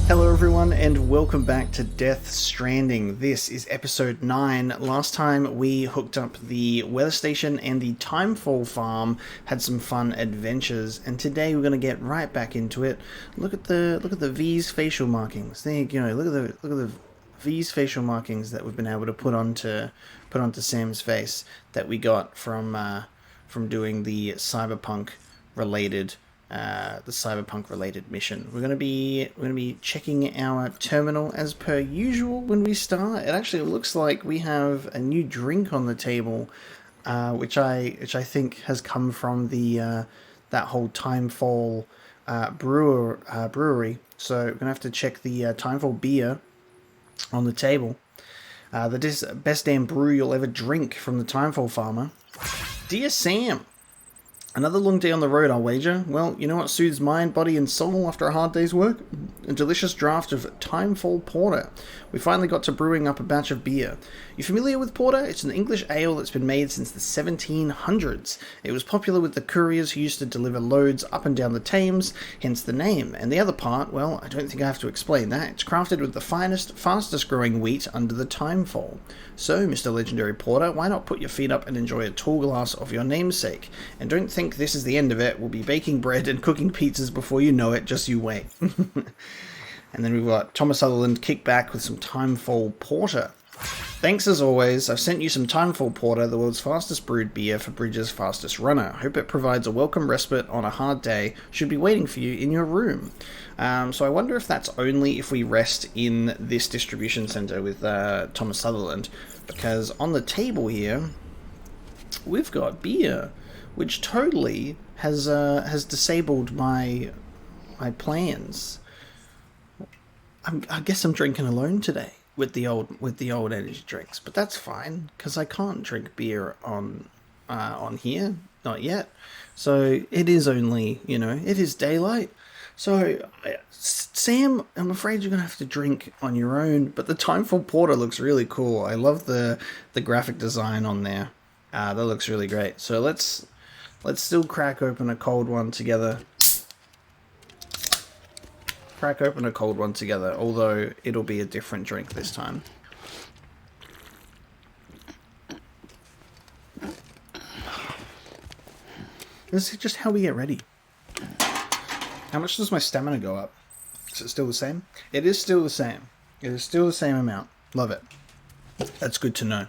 Hello everyone and welcome back to Death Stranding. This is episode 9. Last time we hooked up the weather station and the Timefall farm, had some fun adventures, and today we're going to get right back into it. Look at the V's facial markings. There you go. Look at the V's facial markings that we've been able to put onto Sam's face that we got from doing the cyberpunk related mission. We're gonna be checking our terminal as per usual when we start. It actually looks like we have a new drink on the table, which I think has come from the that whole Timefall brewery. So we're gonna have to check the Timefall beer on the table. The best damn brew you'll ever drink from the Timefall farmer. Dear Sam, another long day on the road, I'll wager. Well, you know what soothes mind, body, and soul after a hard day's work? A delicious draft of Timefall Porter. We finally got to brewing up a batch of beer. You familiar with porter? It's an English ale that's been made since the 1700s. It was popular with the couriers who used to deliver loads up and down the Thames, hence the name. And the other part, well, I don't think I have to explain that. It's crafted with the finest, fastest growing wheat under the Timefall. So, Mr. Legendary Porter, why not put your feet up and enjoy a tall glass of your namesake? And don't think this is the end of it. We'll be baking bread and cooking pizzas before you know it, just you wait. And then we've got Thomas Sutherland kick back with some Timefall Porter. Thanks as always. I've sent you some Timefall Porter, the world's fastest brewed beer for Bridge's fastest runner. Hope it provides a welcome respite on a hard day. Should be waiting for you in your room. So I wonder if that's only if we rest in this distribution center with Thomas Sutherland, because on the table here we've got beer, which totally has disabled my plans. I guess I'm drinking alone today with the old energy drinks, but that's fine because I can't drink beer on here, not yet. So it is only, it is daylight. So Sam, I'm afraid you're gonna have to drink on your own. But the Timefall Porter looks really cool. I love the graphic design on there. That looks really great. So let's still crack open a cold one together. Although it'll be a different drink this time. This is just how we get ready. How much does my stamina go up? Is it still the same? It is still the same. It is still the same amount. Love it. That's good to know.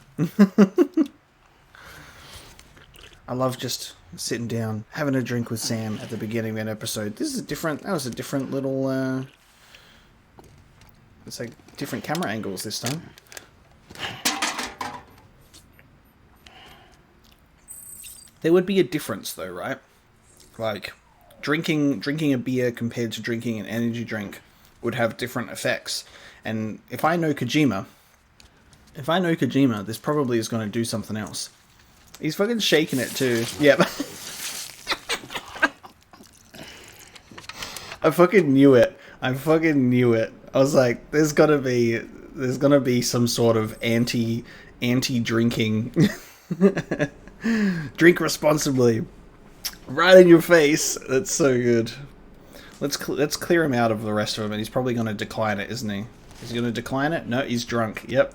I love just sitting down, having a drink with Sam at the beginning of an episode. That was a different little, it's like different camera angles this time. There would be a difference though, right? Like, drinking a beer compared to drinking an energy drink would have different effects. And if I know Kojima, this probably is going to do something else. He's fucking shaking it too. Yep. I fucking knew it. I was like, there's gonna be some sort of anti-drinking. Drink responsibly. Right in your face. That's so good. Let's clear him out of the rest of them, and he's probably gonna decline it, isn't he? Is he gonna decline it? No, he's drunk. Yep.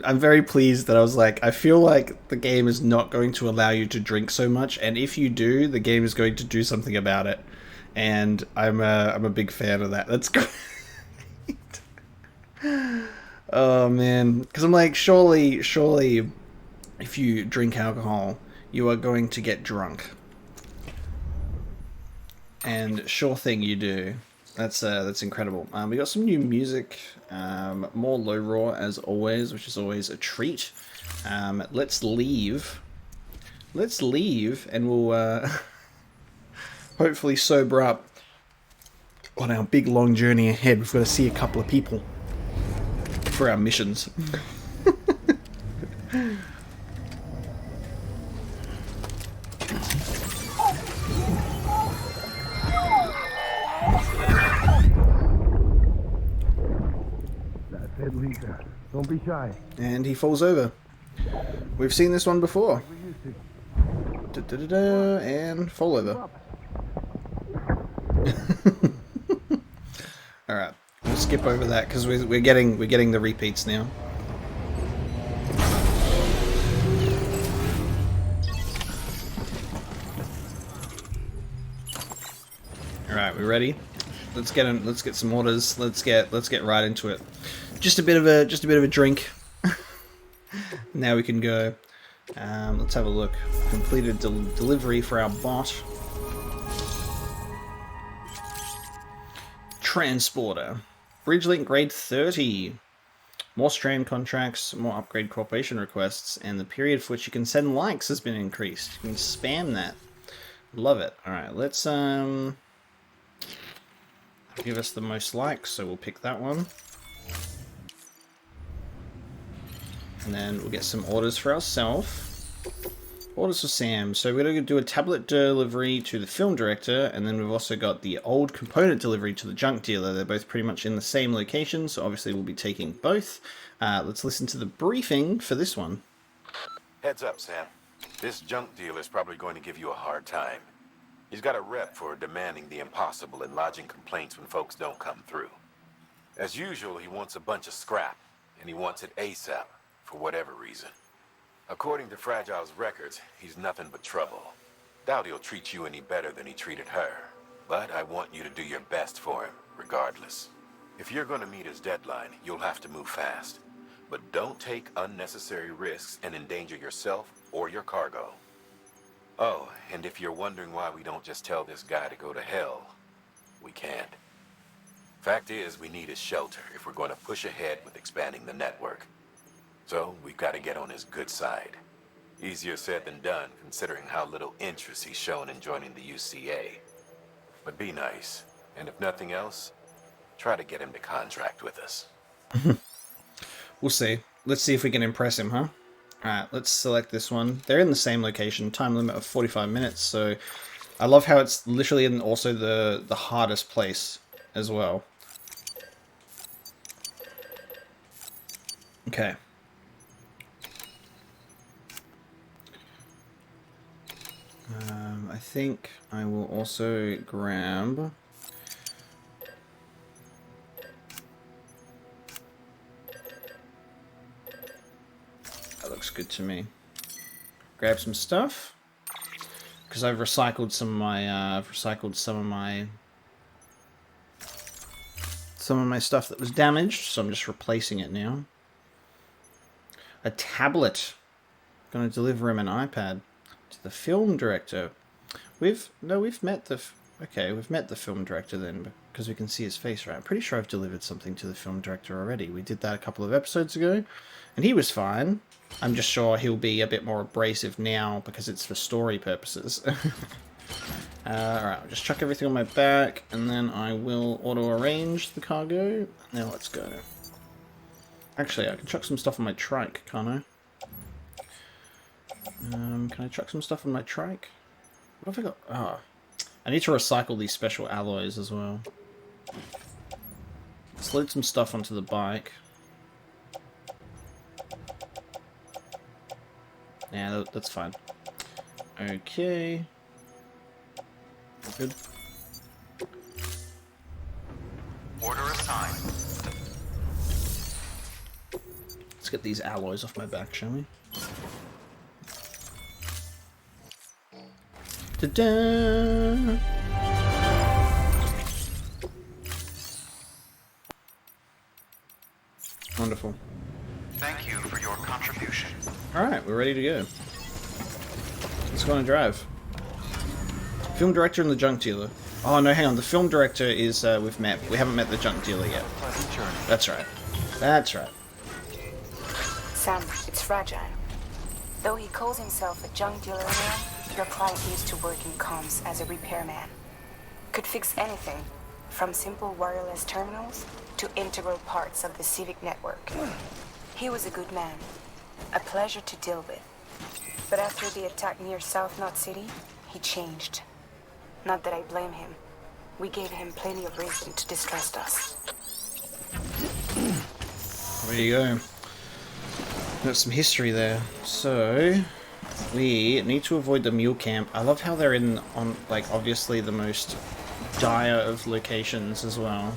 I'm very pleased that I was like, I feel like the game is not going to allow you to drink so much, and if you do, the game is going to do something about it. And I'm a big fan of that. That's great. Oh man, because I'm like, surely, if you drink alcohol, you are going to get drunk. And sure thing, you do. That's incredible. We got some new music, more low raw as always, which is always a treat. Let's leave, and we'll hopefully sober up on our big long journey ahead. We've got to see a couple of people for our missions. ahead, Lisa. Don't be shy. And he falls over. We've seen this one before. Da-da-da-da, and fall over. Alright, we'll skip over that because we're getting the repeats now. Alright, we ready? Let's get some orders. Let's get right into it. Just a bit of a drink. Now we can go. Let's have a look. Completed delivery for our bot. Transporter. Bridgelink grade 30. More strand contracts, more upgrade corporation requests, and the period for which you can send likes has been increased. You can spam that. Love it. Alright, let's give us the most likes, so we'll pick that one. And then we'll get some orders for ourselves. Orders for Sam. So we're going to do a tablet delivery to the film director, and then we've also got the old component delivery to the junk dealer. They're both pretty much in the same location, so obviously we'll be taking both. Let's listen to the briefing for this one. Heads up, Sam. This junk dealer is probably going to give you a hard time. He's got a rep for demanding the impossible and lodging complaints when folks don't come through. As usual, he wants a bunch of scrap, and he wants it ASAP, for whatever reason. According to Fragile's records, he's nothing but trouble. Doubt he'll treat you any better than he treated her. But I want you to do your best for him, regardless. If you're going to meet his deadline, you'll have to move fast. But don't take unnecessary risks and endanger yourself or your cargo. Oh, and if you're wondering why we don't just tell this guy to go to hell, we can't. Fact is, we need his shelter if we're going to push ahead with expanding the network. So, we've got to get on his good side. Easier said than done, considering how little interest he's shown in joining the UCA. But be nice, and if nothing else, try to get him to contract with us. We'll see. Let's see if we can impress him, huh? Alright, let's select this one. They're in the same location, time limit of 45 minutes, so I love how it's literally in also the hardest place as well. Okay. I think I will also grab... That looks good to me. Grab some stuff, because I've recycled some of my stuff that was damaged, so I'm just replacing it now. A tablet. Gonna deliver him an iPad to the film director. We've met the film director then, because we can see his face, right? I'm pretty sure I've delivered something to the film director already. We did that a couple of episodes ago, and he was fine. I'm just sure he'll be a bit more abrasive now because it's for story purposes. Alright, I'll just chuck everything on my back, and then I will auto-arrange the cargo. Now let's go. Actually, I can chuck some stuff on my trike, can't I? Can I chuck some stuff on my trike? What have I got? Ah, I need to recycle these special alloys as well. Let's load some stuff onto the bike. Yeah, that's fine. Okay. Good. Order assigned. Let's get these alloys off my back, shall we? Ta-da! Wonderful. Thank you for your contribution. Alright, we're ready to go. Let's go on a drive. Film director and the junk dealer. Oh no, hang on. The film director is we've met. We haven't met the junk dealer yet. That's right. That's right. Sam, it's Fragile. Though he calls himself a junk dealer now, your client used to work in comms as a repairman. Could fix anything, from simple wireless terminals to integral parts of the civic network. He was a good man, a pleasure to deal with. But after the attack near South Knot City, he changed. Not that I blame him. We gave him plenty of reason to distrust us. There you go. Got some history there. So, we need to avoid the mule camp. I love how they're on, like, obviously the most dire of locations as well.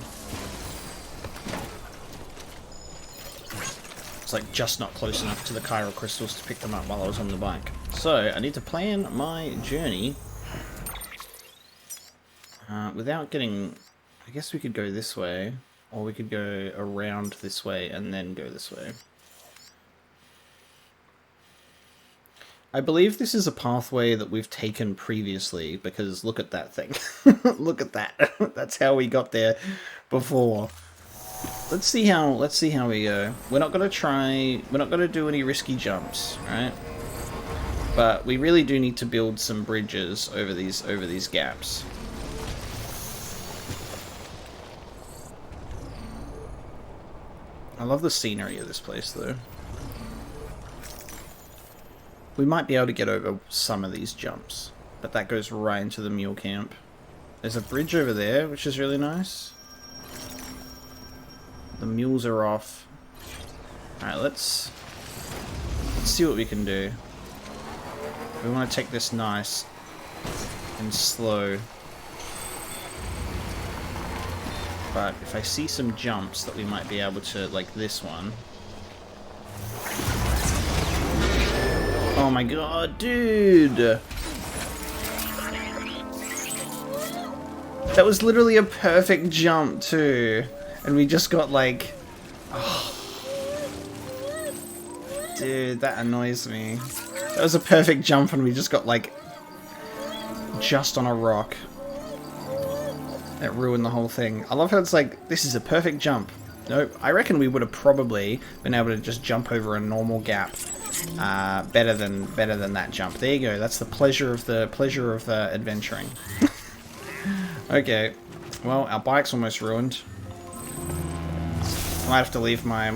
It's like just not close enough to the chiral crystals to pick them up while I was on the bike. So, I need to plan my journey without getting... I guess we could go this way, or we could go around this way and then go this way. I believe this is a pathway that we've taken previously, because look at that thing. Look at that. That's how we got there before. Let's see how we go. We're not gonna do any risky jumps, right? But we really do need to build some bridges over these gaps. I love the scenery of this place though. We might be able to get over some of these jumps, but that goes right into the mule camp. There's a bridge over there, which is really nice. The mules are off. Alright, let's see what we can do. We want to take this nice and slow. But if I see some jumps that we might be able to, like this one. Oh my god, dude! That was literally a perfect jump too. And we just got like... Oh. Dude, that annoys me. That was a perfect jump and we just got like... just on a rock. That ruined the whole thing. I love how it's like, this is a perfect jump. Nope, I reckon we would have probably been able to just jump over a normal gap. Better than that jump. There you go. That's the pleasure of adventuring. Okay. Well, our bike's almost ruined. I might have to leave my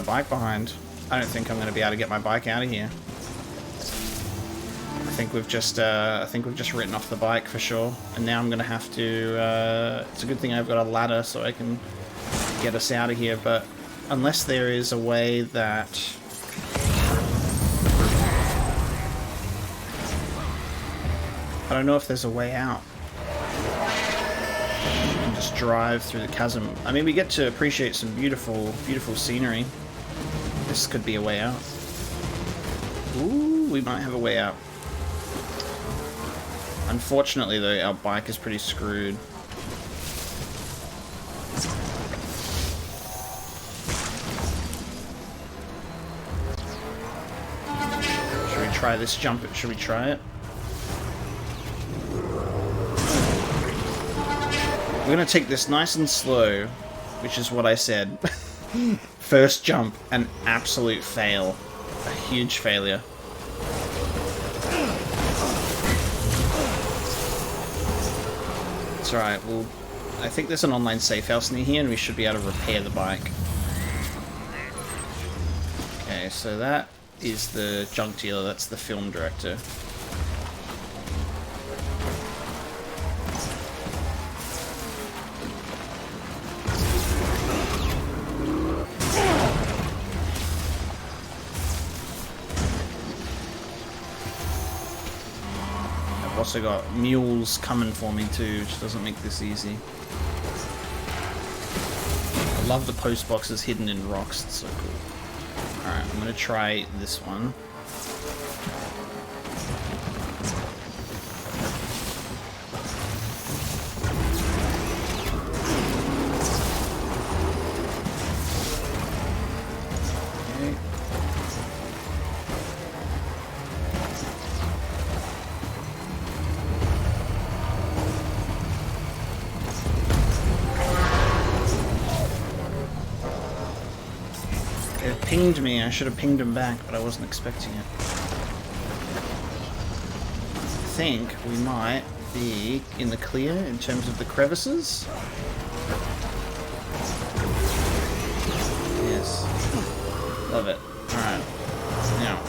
bike behind. I don't think I'm going to be able to get my bike out of here. I think we've just written off the bike for sure. And now I'm going to have to. It's a good thing I've got a ladder so I can get us out of here. But unless there is a way that. I don't know if there's a way out. You can just drive through the chasm. I mean, we get to appreciate some beautiful, beautiful scenery. This could be a way out. Ooh, we might have a way out. Unfortunately, though, our bike is pretty screwed. Should we try this jump? Should we try it? We're going to take this nice and slow, which is what I said. First jump, an absolute fail. A huge failure. It's alright, well, I think there's an online safe house near here and we should be able to repair the bike. Okay, so that is the junk dealer, that's the film director. I've also got mules coming for me too, which doesn't make this easy. I love the post boxes hidden in rocks, it's so cool. Alright, I'm gonna try this one. It pinged me, I should have pinged him back, but I wasn't expecting it. I think we might be in the clear in terms of the crevices. Yes. Love it. Alright. Now.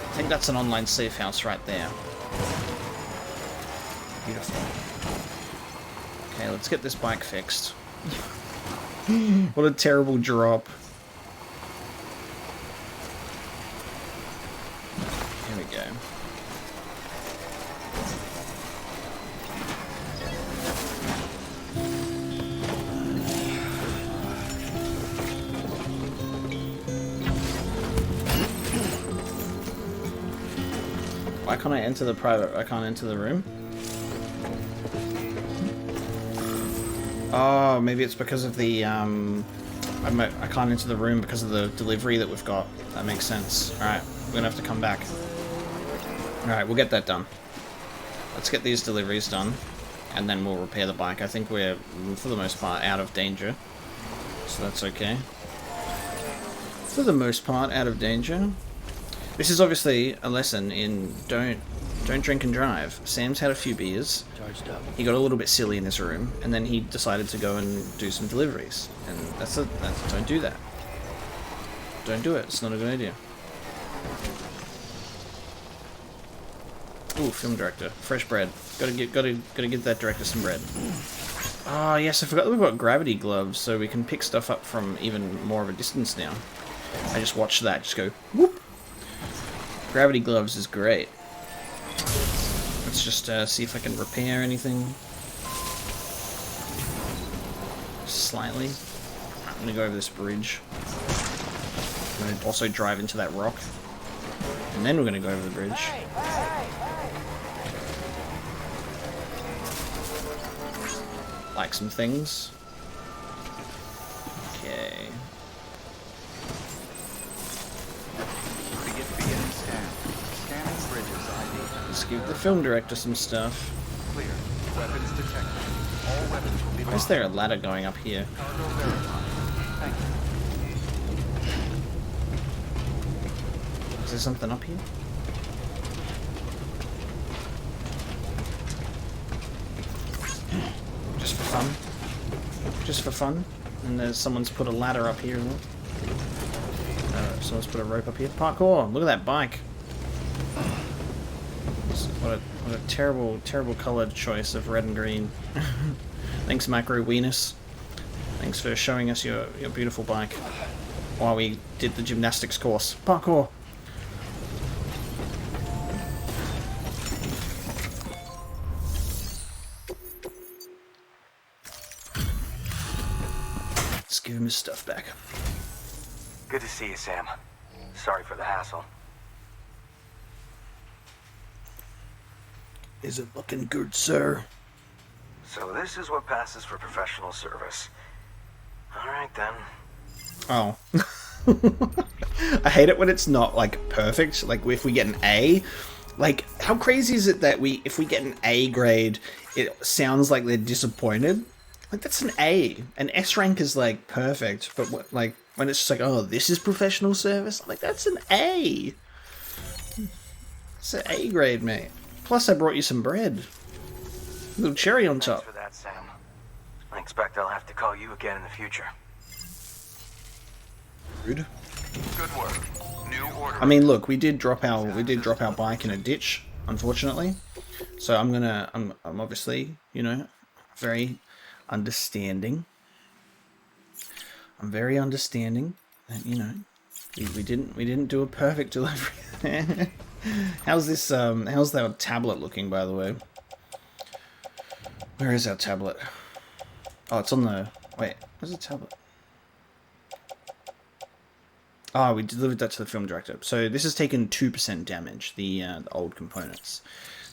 I think that's an online safe house right there. Beautiful. Okay, let's get this bike fixed. What a terrible drop. Here we go. Why can't I enter the private? I can't enter the room? Oh, maybe it's because of the, I can't enter the room because of the delivery that we've got. That makes sense. Alright, we're gonna have to come back. Alright, we'll get that done. Let's get these deliveries done, and then we'll repair the bike. I think we're, for the most part, out of danger. So that's okay. For the most part, out of danger. This is obviously a lesson in don't drink and drive. Sam's had a few beers. He got a little bit silly in this room, and then he decided to go and do some deliveries. And don't do that. Don't do it. It's not a good idea. Ooh, film director, fresh bread. Gotta get that director some bread. Oh yes, I forgot that we've got gravity gloves, so we can pick stuff up from even more of a distance now. I just watched that, just go whoop. Gravity gloves is great. Let's just see if I can repair anything. Slightly. I'm gonna go over this bridge. I'm gonna also drive into that rock. And then we're gonna go over the bridge. Like some things. Okay. Let's give the film director some stuff. Clear. Weapons detected. All weapons will be Why is there a ladder going up here? cargo verified. Thank you. Is there something up here? Just for fun? Just for fun? And there's someone's put a ladder up here. Someone's put a rope up here. Parkour! Look at that bike! What a terrible, terrible coloured choice of red and green. Thanks, Macro Weenus. Thanks for showing us your beautiful bike while we did the gymnastics course. Parkour! Let's give him his stuff back. Good to see you, Sam. Sorry for the hassle. Is it looking good, sir? So this is what passes for professional service. Alright then. Oh. I hate it when it's not, like, perfect. Like, if we get an A. Like, how crazy is it that if we get an A grade, it sounds like they're disappointed? Like, that's an A. An S rank is, like, perfect. But, when it's just like, oh, this is professional service? I'm like, that's an A. It's an A grade, mate. Plus, I brought you some bread. A little cherry on top. Thanks for that, Sam. I expect I'll have to call you again in the future. Rude. Good work. New order. I mean, look, we did drop our bike in a ditch, unfortunately. So I'm obviously, you know, very understanding. I'm very understanding that, you know, we didn't do a perfect delivery. How's our tablet looking, by the way? Where is our tablet? Oh, it's on the... Wait, where's the tablet? Oh, we delivered that to the film director. So this has taken 2% damage, the old components.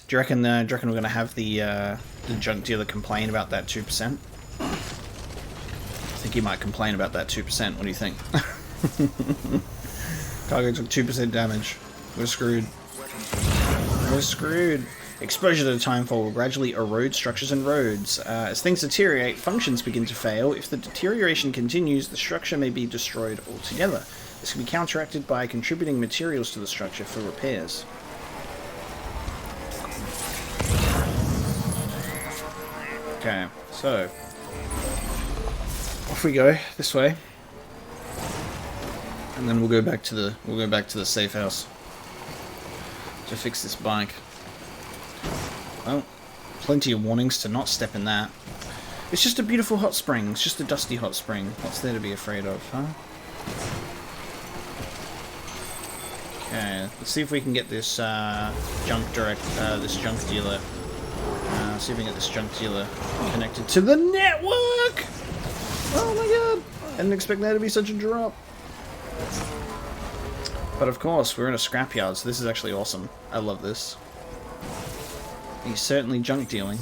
Do you reckon we're going to have the junk dealer complain about that 2%? I think he might complain about that 2%. What do you think? Cargo took 2% damage. We're screwed. We're screwed. Exposure to the timefall will gradually erode structures and roads. As things deteriorate, functions begin to fail. If the deterioration continues, the structure may be destroyed altogether. This can be counteracted by contributing materials to the structure for repairs. Okay, so off we go this way, and then we'll go back to the safe house to fix this bike. Well, plenty of warnings to not step in that. It's just a beautiful hot spring. It's just a dusty hot spring. What's there to be afraid of, huh? Okay, let's see if we can get this this junk dealer. See if we can get this junk dealer connected to the network. Oh my god! I didn't expect that to be such a drop. But of course, we're in a scrapyard, so this is actually awesome. I love this. He's certainly junk dealing.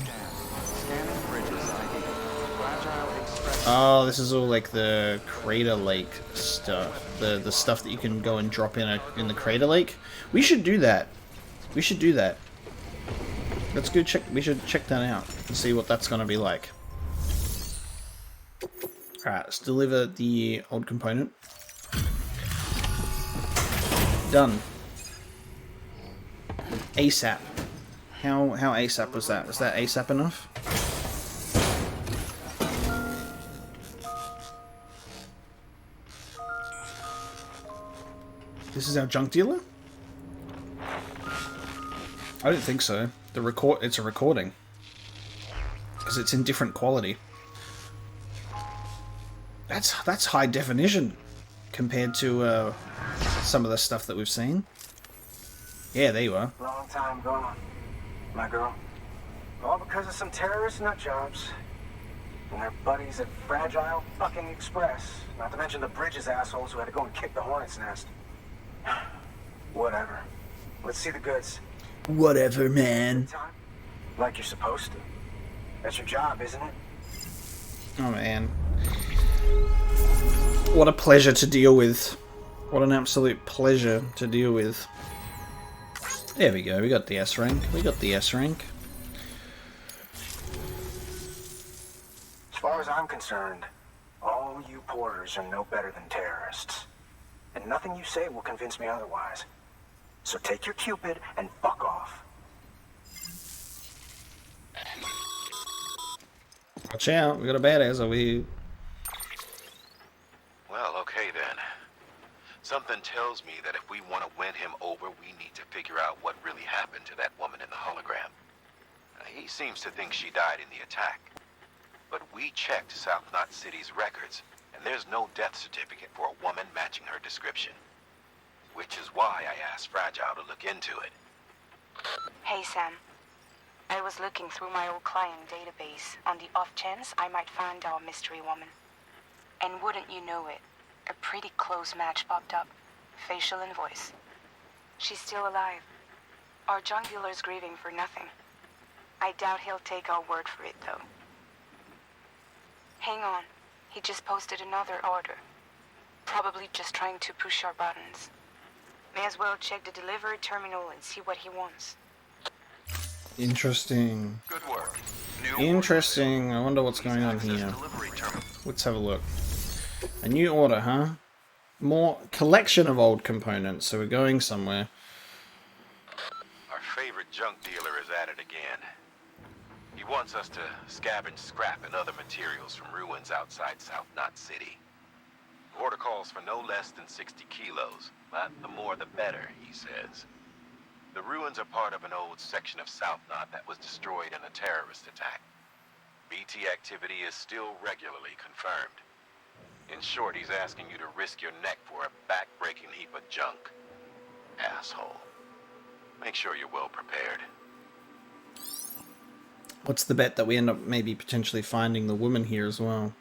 Oh, this is all like the Crater Lake stuff. The stuff that you can go and drop in the Crater Lake. We should do that. We should do that. Let's go check. We should check that out and see what that's gonna be like. Alright, let's deliver the old component. Done. ASAP. How ASAP was that? Was that ASAP enough? This is our junk dealer? I don't think so. It's a recording. Because it's in different quality. That's high definition compared to some of the stuff that we've seen. Yeah, there you are. Long time gone, my girl. All because of some terrorist nutjobs. And their buddies at Fragile fucking Express. Not to mention the Bridges assholes who had to go and kick the hornet's nest. Whatever. Let's see the goods. Whatever, man. Like you're supposed to. That's your job, isn't it? Oh, man. What a pleasure to deal with. What an absolute pleasure to deal with. There we go. We got the S rank. We got the S rank. As far as I'm concerned, all you porters are no better than terrorists. And nothing you say will convince me otherwise. So take your Cupid and fuck off. Watch out, we got a badass over here. Well, okay then. Something tells me that if we want to win him over, we need to figure out what really happened to that woman in the hologram. He seems to think she died in the attack. But we checked South Knot City's records, and there's no death certificate for a woman matching her description. Which is why I asked Fragile to look into it. Hey, Sam. I was looking through my old client database on the off chance I might find our mystery woman. And wouldn't you know it, a pretty close match popped up. Facial and voice. She's still alive. Our junk dealer's grieving for nothing. I doubt he'll take our word for it, though. Hang on. He just posted another order. Probably just trying to push our buttons. May as well check the delivery terminal and see what he wants. Interesting. Good work. Interesting. I wonder what's going on here. Let's have a look. A new order, huh? More collection of old components, so we're going somewhere. Our favorite junk dealer is at it again. He wants us to scavenge scrap and other materials from ruins outside South Knot City. The order calls for no less than 60 kilos, but the more the better, he says. The ruins are part of an old section of South Knot that was destroyed in a terrorist attack. BT activity is still regularly confirmed. In short, he's asking you to risk your neck for a back-breaking heap of junk. Asshole. Make sure you're well prepared. What's the bet that we end up maybe potentially finding the woman here as well?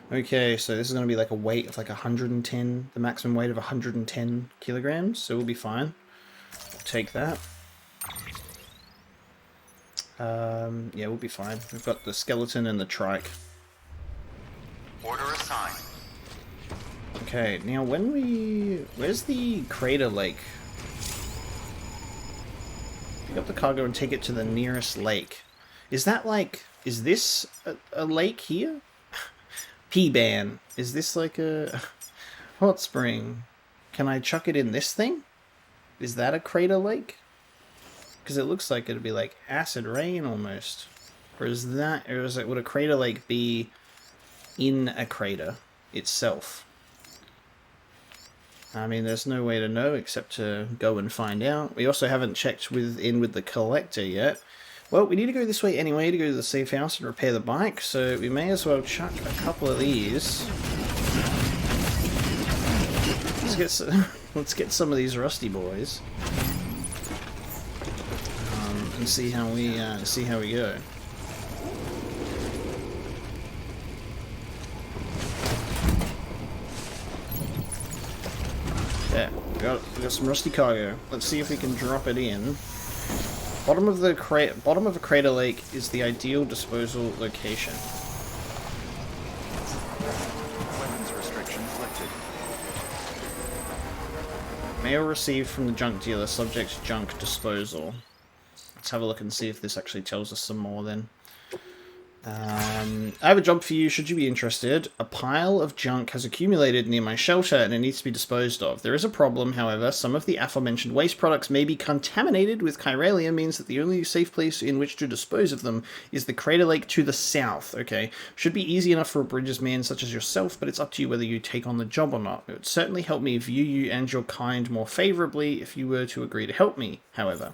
Okay, so this is going to be like a weight of like 110, the maximum weight of 110 kilograms, so we'll be fine. Take that. Yeah, we'll be fine. We've got the skeleton and the trike. Order assigned. Okay, now where's the Crater Lake? Pick up the cargo and take it to the nearest lake. Is that like, is this a lake here? P-Ban. Is this like a hot spring? Can I chuck it in this thing? Is that a crater lake? Because it looks like it'd be like acid rain almost. Or is it, would a crater lake be in a crater itself? I mean, there's no way to know except to go and find out. We also haven't checked with the collector yet. Well, we need to go this way anyway to go to the safe house and repair the bike, so we may as well chuck a couple of these. Let's get some of these rusty boys, and see how we go. Yeah, we got some rusty cargo. Let's see if we can drop it in. Bottom of a crater lake is the ideal disposal location. Weapons restrictions lifted. Mail received from the junk dealer, subject to junk disposal. Let's have a look and see if this actually tells us some more then. I have a job for you, should you be interested. A pile of junk has accumulated near my shelter and it needs to be disposed of. There is a problem, however. Some of the aforementioned waste products may be contaminated with chiralia, means that the only safe place in which to dispose of them is the crater lake to the south. Okay, should be easy enough for a bridges man such as yourself, but it's up to you whether you take on the job or not. It would certainly help me view you and your kind more favourably if you were to agree to help me, however.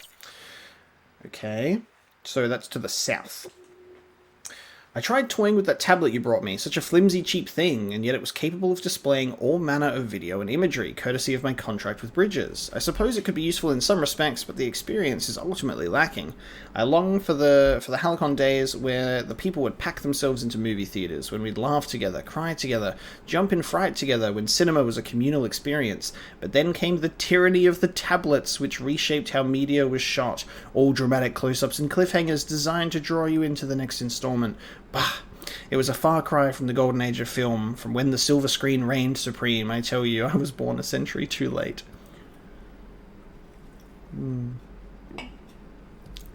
Okay, so that's to the south. I tried toying with that tablet you brought me, such a flimsy, cheap thing, and yet it was capable of displaying all manner of video and imagery, courtesy of my contract with Bridges. I suppose it could be useful in some respects, but the experience is ultimately lacking. I long for the Halicon days where the people would pack themselves into movie theaters, when we'd laugh together, cry together, jump in fright together, when cinema was a communal experience. But then came the tyranny of the tablets, which reshaped how media was shot, all dramatic close-ups and cliffhangers designed to draw you into the next installment. Bah! It was a far cry from the golden age of film, from when the silver screen reigned supreme. I tell you, I was born a century too late.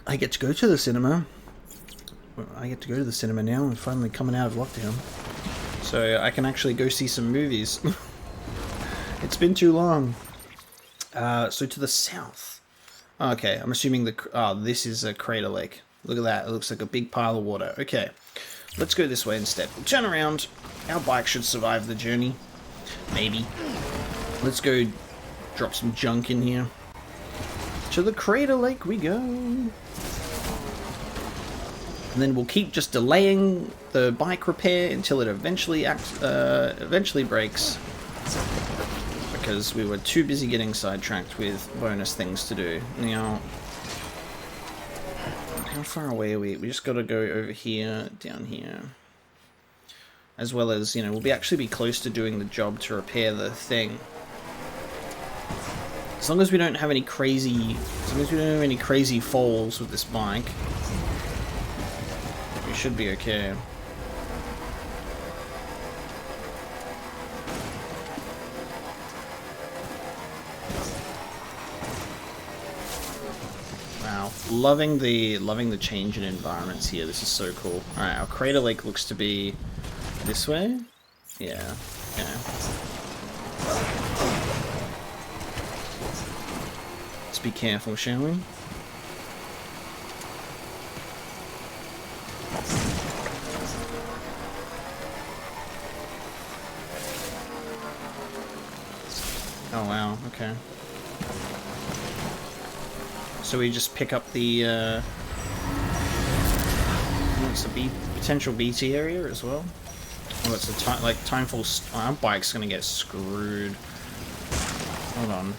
I get to go to the cinema. I get to go to the cinema now. I'm finally coming out of lockdown. So I can actually go see some movies. It's been too long. So to the south. Okay, I'm assuming this is a crater lake. Look at that. It looks like a big pile of water. Okay. Let's go this way instead. We'll turn around. Our bike should survive the journey. Maybe. Let's go drop some junk in here. To the crater lake we go. And then we'll keep just delaying the bike repair until it eventually breaks. Because we were too busy getting sidetracked with bonus things to do. Now, how far away are we? We just got to go over here, down here. As well as, you know, we'll actually be close to doing the job to repair the thing. As long as we don't have any crazy, falls with this bike, we should be okay. Loving the change in environments here. This is so cool. Alright, our crater lake looks to be this way. Yeah. Okay. Let's be careful, shall we? Oh wow, okay. So we just pick up the what's the potential BT area as well. Oh, it's a timeful. Our bike's gonna get screwed. Hold on.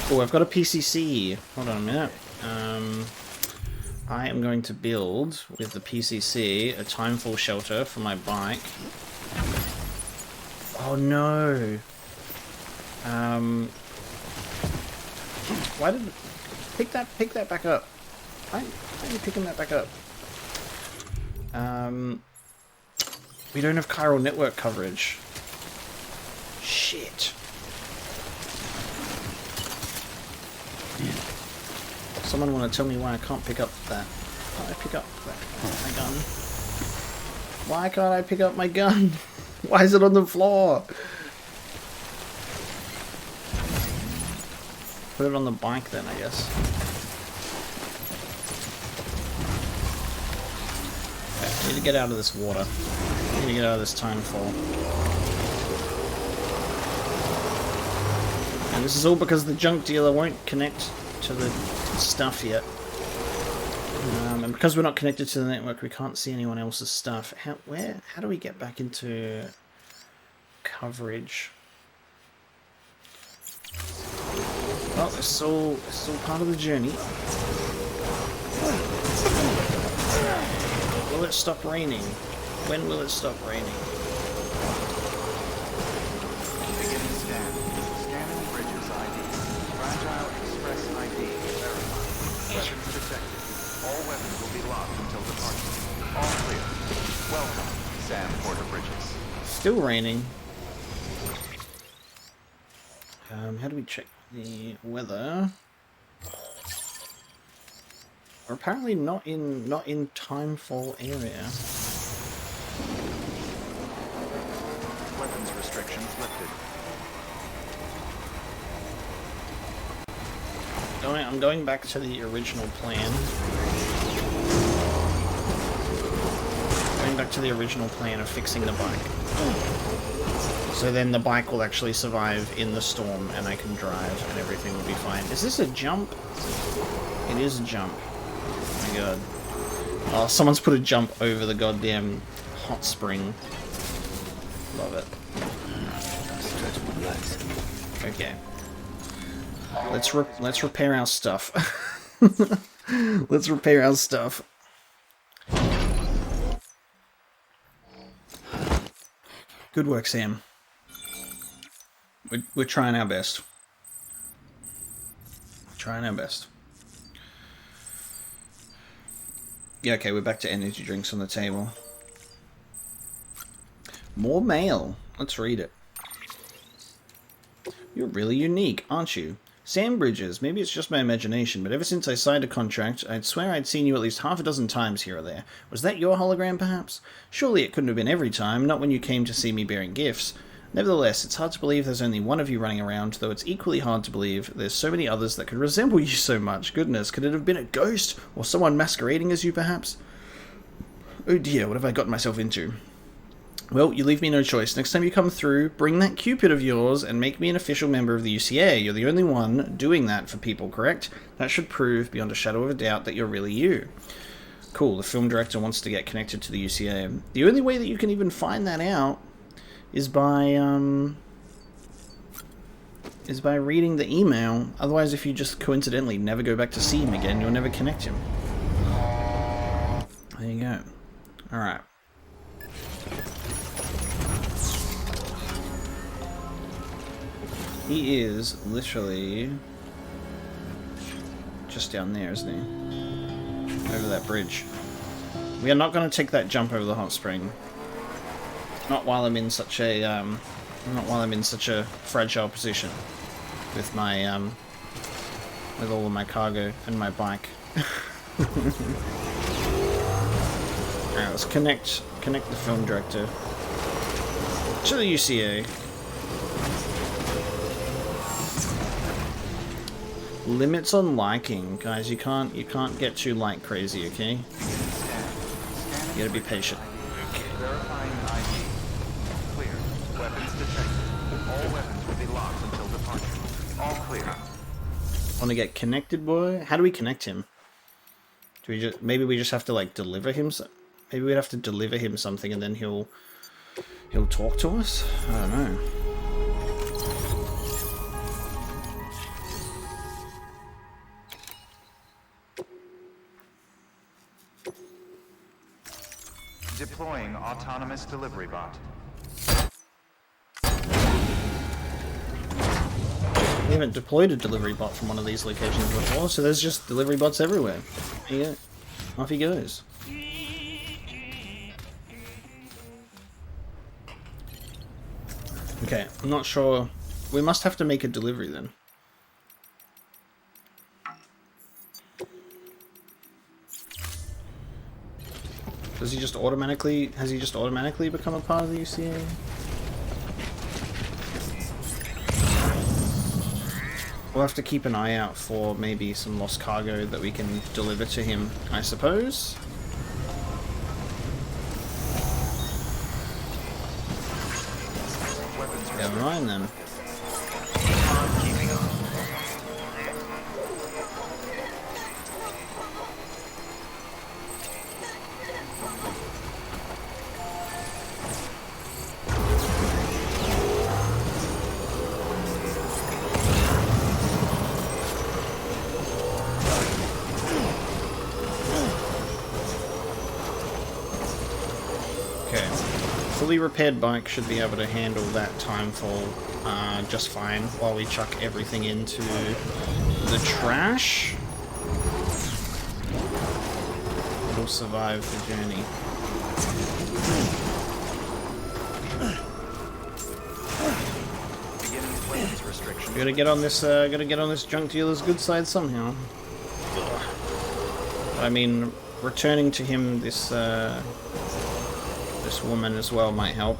Oh, I've got a PCC. Hold on a minute. I am going to build with the PCC a timeful shelter for my bike. Oh no! Why did pick that back up? Why are you picking that back up? We don't have chiral network coverage. Shit. Someone want to tell me why I can't pick up that? Can't I pick up my gun? Why can't I pick up my gun? Why is it on the floor? Put it on the bike then, I guess. Okay, I need to get out of this water. I need to get out of this timefall. And this is all because the junk dealer won't connect to the stuff yet. And because we're not connected to the network, we can't see anyone else's stuff. How do we get back into coverage? Well, it's all part of the journey. Will it stop raining? When will it stop raining? Beginning scan. Scanning bridges ID. Fragile Express ID verified. Weapons detected. All weapons will be locked until departure. All clear. Welcome, Sam Porter Bridges. Still raining. How do we check the weather? We're apparently not in timefall area. Weapons restrictions lifted. I'm going back to the original plan. Going back to the original plan of fixing the bike. So then the bike will actually survive in the storm and I can drive and everything will be fine. Is this a jump? It is a jump. Oh my god. Oh, someone's put a jump over the goddamn hot spring. Love it. Okay. Let's repair our stuff. Let's repair our stuff. Good work, Sam. We're trying our best. Trying our best. Yeah, okay, we're back to energy drinks on the table. More mail. Let's read it. You're really unique, aren't you? Sam Bridges. Maybe it's just my imagination, but ever since I signed a contract, I'd swear I'd seen you at least half a dozen times here or there. Was that your hologram, perhaps? Surely it couldn't have been every time, not when you came to see me bearing gifts. Nevertheless, it's hard to believe there's only one of you running around, though it's equally hard to believe there's so many others that could resemble you so much. Goodness, could it have been a ghost? Or someone masquerading as you, perhaps? Oh dear, what have I gotten myself into? Well, you leave me no choice. Next time you come through, bring that Cupid of yours and make me an official member of the UCA. You're the only one doing that for people, correct? That should prove, beyond a shadow of a doubt, that you're really you. Cool, the film director wants to get connected to the UCA. The only way that you can even find that out is by reading the email. Otherwise, if you just coincidentally never go back to see him again, you'll never connect him. There you go. Alright. He is literally just down there, isn't he? Over that bridge. We are not going to take that jump over the hot spring. Not while I'm in such a fragile position with my with all of my cargo and my bike. Alright, let's connect the film director to the UCA. Limits on liking, guys. You can't get too like crazy, okay? You gotta be patient. Verifying ID. Clear. Weapons detected. All weapons will be locked until departure. All clear. Want to get connected, boy? How do we connect him? Do we just maybe we just have to like deliver him? Maybe we'd have to deliver him something and then he'll talk to us. I don't know. Deploying autonomous delivery bot. We haven't deployed a delivery bot from one of these locations before, so there's just delivery bots everywhere. There you go. Off he goes. Okay, I'm not sure. We must have to make a delivery then. Has he just automatically become a part of the UCA? We'll have to keep an eye out for maybe some lost cargo that we can deliver to him, I suppose. Never mind then. Okay. Fully repaired bike should be able to handle that timefall just fine while we chuck everything into the trash. It'll survive the journey. Gotta get on this junk dealer's good side somehow. I mean, returning to him this woman as well might help,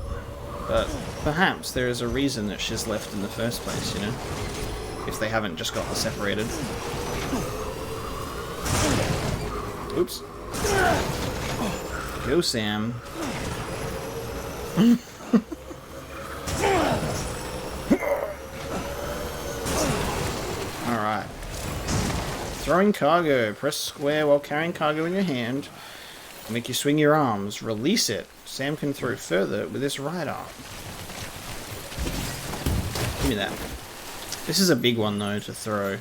but perhaps there is a reason that she's left in the first place, you know? If they haven't just gotten separated. Oops. Go, Sam. Alright. Throwing cargo. Press square while carrying cargo in your hand. Make you swing your arms. Release it. Sam can throw further with his right arm. Give me that. This is a big one, though, to throw.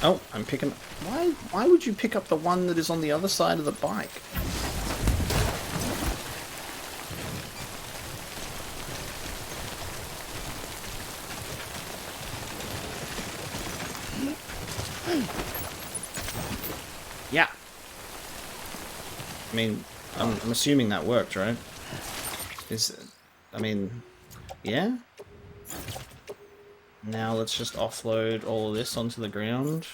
Oh, I'm picking... Why would you pick up the one that is on the other side of the bike? Yeah. I mean, I'm assuming that worked, right? I mean, yeah? Now let's just offload all of this onto the ground.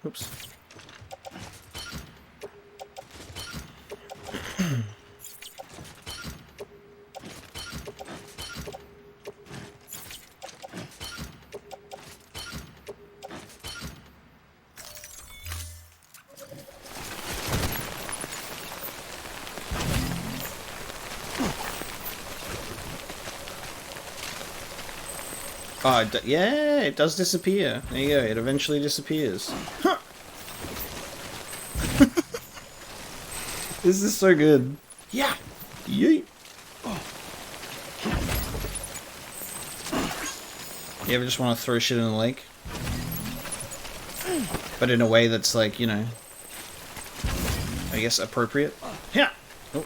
Oops. Oh, yeah, it does disappear. There you go, it eventually disappears. Huh. This is so good. Yeah. Yeet. You ever just want to throw shit in the lake? But in a way that's like, you know, I guess appropriate? Yeah. Oh.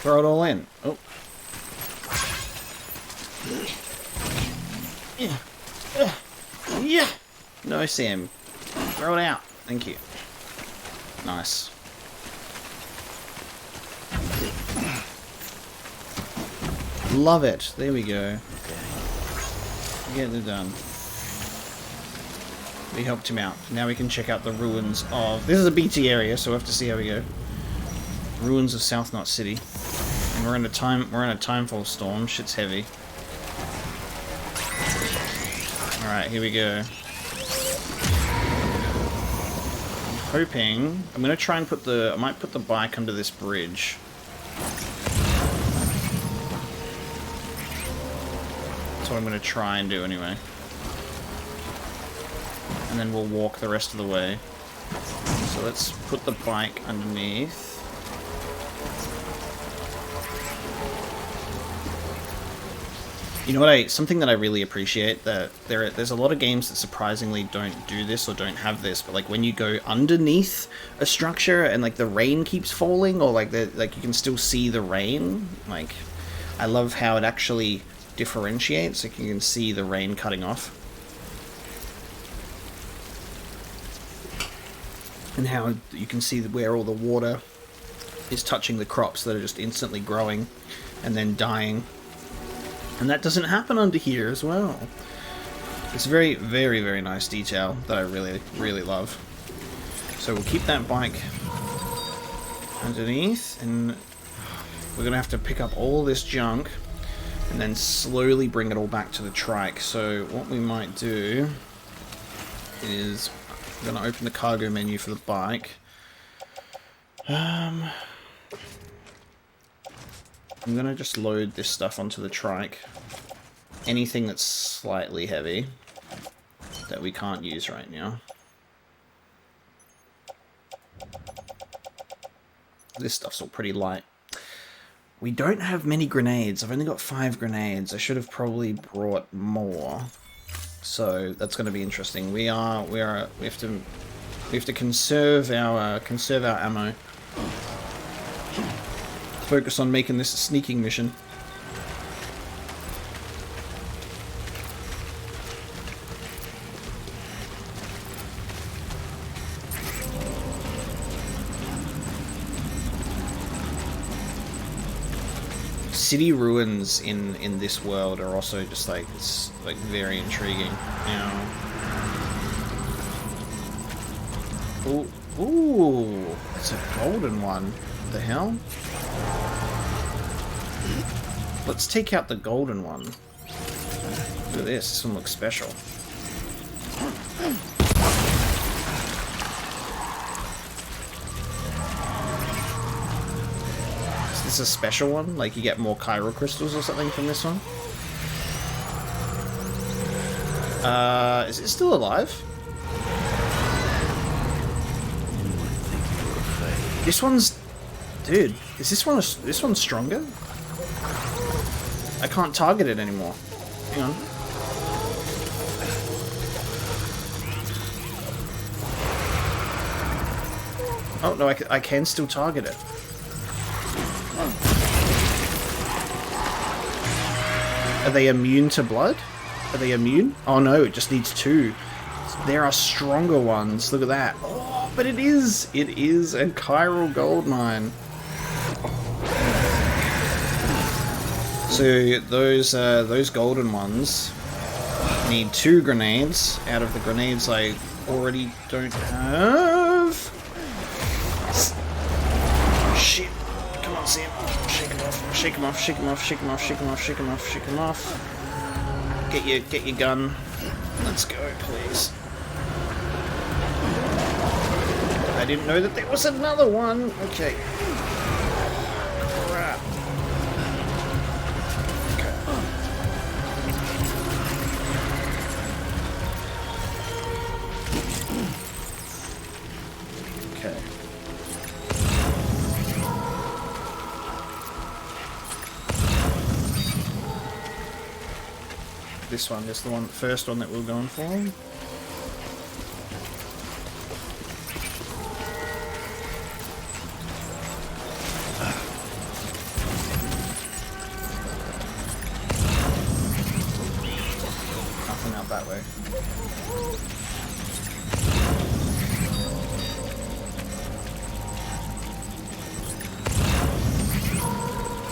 Throw it all in. Oh. Yeah. No, Sam. Throw it out. Thank you. Nice. Love it. There we go. Getting it done. We helped him out. Now we can check out the ruins of... This is a BT area, so we'll have to see how we go. Ruins of South Knot City. And we're in a timefall storm. Shit's heavy. Alright, here we go. I'm hoping... I'm gonna try and put the... I might put the bike under this bridge. That's what I'm gonna try and do anyway. And then we'll walk the rest of the way. So let's put the bike underneath. You know what, something that I really appreciate, that there's a lot of games that surprisingly don't do this or don't have this, but like when you go underneath a structure and like the rain keeps falling, or like you can still see the rain, like I love how it actually differentiates, like you can see the rain cutting off. And how you can see where all the water is touching the crops that are just instantly growing and then dying. And that doesn't happen under here as well. It's very, very, very nice detail that I really, really love. So we'll keep that bike underneath, and we're going to have to pick up all this junk and then slowly bring it all back to the trike. So what we might do is I'm going to open the cargo menu for the bike. I'm going to just load this stuff onto the trike. Anything that's slightly heavy that we can't use right now. This stuff's all pretty light. We don't have many grenades. I've only got 5 grenades. I should have probably brought more. So that's going to be interesting. We have to conserve our ammo. Focus on making this a sneaking mission. City ruins in this world are also just like, it's like very intriguing. Ooh, ooh, it's a golden one. What the hell? Let's take out the golden one. Look at this. This one looks special. Is this a special one? Like you get more chiral crystals or something from this one? Is it still alive? This one's... Dude, is this one stronger? I can't target it anymore. Hang on. Oh, no, I can still target it. Are they immune to blood? Are they immune? Oh no, it just needs 2. There are stronger ones. Look at that. Oh, but it is a chiral gold mine. So those golden ones need 2 grenades out of the grenades I already don't have. Shit. Come on, Sam. Shake him off. Shake him off. Shake him off. Shake him off. Shake him off. Shake him off. Shake him off. Get your gun. Let's go, please. I didn't know that there was another one. Okay. Crap. Okay. This one is the first one that we're going for. Nothing out that way.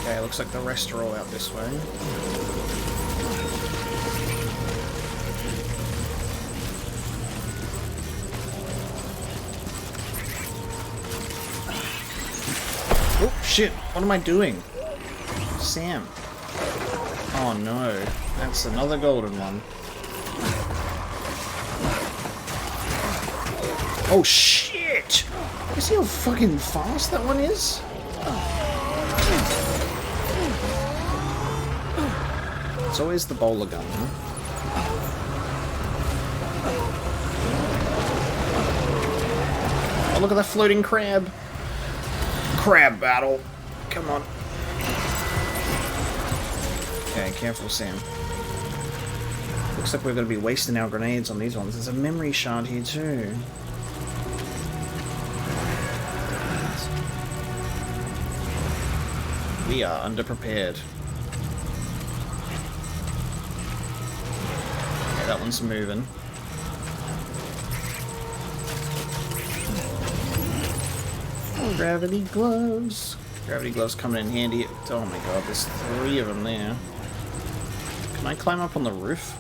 Okay, looks like the rest are all out this way. Oh, shit. What am I doing? Sam. Oh, no. That's another golden one. Oh, shit! You see how fucking fast that one is? It's always the bowler gun, huh? Oh, look at that floating crab. Crab battle. Come on. Okay, careful, Sam. Looks like we're going to be wasting our grenades on these ones. There's a memory shard here, too. We are underprepared. Okay, that one's moving. Gravity gloves. Gravity gloves coming in handy. Oh my god, there's 3 of them there. Can I climb up on the roof?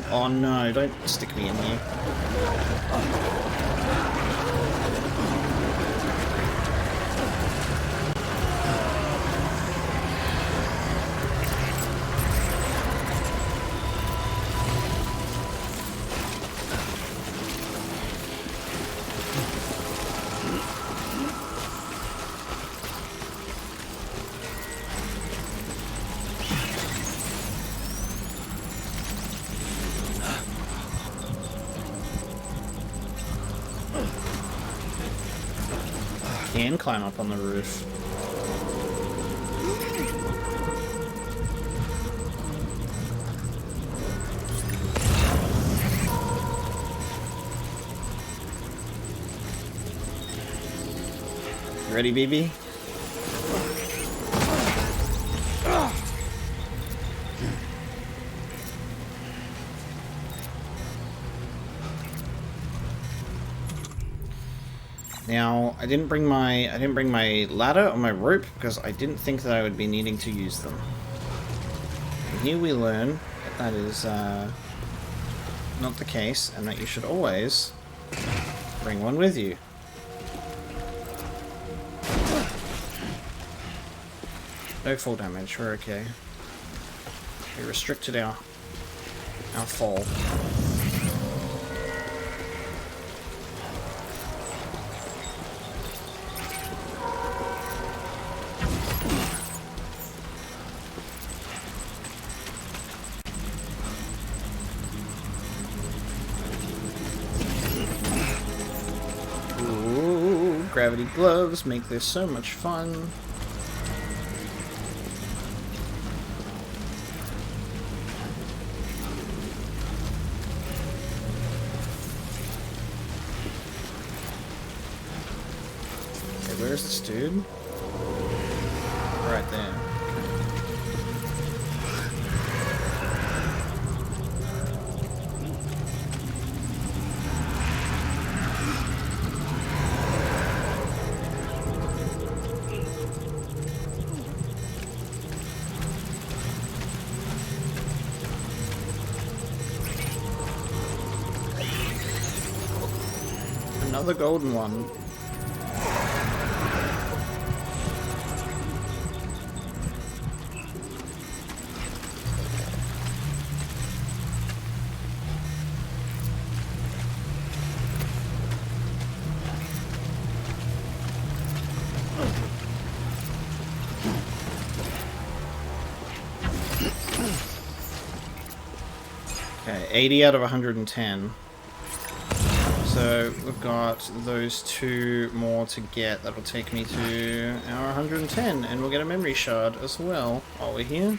Oh no, don't stick me in here. can climb up on the roof. Ready, BB? Now, I didn't bring my ladder or my rope because I didn't think that I would be needing to use them. And here we learn that that is not the case, and that you should always bring one with you. No fall damage, we're okay. We restricted our fall. Ooh, gravity gloves make this so much fun. Where's this dude? Right there. Another golden one. Okay, 80 out of 110. So we've got those two more to get. That'll take me to our 110, and we'll get a memory shard as well while we're here.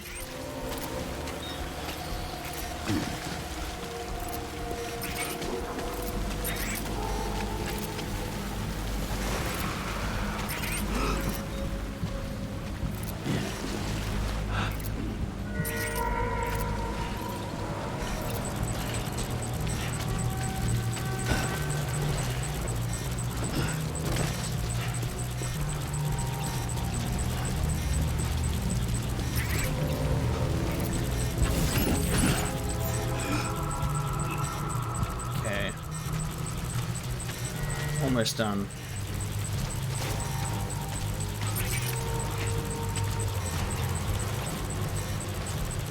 Almost done.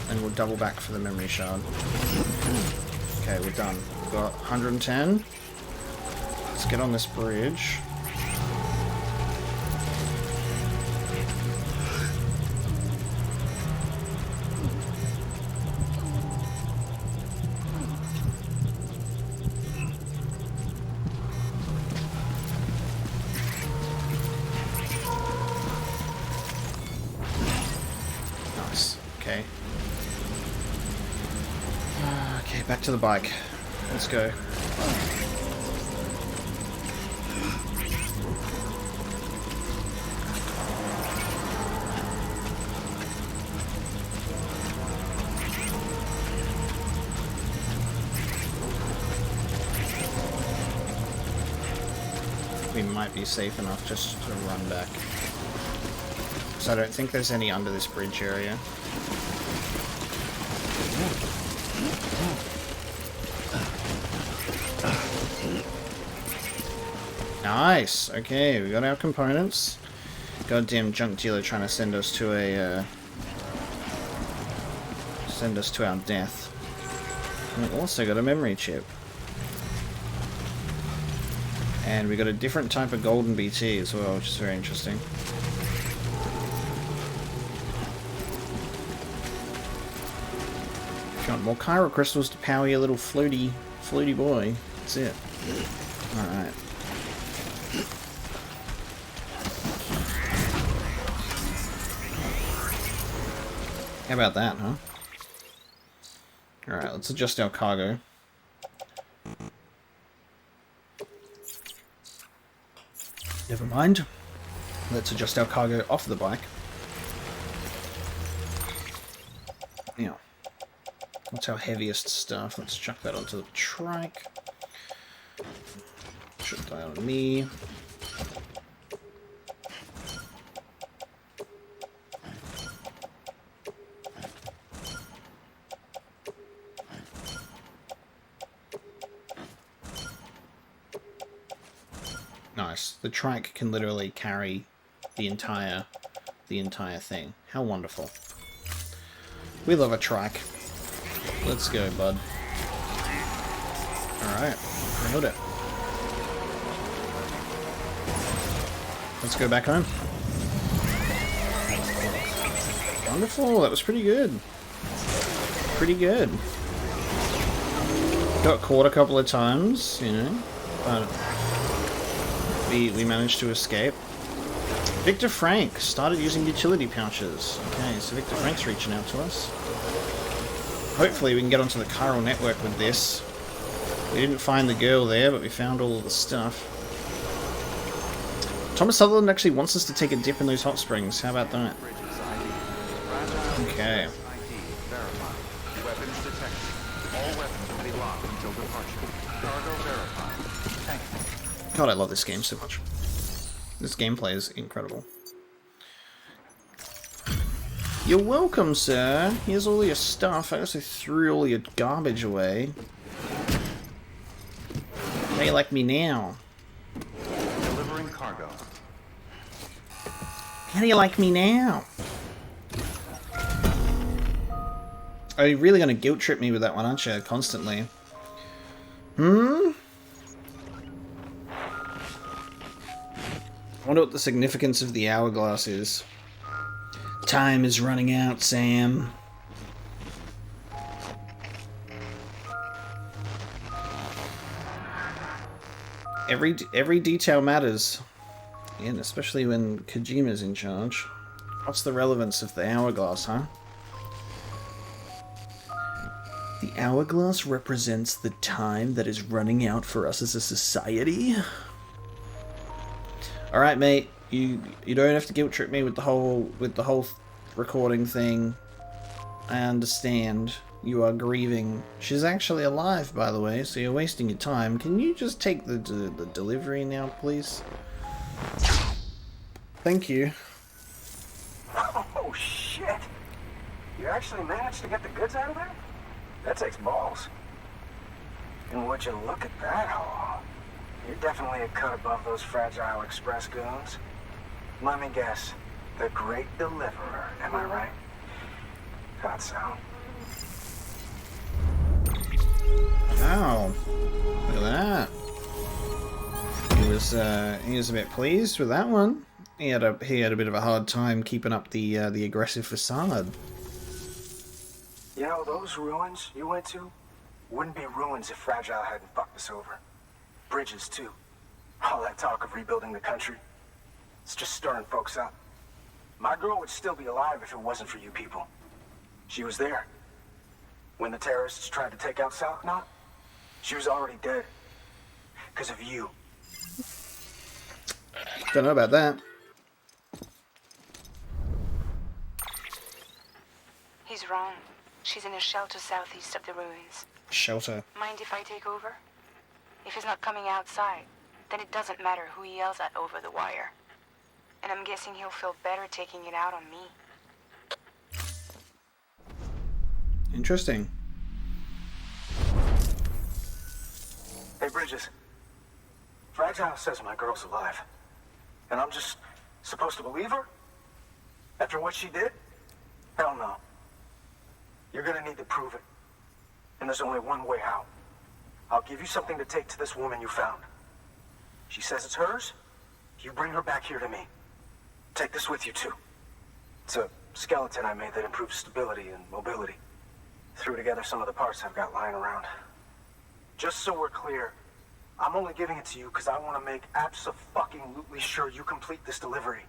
And we'll double back for the memory shard. Okay, we're done. We've got 110. Let's get on this bridge. Okay. Okay, back to the bike. Let's go. We might be safe enough just to run back. So I don't think there's any under this bridge area. Nice! Okay, we got our components. Goddamn junk dealer trying to send us to a send us to our death. And we also got a memory chip. And we got a different type of golden BT as well, which is very interesting. If you want more Chiral crystals to power your little floaty boy, that's it. Alright. How about that, huh? Alright, let's adjust our cargo. Never mind. Let's adjust our cargo off the bike. Now, what's our heaviest stuff? Let's chuck that onto the trike. Should die on me. Nice. The trike can literally carry the entire thing. How wonderful. We love a trike. Let's go, bud. Alright, nailed it. Let's go back home. Wonderful, that was pretty good. Pretty good. Got caught a couple of times, you know, but we managed to escape. Victor Frank started using utility pouches. Okay, so Victor Frank's reaching out to us. Hopefully we can get onto the Chiral network with this. We didn't find the girl there, but we found all of the stuff. Thomas Sutherland actually wants us to take a dip in those hot springs. How about that? Okay. Weapons detected. All weapons will be locked until departure. Cargo verified. God, I love this game so much. This gameplay is incredible. You're welcome, sir. Here's all your stuff. I also threw all your garbage away. How do you like me now? Delivering cargo. How do you like me now? Are you really going to guilt trip me with that one, aren't you? Constantly. Hmm? I wonder what the significance of the hourglass is. Time is running out, Sam. Every detail matters. And especially when Kojima's in charge. What's the relevance of the hourglass, huh? The hourglass represents the time that is running out for us as a society. All right, mate. You don't have to guilt trip me with the whole recording thing. I understand. You are grieving. She's actually alive, by the way, so you're wasting your time. Can you just take the delivery now, please? Thank you. Oh, shit. You actually managed to get the goods out of there? That takes balls. And would you look at that haul? You're definitely a cut above those fragile express goons. Let me guess. The great deliverer, am I right? Thought so. Wow. Look at that. He was a bit pleased with that one. He had a bit of a hard time keeping up the aggressive facade. You know, those ruins you went to wouldn't be ruins if Fragile hadn't fucked us over. Bridges, too. All that talk of rebuilding the country. It's just stirring folks up. My girl would still be alive if it wasn't for you people. She was there. When the terrorists tried to take out South Knot, she was already dead. Because of you. Don't know about that. He's wrong. She's in a shelter southeast of the ruins. Shelter. Mind if I take over? If he's not coming outside, then it doesn't matter who he yells at over the wire. And I'm guessing he'll feel better taking it out on me. Interesting. Hey, Bridges. Fragile says my girl's alive. And I'm just supposed to believe her? After what she did? Hell no. You're gonna need to prove it. And there's only one way out. I'll give you something to take to this woman you found. She says it's hers. You bring her back here to me. Take this with you, too. It's a skeleton I made that improves stability and mobility. Threw together some of the parts I've got lying around. Just so we're clear, I'm only giving it to you because I want to make abso-fucking-lutely sure you complete this delivery.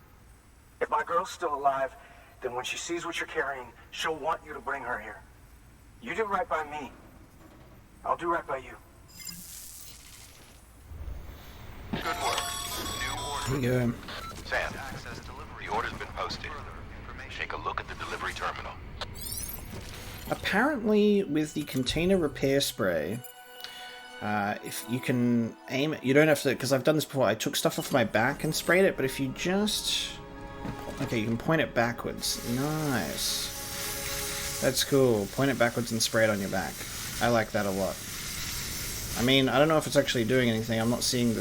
If my girl's still alive, then when she sees what you're carrying, she'll want you to bring her here. You do right by me. I'll do right by you. Good work. New order. Here we go. Sam, the order's been posted. Take a look at the delivery terminal. Apparently, with the container repair spray, if you can aim it, you don't have to, because I've done this before, I took stuff off my back and sprayed it, but if you just... Okay, you can point it backwards. Nice. That's cool. Point it backwards and spray it on your back. I like that a lot. I mean, I don't know if it's actually doing anything. I'm not seeing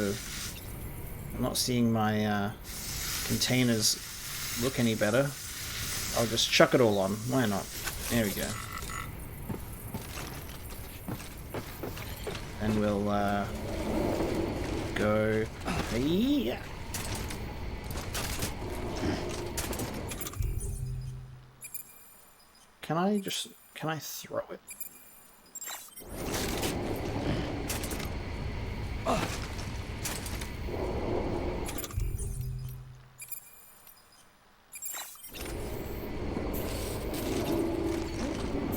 my containers look any better. I'll just chuck it all on. Why not? There we go. And we'll go. Yeah. Can I throw it?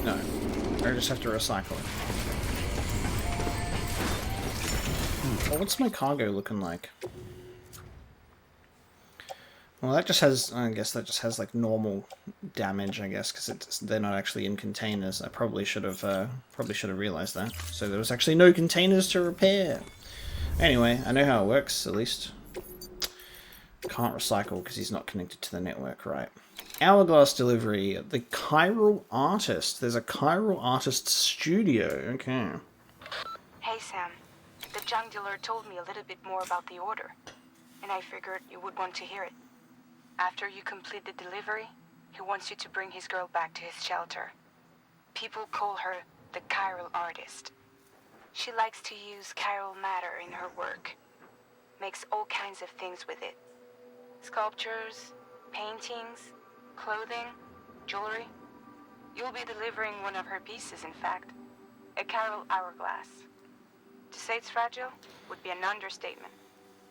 No, I just have to recycle it. Well, what's my cargo looking like? Well, that just has, I guess that just has like normal damage, I guess, because they're not actually in containers. I probably should have realized that. So there was actually no containers to repair. Anyway, I know how it works, at least. Can't recycle because he's not connected to the network, right? Hourglass delivery. The Chiral Artist. There's a Chiral Artist studio. Okay. Hey, Sam. The junk dealer told me a little bit more about the order, and I figured you would want to hear it. After you complete the delivery, he wants you to bring his girl back to his shelter. People call her the Chiral Artist. She likes to use chiral matter in her work. Makes all kinds of things with it. Sculptures, paintings, clothing, jewelry. You'll be delivering one of her pieces, in fact. A chiral hourglass. To say it's fragile would be an understatement.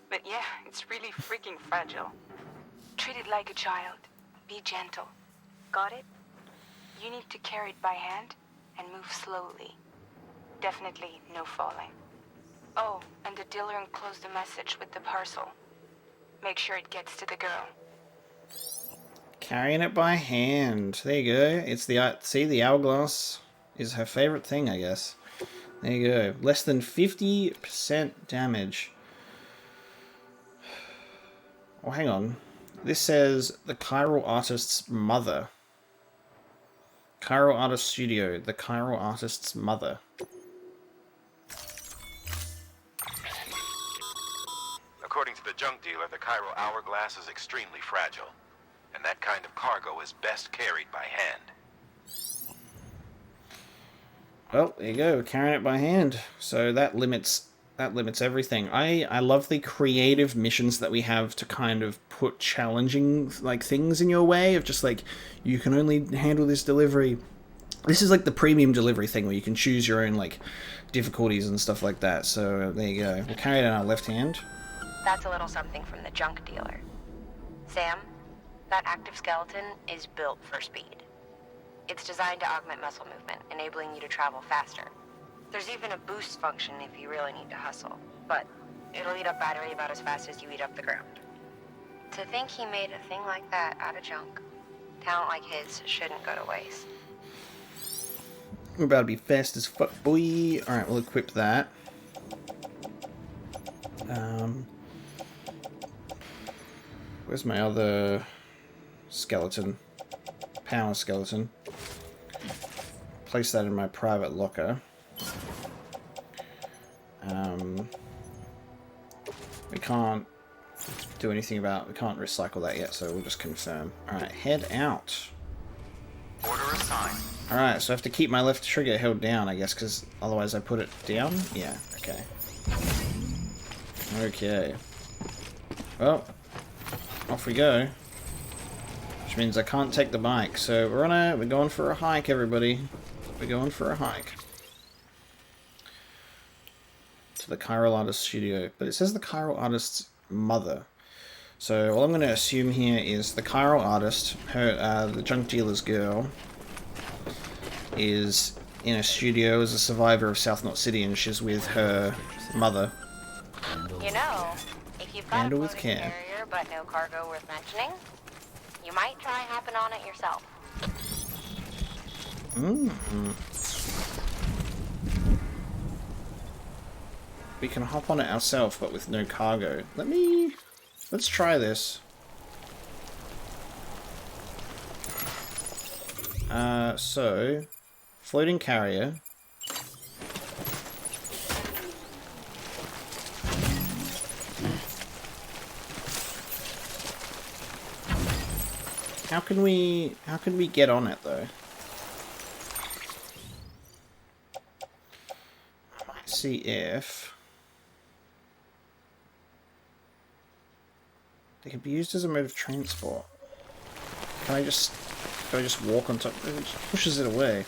But yeah, it's really freaking fragile. Treat it like a child. Be gentle. Got it? You need to carry it by hand and move slowly. Definitely no falling. Oh, and the dealer enclosed a message with the parcel. Make sure it gets to the girl. Carrying it by hand. There you go. It's the, see, the hourglass is her favorite thing, I guess. There you go. Less than 50% damage. Oh, hang on. This says the Chiral Artist's mother. Chiral Artist Studio. The Chiral Artist's mother. According to the junk dealer, the chiral hourglass is extremely fragile, and that kind of cargo is best carried by hand. Well, there you go, carrying it by hand. So that limits everything. I love the creative missions that we have to kind of put challenging like things in your way of just like, you can only handle this delivery. This is like the premium delivery thing where you can choose your own like difficulties and stuff like that. So there you go. We'll carry it in our left hand. That's a little something from the junk dealer. Sam, that active skeleton is built for speed. It's designed to augment muscle movement, enabling you to travel faster. There's even a boost function if you really need to hustle, but it'll eat up battery about as fast as you eat up the ground. To think he made a thing like that out of junk, talent like his shouldn't go to waste. We're about to be fast as fuck, boy. Alright, we'll equip that. Where's my other skeleton? Power skeleton. Place that in my private locker. We can't do anything about, we can't recycle that yet, so we'll just confirm. Alright, head out. Order assigned. Alright, so I have to keep my left trigger held down, I guess, because otherwise I put it down? Yeah, okay. Okay. Well, off we go. Which means I can't take the bike, so we're going for a hike, everybody. We're going for a hike. To the Chiral Artist studio. But it says the Chiral Artist's mother. So all I'm going to assume here is the Chiral Artist, the junk dealer's girl, is in a studio as a survivor of South Knot City, and she's with her mother. You know, if you've got Handle a with floating care. carrier but no cargo worth mentioning, you might try hopping on it yourself. We can hop on it ourselves, but with no cargo. Let's try this. So, floating carrier. How can we get on it though? Let's see if they can be used as a mode of transport. Can I just walk on top? It just pushes it away.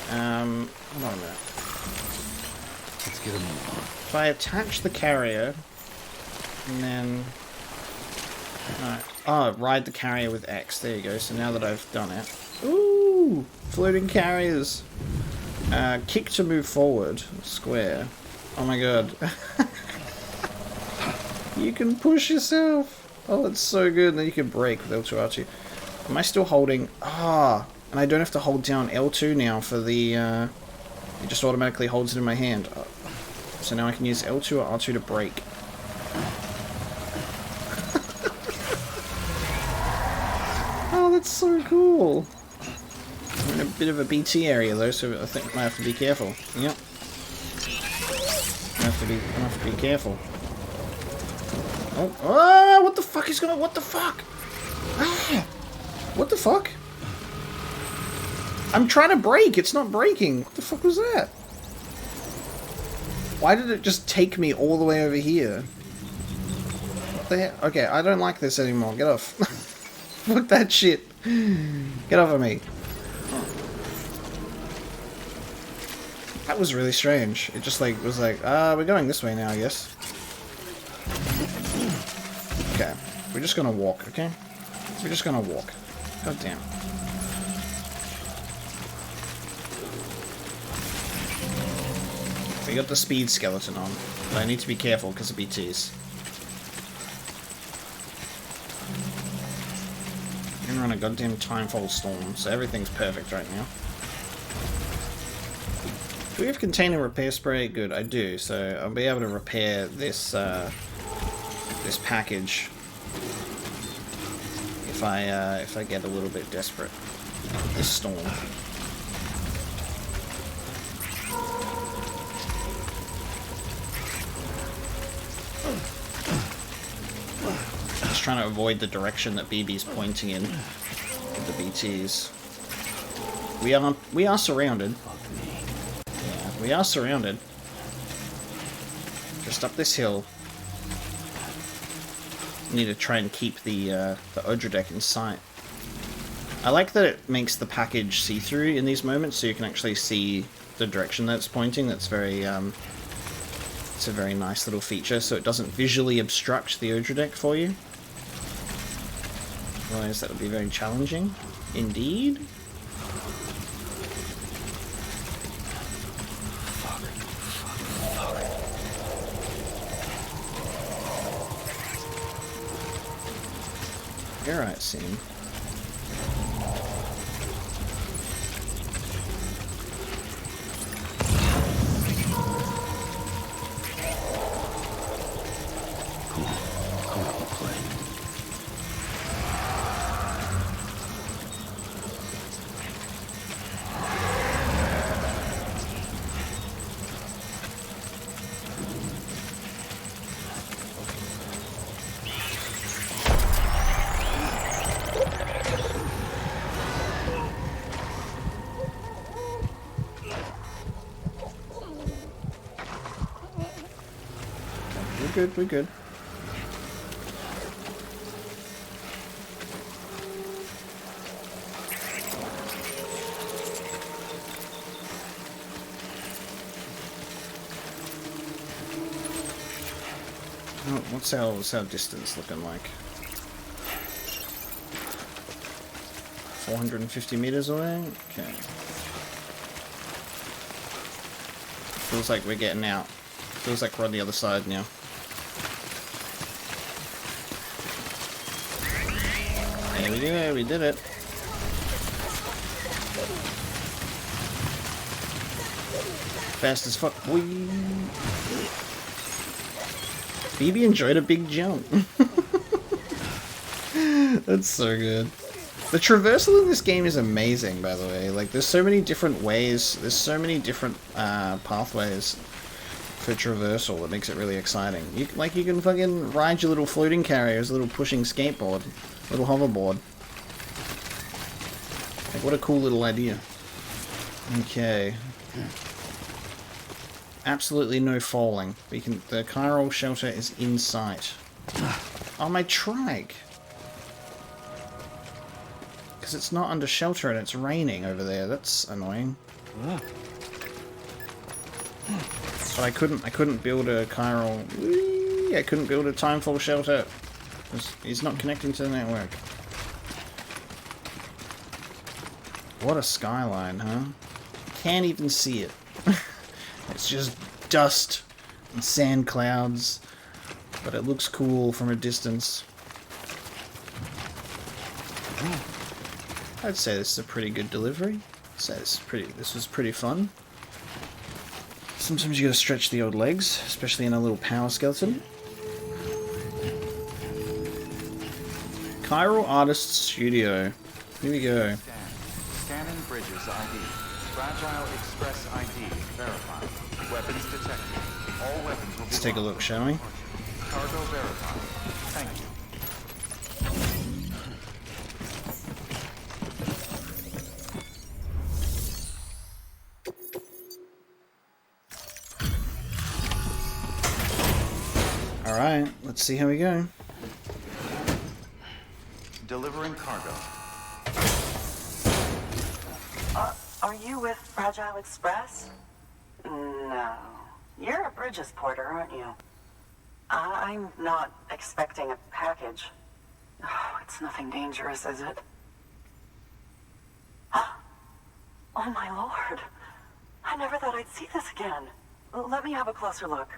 Hold on a minute. Let's get a move on. If I attach the carrier, and then... Alright. Oh, ride the carrier with X. There you go. So now that I've done it... Ooh! Floating carriers! Kick to move forward. Square. Oh my god. You can push yourself! Oh, that's so good. And then you can brake with L2, R2. Am I still holding... Ah! And I don't have to hold down L2 now for the... It just automatically holds it in my hand. So now I can use L2 or R2 to brake. Oh, that's so cool! I'm in a bit of a BT area though, so I think I have to be careful. Yep. I have to be careful. Oh, what the fuck is going? What the fuck? Ah, what the fuck? I'm trying to brake. It's not braking. What the fuck was that? Why did it just take me all the way over here? What the heck? Okay, I don't like this anymore. Get off. Fuck that shit. Get off of me. That was really strange. It just like was like, we're going this way now, I guess. Okay, we're just gonna walk, okay? We're just gonna walk. God damn. We got the speed skeleton on, but I need to be careful because of BTs. We're on a goddamn timefall storm, so everything's perfect right now. Do we have container repair spray? Good, I do. So I'll be able to repair this this package if I get a little bit desperate with this storm. Just trying to avoid the direction that BB's pointing in with the BTs. We are surrounded. Yeah, we are surrounded. Just up this hill. Need to try and keep the Odradek in sight. I like that it makes the package see-through in these moments, so you can actually see the direction that it's pointing. That's very it's a very nice little feature, so it doesn't visually obstruct the Odradek for you. Otherwise, that would be very challenging, indeed. You're right, Sim. We're good. Oh, What's our distance looking like? 450 meters away? Okay. Feels like we're getting out. Feels like we're on the other side now. There we go, we did it. Fast as fuck. Whee! Phoebe enjoyed a big jump. That's so good. The traversal in this game is amazing, by the way. Like, there's so many different ways, there's so many different pathways for traversal that makes it really exciting. You can fucking ride your little floating carriers, little pushing skateboard, little hoverboard. Like, what a cool little idea. Okay. Absolutely no falling. The chiral shelter is in sight. Oh, my trike! Because it's not under shelter and it's raining over there. That's annoying. But I couldn't build a chiral. I couldn't build a timefall shelter. He's not connecting to the network. What a skyline, huh? Can't even see it. It's just dust and sand clouds, but it looks cool from a distance. I'd say this is a pretty good delivery. I'd say this was pretty fun. Sometimes you gotta stretch the old legs, especially in a little power skeleton. Chiral Artist Studio. Here we go. Scanning bridges ID. Fragile Express ID verified. Weapons detected. All weapons will be Let's take a look, shall we? Cargo verified. Thank you. Alright, let's see how we go. Delivering cargo. Are you with Fragile Express? No. You're a Bridges porter, aren't you? I'm not expecting a package. Oh, it's nothing dangerous, is it? Oh my lord. I never thought I'd see this again. Let me have a closer look.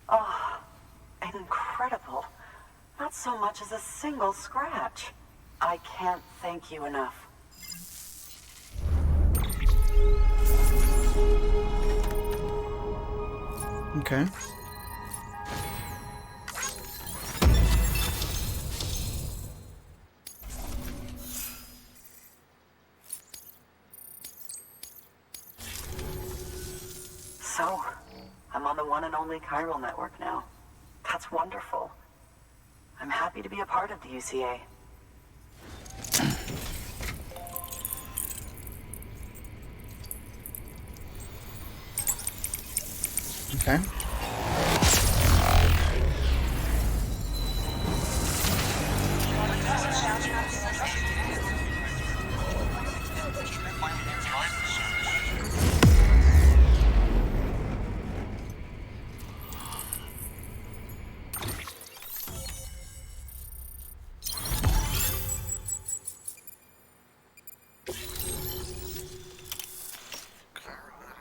Oh, incredible. Not so much as a single scratch. I can't thank you enough. Okay. So, I'm on the one and only chiral network now. That's wonderful. I'm happy to be a part of the UCA. Okay.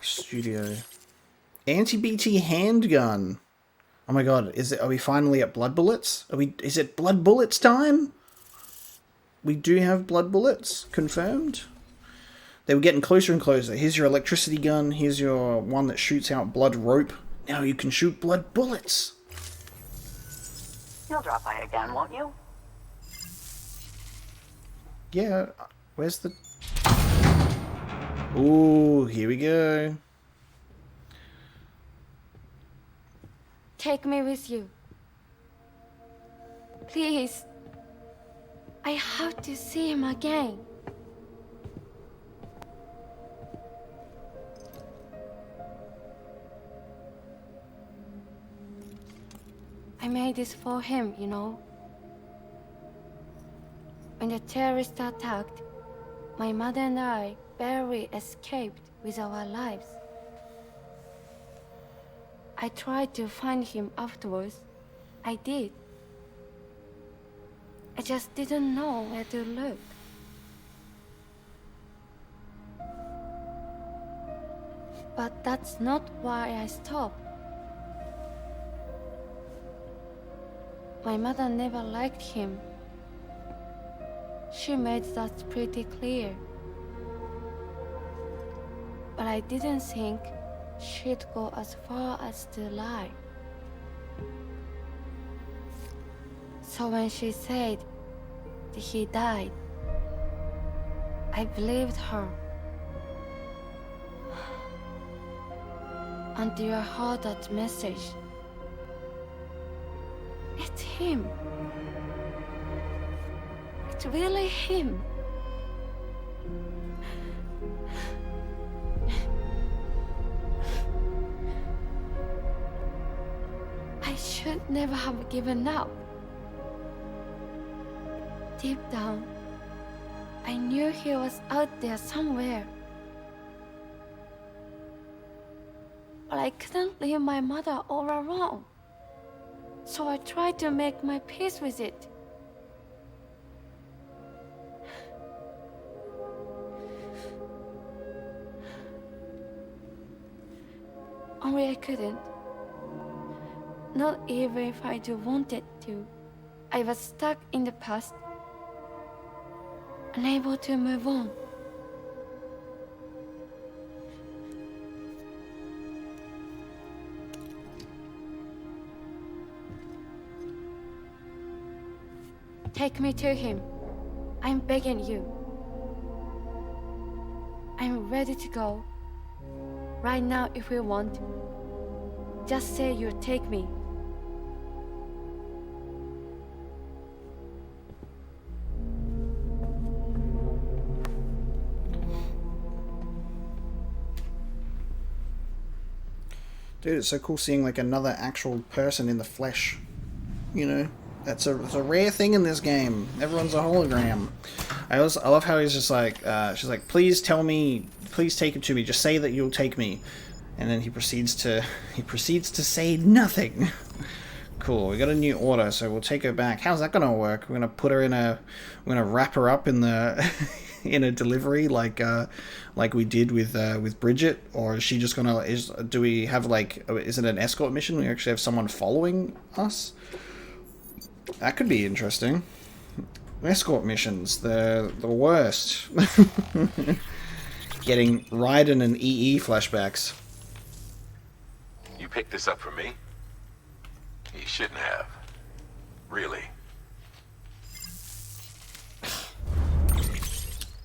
Studio. Anti-BT handgun. Oh my god, are we finally at blood bullets? Is it blood bullets time? We do have blood bullets, confirmed. They were getting closer and closer. Here's your electricity gun, here's your one that shoots out blood rope. Now you can shoot blood bullets. You'll drop by again, won't you? Yeah, where's the... Ooh, here we go. Take me with you. Please. I have to see him again. I made this for him, you know. When the terrorists attacked, my mother and I barely escaped with our lives. I tried to find him afterwards. I did. I just didn't know where to look. But that's not why I stopped. My mother never liked him. She made that pretty clear. But I didn't think she'd go as far as to lie. So when she said that he died, I believed her. Until I heard that message. It's him. It's really him. I should never have given up. Deep down, I knew he was out there somewhere. But I couldn't leave my mother all alone. So I tried to make my peace with it. Only I couldn't. Not even if I wanted to. I was stuck in the past, unable to move on. Take me to him. I'm begging you. I'm ready to go. Right now if you want. Just say you'll take me. Dude, it's so cool seeing like another actual person in the flesh. You know, it's a rare thing in this game. Everyone's a hologram. I love how he's just like, she's like, please tell me, please take it to me. Just say that you'll take me, and then he proceeds to say nothing. Cool. We got a new order, so we'll take her back. How's that gonna work? We're gonna put her in a, we're gonna wrap her up in the. In a delivery like we did with Bridget, or is she just gonna do we have like, is it an escort mission? We actually have someone following us. That could be interesting. Escort missions, they're the worst. Getting Raiden and EE flashbacks. You picked this up for me? You shouldn't have. Really.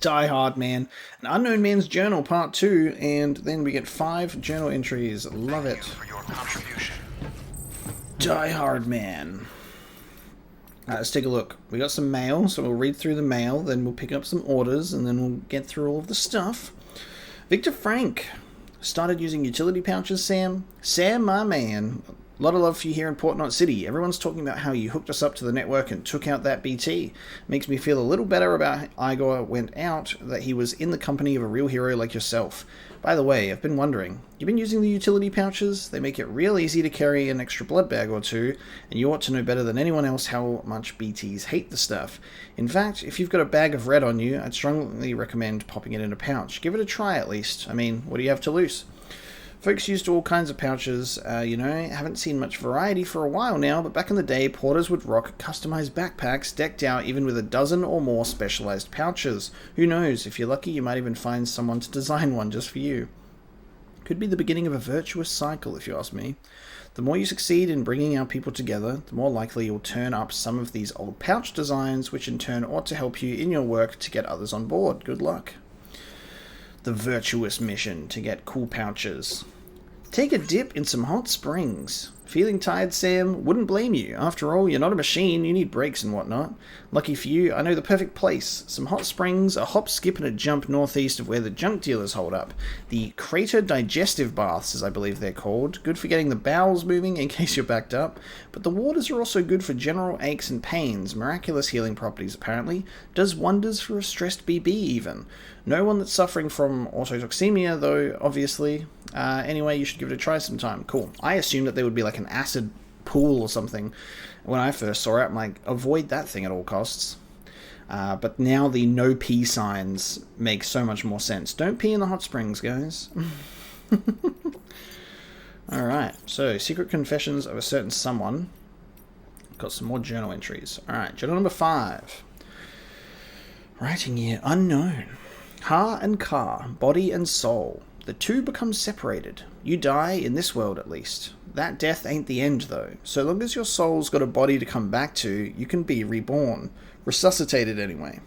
Die Hard Man. An Unknown Man's Journal Part 2, and then we get 5 journal entries. Love it. For your contribution. Die Hard Man. Let's take a look. We got some mail, so we'll read through the mail, then we'll pick up some orders, and then we'll get through all of the stuff. Victor Frank started using utility pouches, Sam. Sam, my man. A lot of love for you here in Port Knot City. Everyone's talking about how you hooked us up to the network and took out that BT. Makes me feel a little better about how Igor went out, that he was in the company of a real hero like yourself. By the way, I've been wondering, you've been using the utility pouches? They make it real easy to carry an extra blood bag or two, and you ought to know better than anyone else how much BTs hate the stuff. In fact, if you've got a bag of red on you, I'd strongly recommend popping it in a pouch. Give it a try at least. I mean, what do you have to lose? Folks used all kinds of pouches, you know, haven't seen much variety for a while now, but back in the day, porters would rock customized backpacks decked out even with a dozen or more specialized pouches. Who knows, if you're lucky you might even find someone to design one just for you. Could be the beginning of a virtuous cycle, if you ask me. The more you succeed in bringing our people together, the more likely you'll turn up some of these old pouch designs, which in turn ought to help you in your work to get others on board. Good luck. The virtuous mission to get cool pouches. Take a dip in some hot springs. Feeling tired, Sam? Wouldn't blame you. After all, you're not a machine, you need breaks and whatnot. Lucky for you, I know the perfect place. Some hot springs, a hop, skip, and a jump northeast of where the junk dealers hold up. The Crater Digestive Baths, as I believe they're called. Good for getting the bowels moving in case you're backed up. But the waters are also good for general aches and pains. Miraculous healing properties, apparently. Does wonders for a stressed BB, even. No one that's suffering from autotoxemia, though, obviously. Anyway, you should give it a try sometime. Cool. I assumed that there would be like an acid pool or something when I first saw it. I'm like, avoid that thing at all costs. But now the no pee signs make so much more sense. Don't pee in the hot springs, guys. Alright, so Secret Confessions of a Certain Someone. Got some more journal entries. Alright, journal number 5. Writing year unknown. Ha and Ka, body and soul. The two become separated. You die, in this world at least. That death ain't the end, though. So long as your soul's got a body to come back to, you can be reborn. Resuscitated, anyway.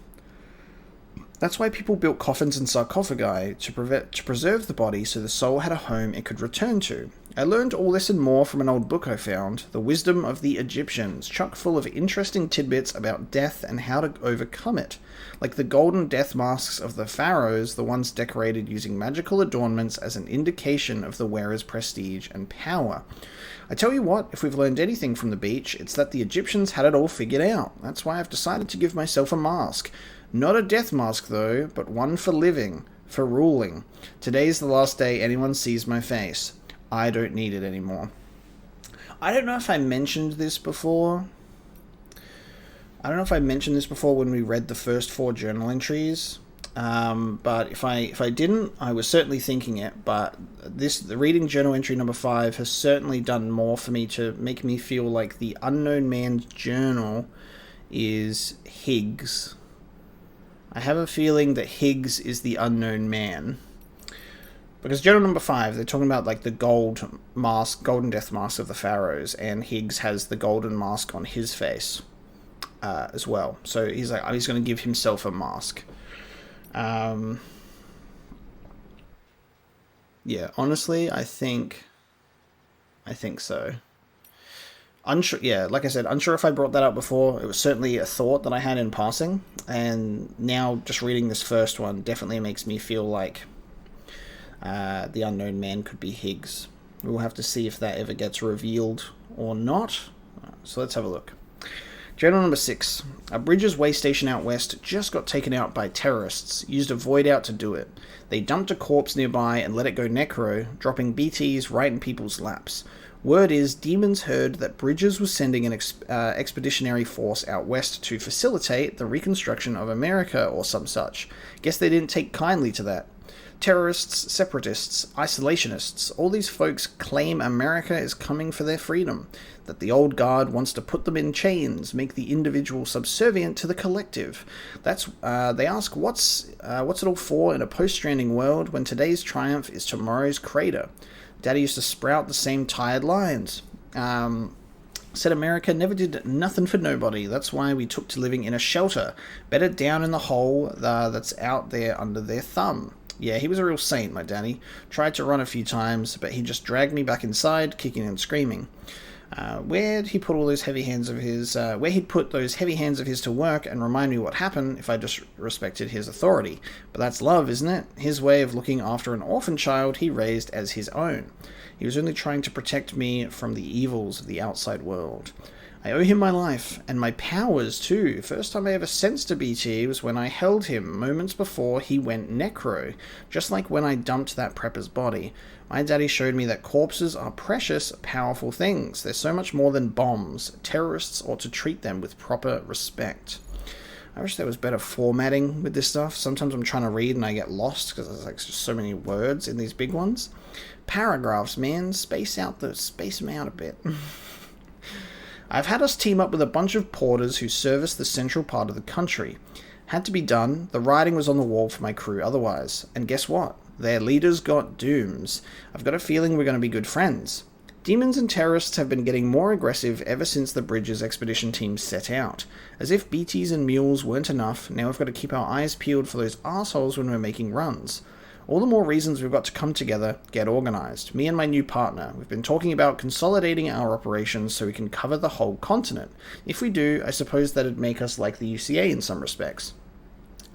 That's why people built coffins and sarcophagi, to preserve the body so the soul had a home it could return to. I learned all this and more from an old book I found, The Wisdom of the Egyptians, chock full of interesting tidbits about death and how to overcome it. Like the golden death masks of the pharaohs, the ones decorated using magical adornments as an indication of the wearer's prestige and power. I tell you what, if we've learned anything from the beach, it's that the Egyptians had it all figured out. That's why I've decided to give myself a mask. Not a death mask, though, but one for living, for ruling. Today's the last day anyone sees my face. I don't need it anymore. I don't know if I mentioned this before. When we read the first 4 journal entries. But if I didn't, I was certainly thinking it. But the reading journal entry number 5 has certainly done more for me to make me feel like the unknown man's journal is Higgs. I have a feeling that Higgs is the unknown man. Because journal number 5, they're talking about like the golden death mask of the pharaohs, and Higgs has the golden mask on his face as well. So he's going to give himself a mask. Yeah, honestly, I think so. Unsure, yeah, like I said, unsure if I brought that up before. It was certainly a thought that I had in passing, and now just reading this first one definitely makes me feel like the unknown man could be Higgs. We'll have to see if that ever gets revealed or not. So let's have a look. Journal number 6. A Bridges way station out west just got taken out by terrorists. Used a void out to do it. They dumped a corpse nearby and let it go necro, dropping BTs right in people's laps. Word is, demons heard that Bridges was sending an expeditionary force out west to facilitate the reconstruction of America or some such. Guess they didn't take kindly to that. Terrorists, separatists, isolationists, all these folks claim America is coming for their freedom, that the old guard wants to put them in chains, make the individual subservient to the collective. They ask what's it all for in a post-Stranding world when today's triumph is tomorrow's crater. Daddy used to sprout the same tired lines. Said America never did nothing for nobody. That's why we took to living in a shelter, bedded down in the hole that's out there under their thumb. Yeah, he was a real saint, my daddy. Tried to run a few times, but he just dragged me back inside, kicking and screaming. Where'd he put all those heavy hands of his? Where he'd put those heavy hands of his to work and remind me what happened if I just respected his authority. But that's love, isn't it? His way of looking after an orphan child he raised as his own. He was only trying to protect me from the evils of the outside world. I owe him my life, and my powers too. First time I ever sensed a BT was when I held him, moments before he went necro, just like when I dumped that prepper's body. My daddy showed me that corpses are precious, powerful things. They're so much more than bombs. Terrorists ought to treat them with proper respect. I wish there was better formatting with this stuff. Sometimes I'm trying to read and I get lost because there's like just so many words in these big ones. Paragraphs, man. Space them out a bit. I've had us team up with a bunch of porters who service the central part of the country. Had to be done. The writing was on the wall for my crew otherwise. And guess what? Their leaders got dooms. I've got a feeling we're going to be good friends. Demons and terrorists have been getting more aggressive ever since the Bridges expedition team set out. As if BTs and mules weren't enough, now we've got to keep our eyes peeled for those assholes when we're making runs. All the more reasons we've got to come together, get organized. Me and my new partner. We've been talking about consolidating our operations so we can cover the whole continent. If we do, I suppose that'd make us like the UCA in some respects.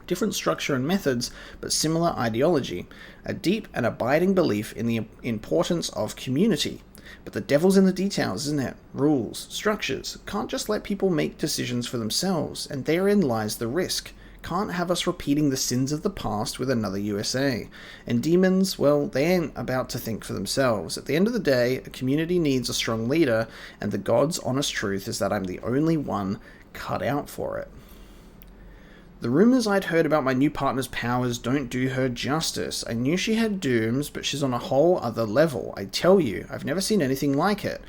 Different structure and methods, but similar ideology. A deep and abiding belief in the importance of community. But the devil's in the details, isn't it? Rules, structures. Can't just let people make decisions for themselves, and therein lies the risk. Can't have us repeating the sins of the past with another USA. And demons, well, they ain't about to think for themselves. At the end of the day, a community needs a strong leader, and the God's honest truth is that I'm the only one cut out for it. The rumors I'd heard about my new partner's powers don't do her justice. I knew she had dooms, but she's on a whole other level. I tell you, I've never seen anything like it.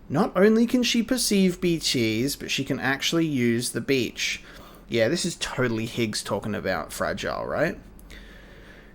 Not only can she perceive BTs, but she can actually use the beach. Yeah, this is totally Higgs talking about Fragile, right?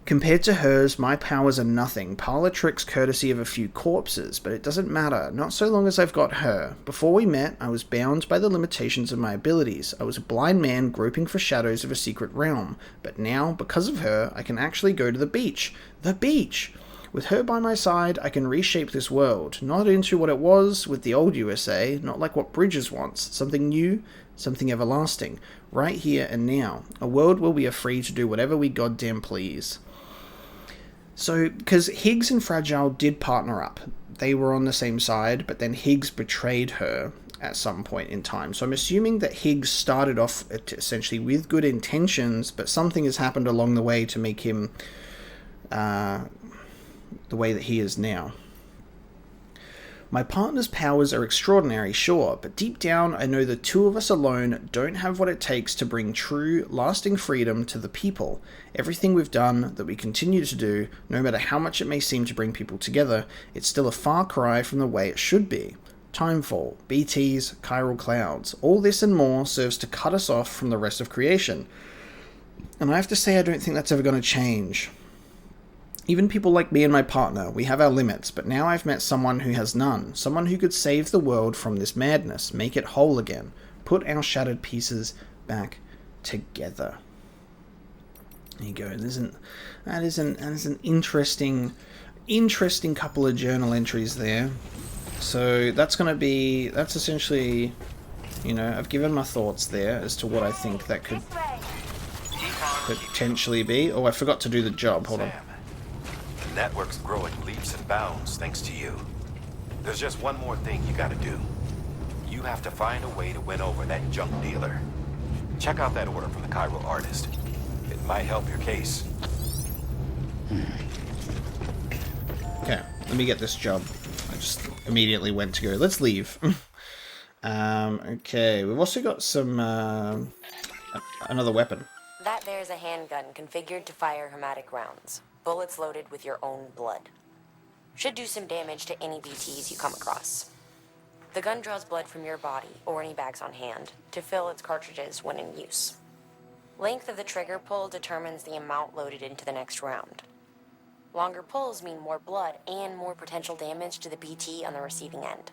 Compared to hers, my powers are nothing. Parlor tricks courtesy of a few corpses, but it doesn't matter, not so long as I've got her. Before we met, I was bound by the limitations of my abilities. I was a blind man groping for shadows of a secret realm. But now, because of her, I can actually go to the beach. The beach! With her by my side, I can reshape this world. Not into what it was with the old USA, not like what Bridges wants. Something new, something everlasting. Right here and now. A world where we are free to do whatever we goddamn please. So, because Higgs and Fragile did partner up. They were on the same side, but then Higgs betrayed her at some point in time. So I'm assuming that Higgs started off essentially with good intentions, but something has happened along the way to make him the way that he is now. My partner's powers are extraordinary, sure, but deep down I know the two of us alone don't have what it takes to bring true, lasting freedom to the people. Everything we've done, that we continue to do, no matter how much it may seem to bring people together, it's still a far cry from the way it should be. Timefall, BTs, chiral clouds, all this and more serves to cut us off from the rest of creation. And I have to say I don't think that's ever going to change. Even people like me and my partner, we have our limits, but now I've met someone who has none. Someone who could save the world from this madness, make it whole again, put our shattered pieces back together. There you go. That is an interesting couple of journal entries there. So that's essentially, I've given my thoughts there as to what I think that could potentially be. Oh, I forgot to do the job. Hold on. The network's growing leaps and bounds thanks to you. There's just one more thing you gotta do. You have to find a way to win over that junk dealer. Check out that order from the Chiral Artist. It might help your case. Okay, let me get this job. I just immediately went to go, let's leave. Okay, we've also got some, another weapon. That there's a handgun configured to fire hematic rounds. Bullets loaded with your own blood. Should do some damage to any BTs you come across. The gun draws blood from your body, or any bags on hand, to fill its cartridges when in use. Length of the trigger pull determines the amount loaded into the next round. Longer pulls mean more blood and more potential damage to the BT on the receiving end.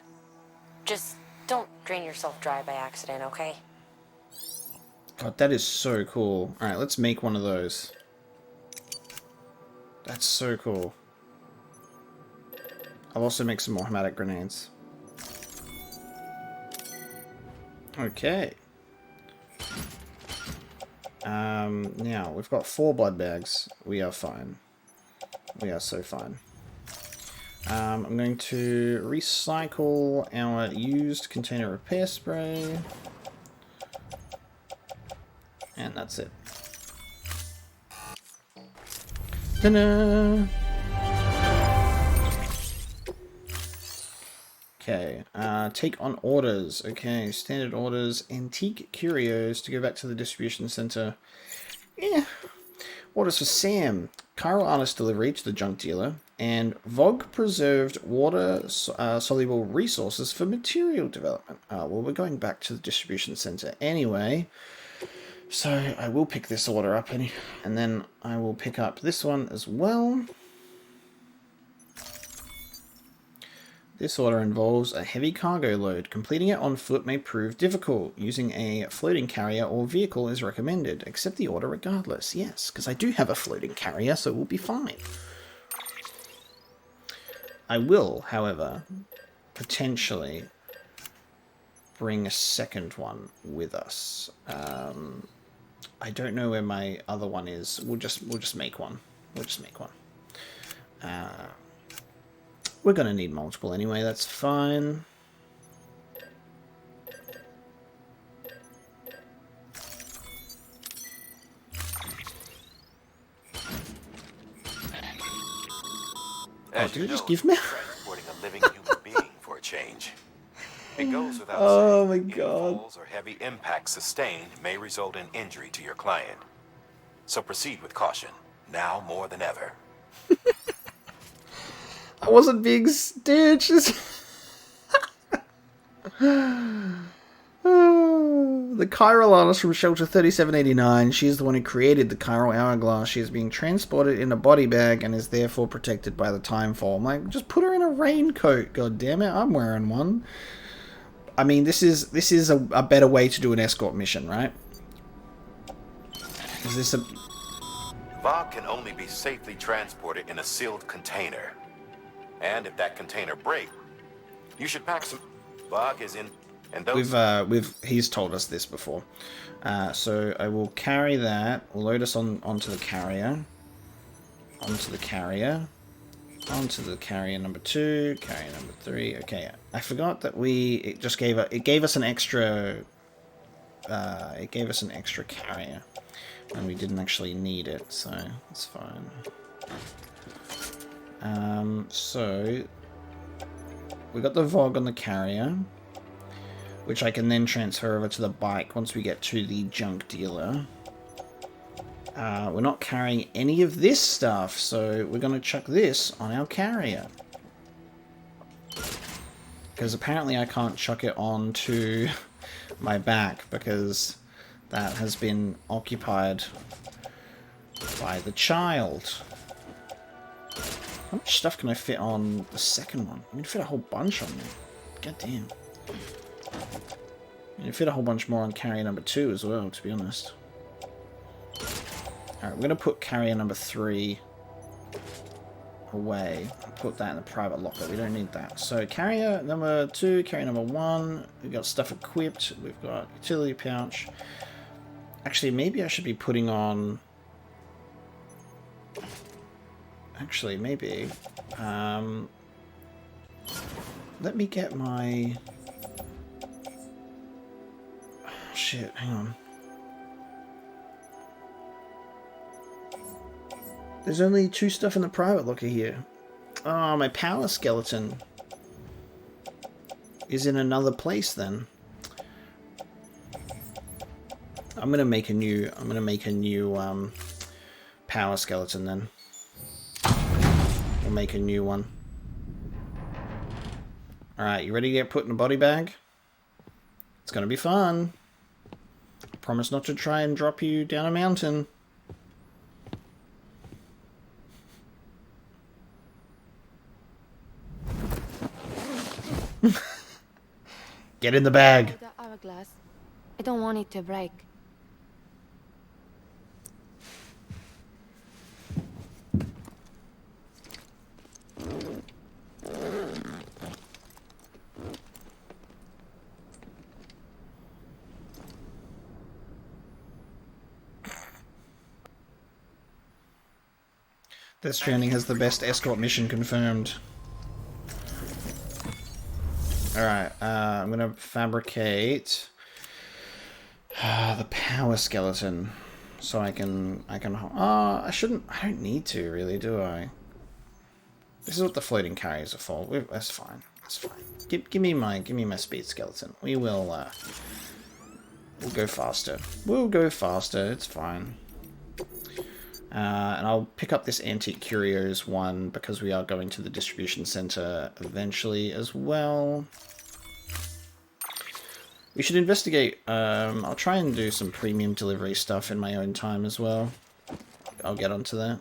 Just don't drain yourself dry by accident, okay? God, that is so cool. Alright, let's make one of those. That's so cool. I'll also make some more hematic grenades. Okay. Now, we've got 4 blood bags. We are fine. We are so fine. I'm going to recycle our used container repair spray. And that's it. Ta-da! Okay, take on orders. Okay, standard orders. Antique curios to go back to the distribution center. Yeah. Orders for Sam. Chiral Artist delivery to the junk dealer. And Vogue preserved water-soluble resources for material development. Well, we're going back to the distribution center anyway. So I will pick this order up, and then I will pick up this one as well. This order involves a heavy cargo load. Completing it on foot may prove difficult. Using a floating carrier or vehicle is recommended. Accept the order regardless. Yes, because I do have a floating carrier, so we'll be fine. I will, however, potentially bring a second one with us. I don't know where my other one is. We'll just make one. We'll just make one. We're going to need multiple anyway, that's fine. Oh, did it just give me? Transporting a living human being for a change. It goes without Oh saying, my God. falls or heavy impacts sustained may result in injury to your client. So proceed with caution, now more than ever. I wasn't being stitched. The Chiral Artist from Shelter 3789. She is the one who created the Chiral Hourglass. She is being transported in a body bag and is therefore protected by the timefall. I'm like, just put her in a raincoat. God damn it, I'm wearing one. I mean, this is a better way to do an escort mission, right? Is this a... Vogue can only be safely transported in a sealed container. And if that container breaks, you should pack some... Vogue is in... And those... He's told us this before. So I will carry that. We'll load us onto the carrier. Onto the carrier. Onto the carrier number 2. Carrier number 3. Okay, I forgot that it gave us an extra... it gave us an extra carrier. And we didn't actually need it, so it's fine. So we got the Vogue on the carrier, which I can then transfer over to the bike once we get to the junk dealer. We're not carrying any of this stuff, so we're going to chuck this on our carrier. Because apparently I can't chuck it onto my back because that has been occupied by the child. How much stuff can I fit on the second one? I can fit a whole bunch on there. God damn. I can fit a whole bunch more on carrier number 2 as well, to be honest. Alright, we're going to put carrier number 3 away. Put that in the private locker. We don't need that. So carrier number 2, carrier number 1. We've got stuff equipped. We've got utility pouch. Actually, maybe I should be putting on... Actually, maybe. Let me get my... Oh, shit, hang on. There's only 2 stuff in the private locker here. Oh, my power skeleton is in another place then. I'm gonna make a new power skeleton then. We'll make a new one. Alright, you ready to get put in a body bag? It's gonna be fun. I promise not to try and drop you down a mountain. Get in the bag. The hourglass. I don't want it to break. Death Stranding has the best escort mission confirmed. Alright, I'm gonna fabricate the power skeleton so I don't need to really, do I? This is what the floating carriers are for. That's fine. That's fine. Give me my speed skeleton. We'll go faster. We'll go faster. It's fine. And I'll pick up this Antique Curios one because we are going to the distribution center eventually as well. We should investigate. I'll try and do some premium delivery stuff in my own time as well. I'll get onto that.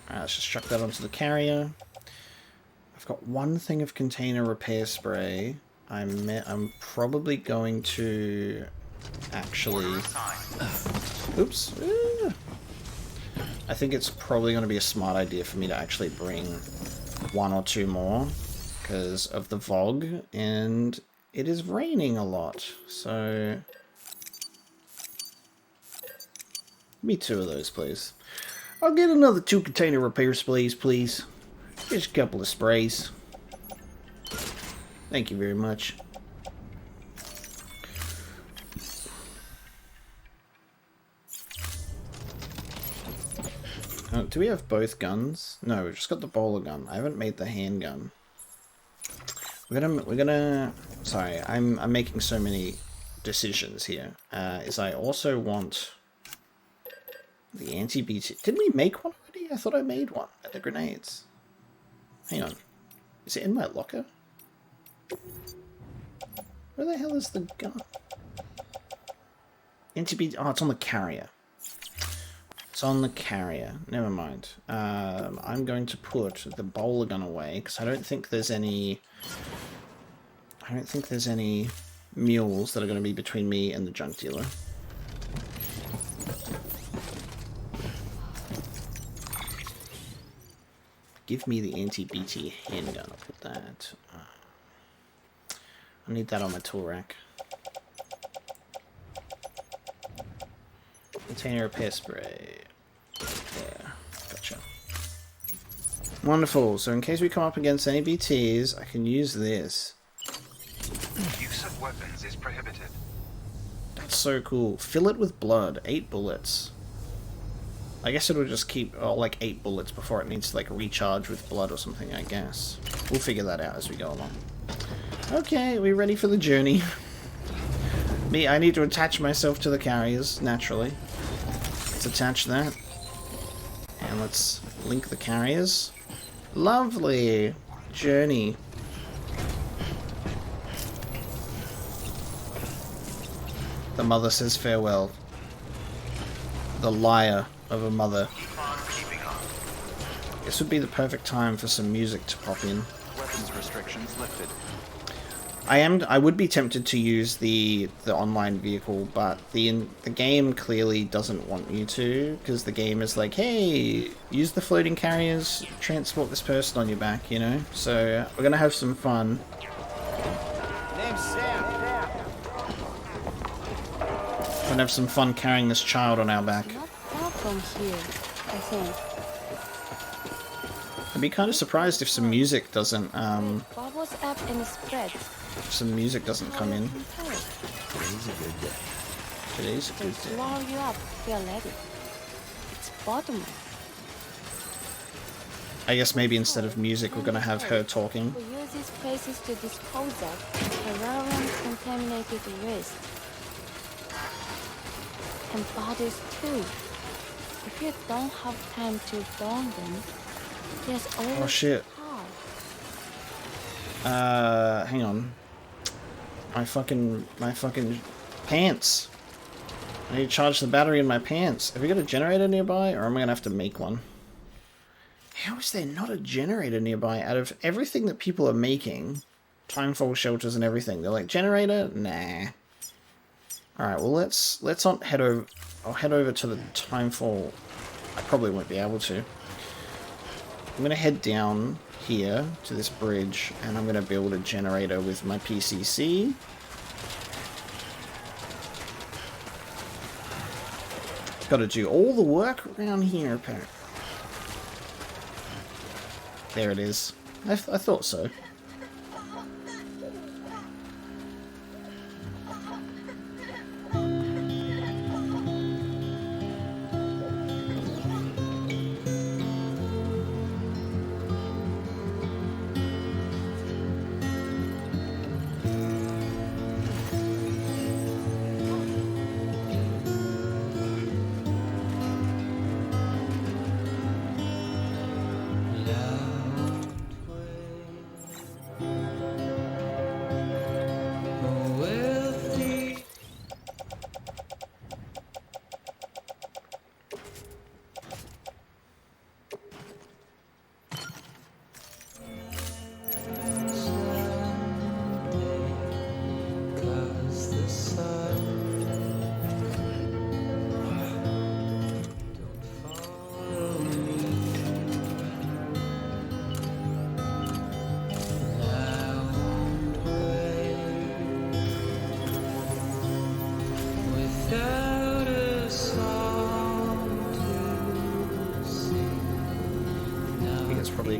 Alright, let's just chuck that onto the carrier. I've got one thing of container repair spray. I'm probably going to actually... Oops. I think it's probably going to be a smart idea for me to actually bring one or two more because of the VOG, and it is raining a lot, so... Give me two of those, please. I'll get another 2 container repair sprays, please. Just a couple of sprays. Thank you very much. Oh, do we have both guns? No, we've just got the bowler gun. I haven't made the handgun. We're gonna. Sorry, I'm making so many decisions here. Is I also want the anti-BT. Didn't we make one already? I thought I made one at the grenades. Hang on. Is it in my locker? Where the hell is the gun? Anti-BT. Oh, it's on the carrier. It's on the carrier. Never mind. I'm going to put the bowler gun away because I don't think there's any. I don't think there's any mules that are going to be between me and the junk dealer. Give me the anti-BT handgun. I'll put that. I need that on my tool rack. Container repair spray. There. Gotcha. Wonderful. So in case we come up against any BTs, I can use this. Use of weapons is prohibited. That's so cool. Fill it with blood. 8 bullets. I guess it'll just keep, like 8 bullets before it needs to like recharge with blood or something, I guess. We'll figure that out as we go along. Okay, we ready for the journey? I need to attach myself to the carriers, naturally. Let's attach that. And let's link the carriers. Lovely journey. The mother says farewell. The liar of a mother. This would be the perfect time for some music to pop in. Weapons restrictions lifted. I would be tempted to use the online vehicle, but the game clearly doesn't want you to, because the game is like, hey, use the floating carriers, transport this person on your back, you know? So we're gonna have some fun. Name's Sam. We're gonna have some fun carrying this child on our back. Not far from here, I think. I'd be kind of surprised if some music doesn't Bubbles up and spread. if some music doesn't come in. Today's a good day. Today's a They good day. swallow you up, feel ready. It's bottomless. I guess maybe instead of music we're gonna have her talking. We use these places to dispose of irrelevant contaminated waste. And bodies too. If you don't have time to burn them, there's always Oh shit. car. Hang on. My fucking pants. I need to charge the battery in my pants. Have we got a generator nearby, or am I gonna have to make one? How is there not a generator nearby? Out of everything that people are making, timefall shelters and everything, they're like, generator? Nah. Alright, well let's not head over. I'll head over to the timefall. I probably won't be able to. I'm gonna head down here to this bridge, and I'm gonna build a generator with my PCC. Gotta do all the work around here, apparently. There it is. I thought so.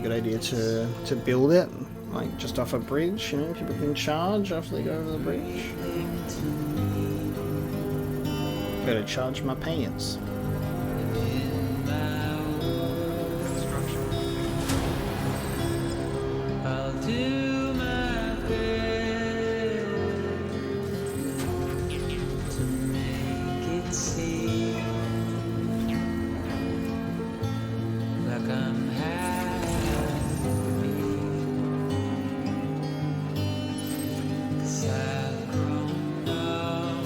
a good idea to build it, like just off a bridge. You know, people can charge after they go over the bridge. Gotta charge my pants. I'll do my best to make it seem like I'm happy, 'cause I've grown up,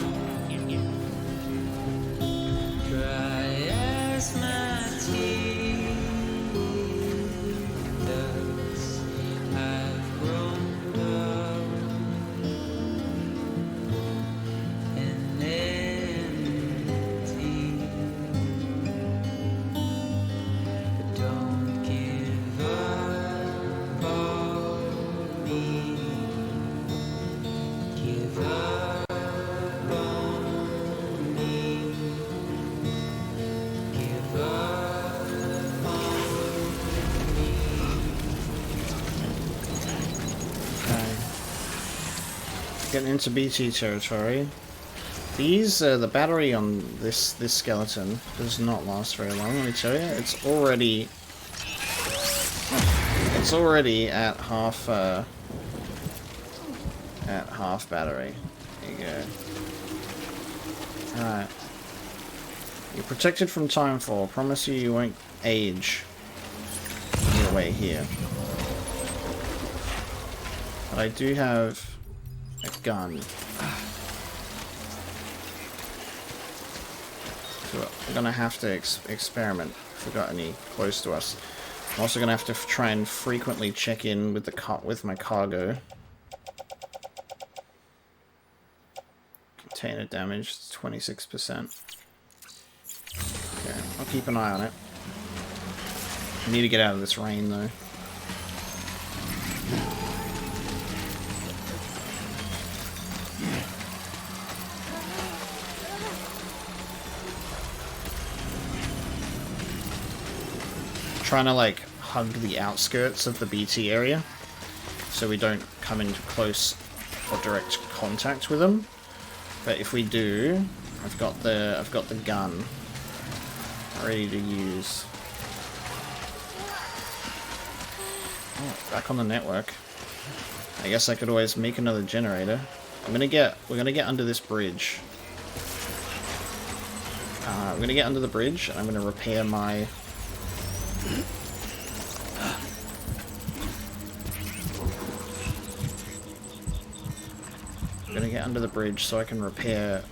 dry as my tears. I've grown up and empty, but don't give up on me. Give up on me. Give up on me. Okay. Getting into BT territory. These, the battery on this skeleton does not last very long. Let me tell you, it's already at half battery. There you go. All right. You're protected from timefall. Promise you won't age on your way here. But I do have a gun. So we're gonna have to experiment if we've got any close to us. I'm also gonna have to try and frequently check in with with my cargo. Container damage 26%. Okay, I'll keep an eye on it. I need to get out of this rain though. Trying to like hug the outskirts of the BT area so we don't come into close or direct contact with them. But if we do, I've got the gun ready to use. Oh, back on the network. I guess I could always make another generator. We're gonna get under this bridge. I'm gonna get under the bridge and I'm gonna repair my I'm gonna get under the bridge so I can repair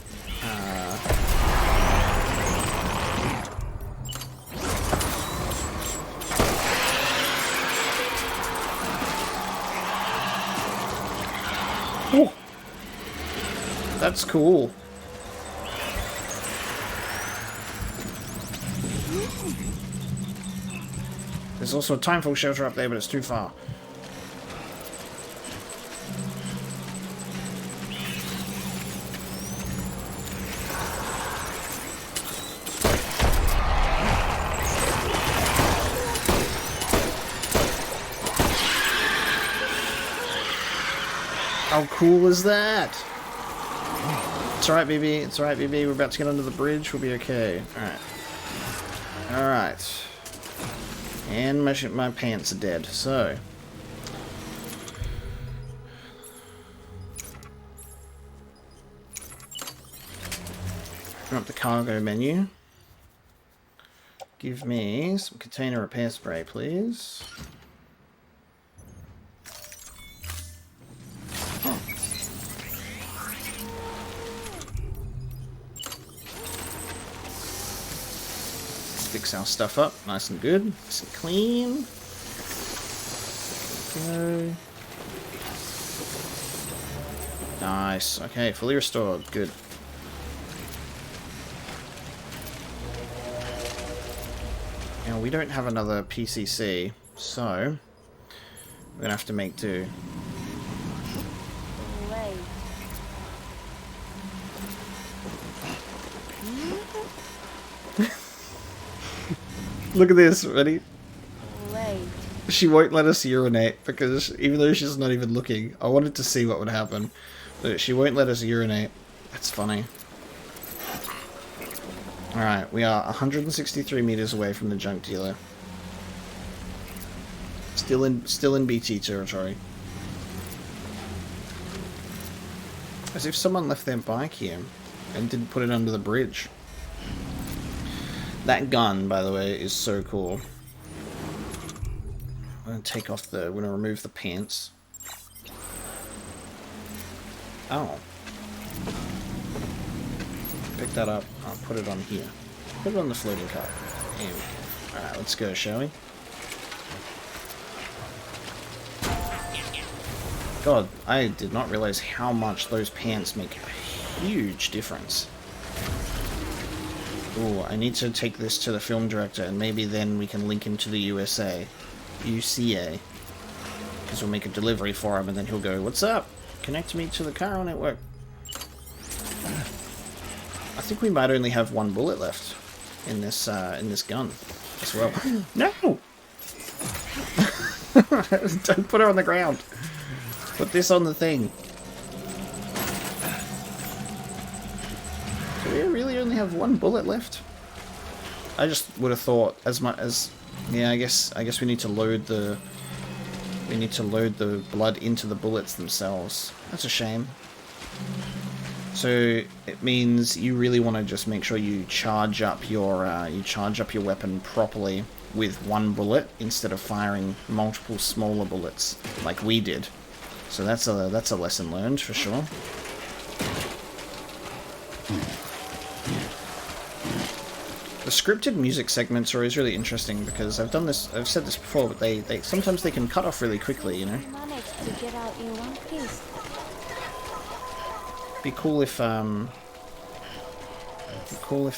Oh! That's cool. There's also a timefall shelter up there, but it's too far. How cool is that? It's alright, BB. It's alright, BB. We're about to get under the bridge. We'll be okay. Alright. Alright. And my pants are dead, so... Open up the cargo menu. Give me some container repair spray, please. Fix our stuff up nice and good, nice and clean. Okay. Nice. Okay, fully restored. Good. Now we don't have another PCC, so we're gonna have to make do. Look at this, ready? Wait. She won't let us urinate because even though she's not even looking, I wanted to see what would happen. But she won't let us urinate. That's funny. Alright, we are 163 meters away from the junk dealer. Still in BT territory. As if someone left their bike here and didn't put it under the bridge. That gun, by the way, is so cool. I'm gonna take off the... we're gonna remove the pants. Oh. Pick that up. I'll put it on here. Put it on the floating cart. There we go. Alright, let's go, shall we? God, I did not realize how much those pants make a huge difference. Ooh, I need to take this to the film director, and maybe then we can link him to the UCA. Because we'll make a delivery for him, and then he'll go, "What's up? Connect me to the Chiral network." I think we might only have one bullet left in this gun as well. No! Don't put her on the ground. Put this on the thing. Do we really only have one bullet left? I just would have thought as much as... yeah, I guess we need to load the... we need to load the blood into the bullets themselves. That's a shame. So it means you really want to just make sure you charge up your weapon properly with one bullet instead of firing multiple smaller bullets like we did. So that's a lesson learned for sure. The scripted music segments are always really interesting because I've said this before, but they sometimes they can cut off really quickly, you know. Managed to get out in one piece. Be cool if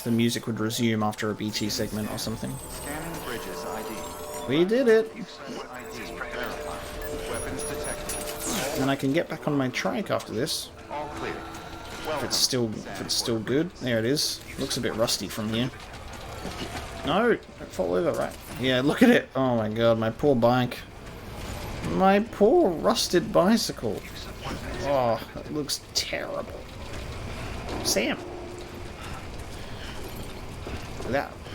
the music would resume after a BT segment or something. Scanning bridges ID. We did it. ID verified. Weapons detected. And I can get back on my trike after this. All clear. If it's still good. There it is. Looks a bit rusty from here. No, don't fall over, right? Yeah, look at it. Oh my god, my poor bike. My poor rusted bicycle. Oh, that looks terrible. Sam.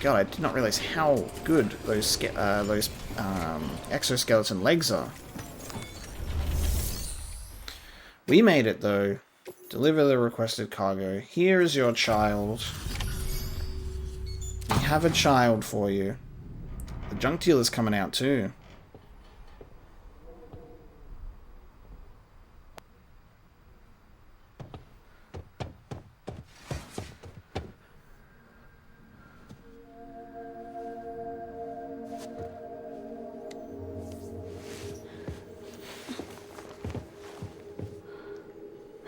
God, I did not realize how good those exoskeleton legs are. We made it though. Deliver the requested cargo. Here is your child. We have a child for you. The junk dealer's coming out too.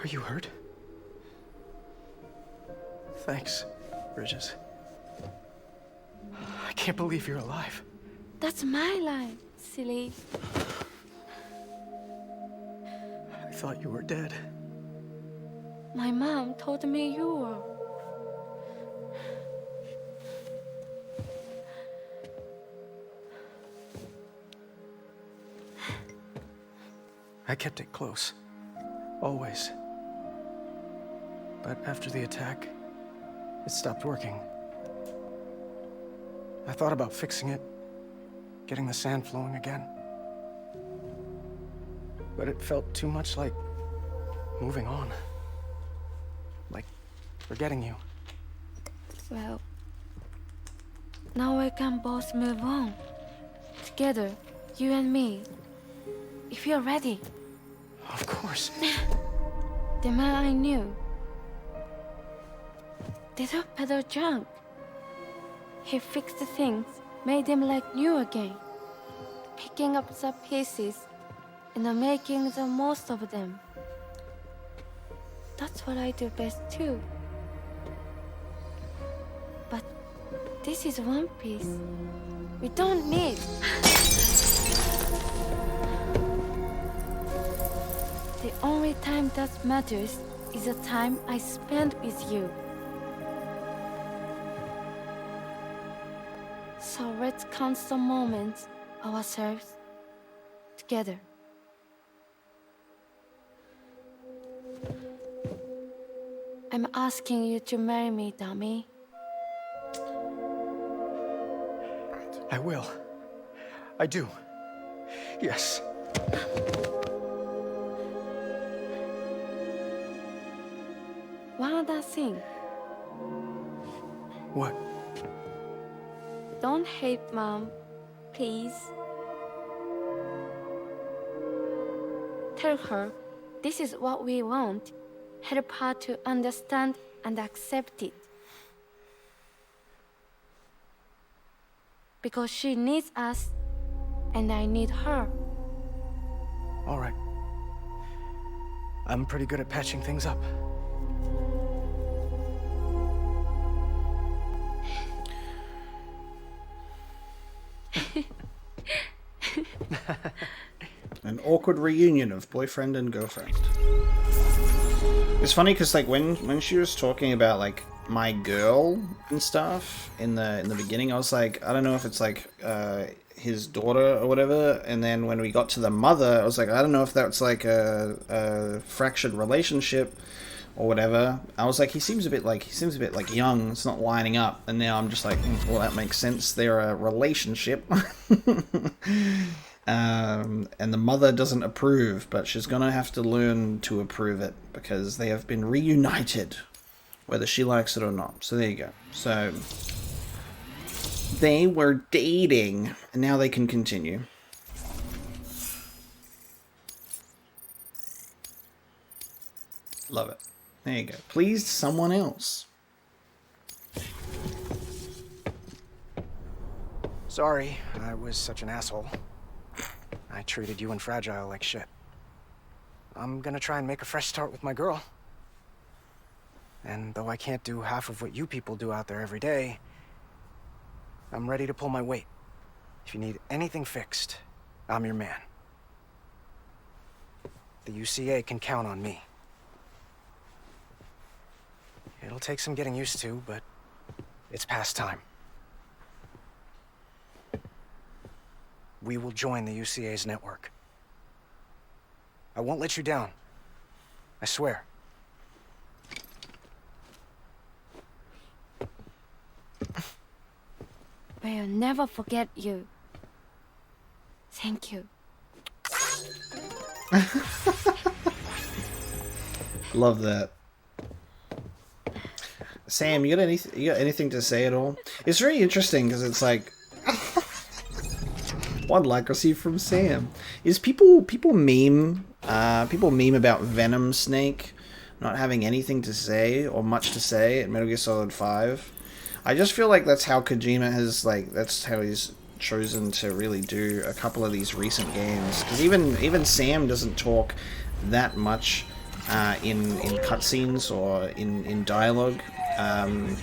Are you hurt? Thanks, Bridges. I can't believe you're alive. That's my line, silly. I thought you were dead. My mom told me you were. I kept it close. Always. But after the attack, it stopped working. I thought about fixing it, getting the sand flowing again. But it felt too much like moving on. Like forgetting you. Well, now we can both move on. Together, you and me. If you're ready. Of course. The man I knew. They don't peddle junk. He fixed the things, made them like new again. Picking up the pieces and making the most of them. That's what I do best too. But this is one piece. We don't need. The only time that matters is the time I spend with you. So let's count the moments ourselves together. I'm asking you to marry me, dummy. I will. I do. Yes. One other thing. What? Don't hate Mom, please. Tell her this is what we want. Help her to understand and accept it. Because she needs us, and I need her. All right. I'm pretty good at patching things up. An awkward reunion of boyfriend and girlfriend. It's funny because like when she was talking about like my girl and stuff in the beginning, I was like, I don't know if it's like his daughter or whatever. And then when we got to the mother, I was like, I don't know if that's like a fractured relationship or whatever. I was like, he seems a bit like young. It's not lining up. And now I'm just like, well, that makes sense. They're a relationship. And the mother doesn't approve, but she's gonna have to learn to approve it because they have been reunited, whether she likes it or not. So there you go. So they were dating, and now they can continue. Love it. There you go. Pleased someone else. Sorry, I was such an asshole. I treated you and Fragile like shit. I'm gonna try and make a fresh start with my girl. And though I can't do half of what you people do out there every day, I'm ready to pull my weight. If you need anything fixed, I'm your man. The UCA can count on me. It'll take some getting used to, but it's past time. We will join the UCA's network. I won't let you down. I swear. We'll never forget you. Thank you. Love that. Sam, you got anything to say at all? It's very interesting because it's like what like I see from Sam is people meme about Venom Snake not having anything to say or much to say in Metal Gear Solid 5. I just feel like that's how Kojima has that's how he's chosen to really do a couple of these recent games, because even Sam doesn't talk that much in cutscenes or in dialogue.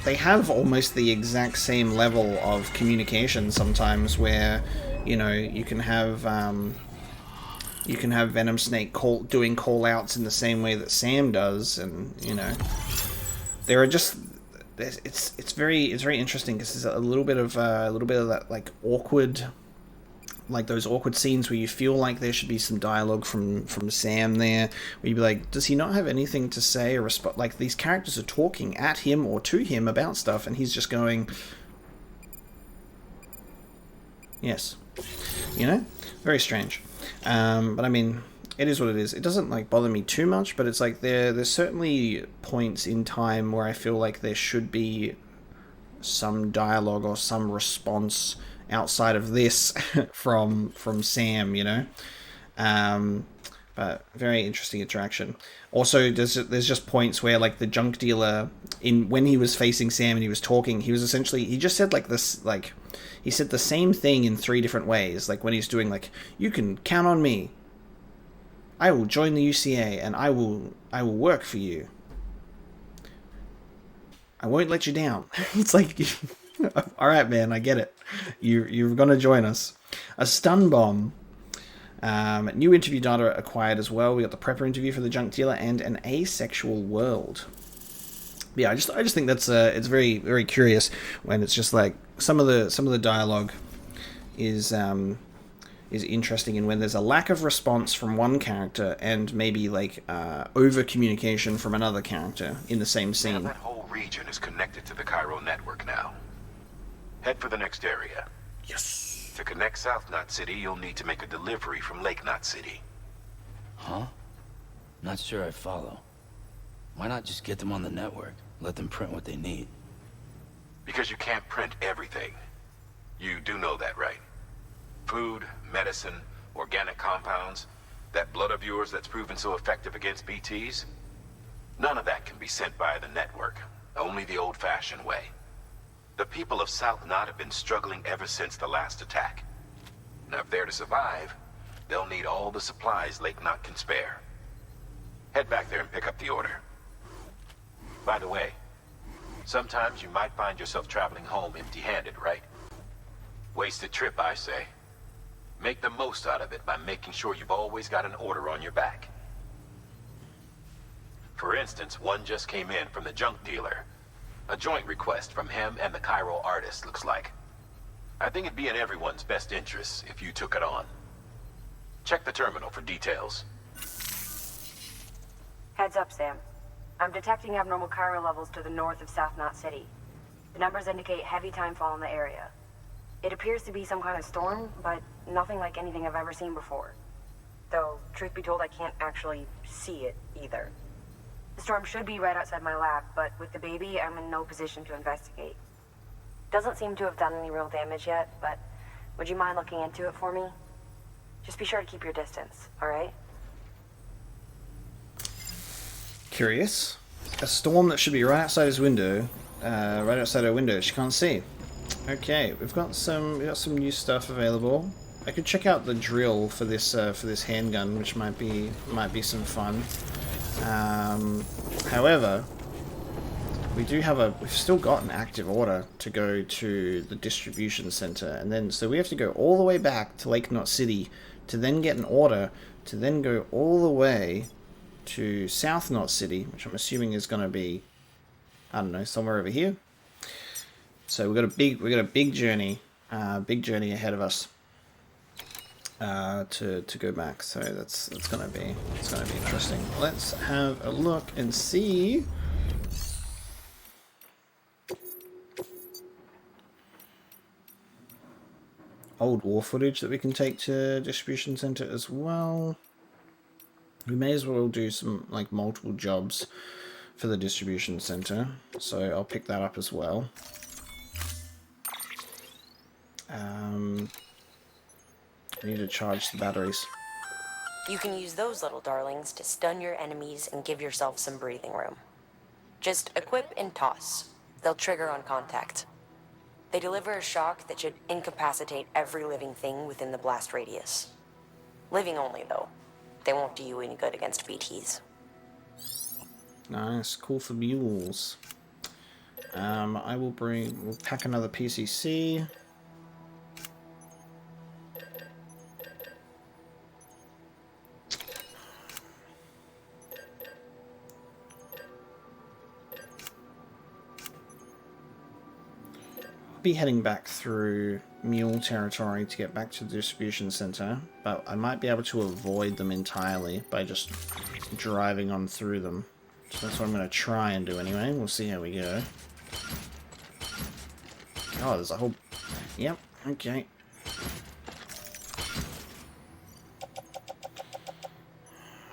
They have almost the exact same level of communication sometimes, where you know you can have Venom Snake doing call outs in the same way that Sam does, and you know there are just it's very interesting because there's a little bit of that like awkward, like those awkward scenes where you feel like there should be some dialogue from Sam there, where you'd be like, does he not have anything to say or respond? Like these characters are talking at him or to him about stuff, and he's just going, yes, you know, very strange. But I mean, it is what it is. It doesn't like bother me too much, but it's like there's certainly points in time where I feel like there should be some dialogue or some response outside of this from Sam, you know. But very interesting interaction. Also, there's just points where like the junk dealer, when he was facing Sam and he was talking, he just said like this, like he said the same thing in 3 different ways. Like when he's doing like, you can count on me, I will join the UCA, and I will work for you, I won't let you down. It's like, all right, man, I get it. You're gonna join us. A stun bomb. New interview data acquired as well. We got the prepper interview for the junk dealer and an asexual world. Yeah, I just think that's it's very, very curious when it's just like some of the dialogue is is interesting in when there's a lack of response from one character and maybe like over communication from another character in the same Now scene. that whole region is connected to the Chiral network now. Head for the next area. Yes. To connect South Knot City, you'll need to make a delivery from Lake Knot City. Huh? Not sure I follow. Why not just get them on the network? Let them print what they need. Because you can't print everything. You do know that, right? Food, medicine, organic compounds, that blood of yours that's proven so effective against BTs? None of that can be sent via the network. Only the old-fashioned way. The people of South Knot have been struggling ever since the last attack. Now, if they're to survive, they'll need all the supplies Lake Knot can spare. Head back there and pick up the order. By the way, sometimes you might find yourself traveling home empty-handed, right? Wasted trip, I say. Make the most out of it by making sure you've always got an order on your back. For instance, one just came in from the junk dealer. A joint request from him and the Chiral Artist, looks like. I think it'd be in everyone's best interest if you took it on. Check the terminal for details. Heads up, Sam. I'm detecting abnormal chiral levels to the north of South Knot City. The numbers indicate heavy timefall in the area. It appears to be some kind of storm, but nothing like anything I've ever seen before. Though, truth be told, I can't actually see it either. The storm should be right outside my lab, but with the baby, I'm in no position to investigate. Doesn't seem to have done any real damage yet, but would you mind looking into it for me? Just be sure to keep your distance, alright? Curious. A storm that should be right outside his window, right outside her window. She can't see. Okay, we've got some new stuff available. I could check out the drill for this handgun, which might be some fun. However, we've still got an active order to go to the distribution center, and then so we have to go all the way back to Lake Knot City to then get an order to then go all the way to South Knot City, which I'm assuming is going to be, I don't know, somewhere over here. So we got a big journey ahead of us to go back. So it's gonna be interesting. Let's have a look and see. Old war footage that we can take to distribution center as well. We may as well do some like multiple jobs for the distribution center, so I'll pick that up as well. I need to charge the batteries. You can use those little darlings to stun your enemies and give yourself some breathing room. Just equip and toss. They'll trigger on contact. They deliver a shock that should incapacitate every living thing within the blast radius. Living only, though. They won't do you any good against BTs. Nice, cool for mules. We'll pack another PCC. Be heading back through mule territory to get back to the distribution center, but I might be able to avoid them entirely by just driving on through them. So that's what I'm going to try and do anyway. We'll see how we go. Oh, there's a whole... Yep, okay.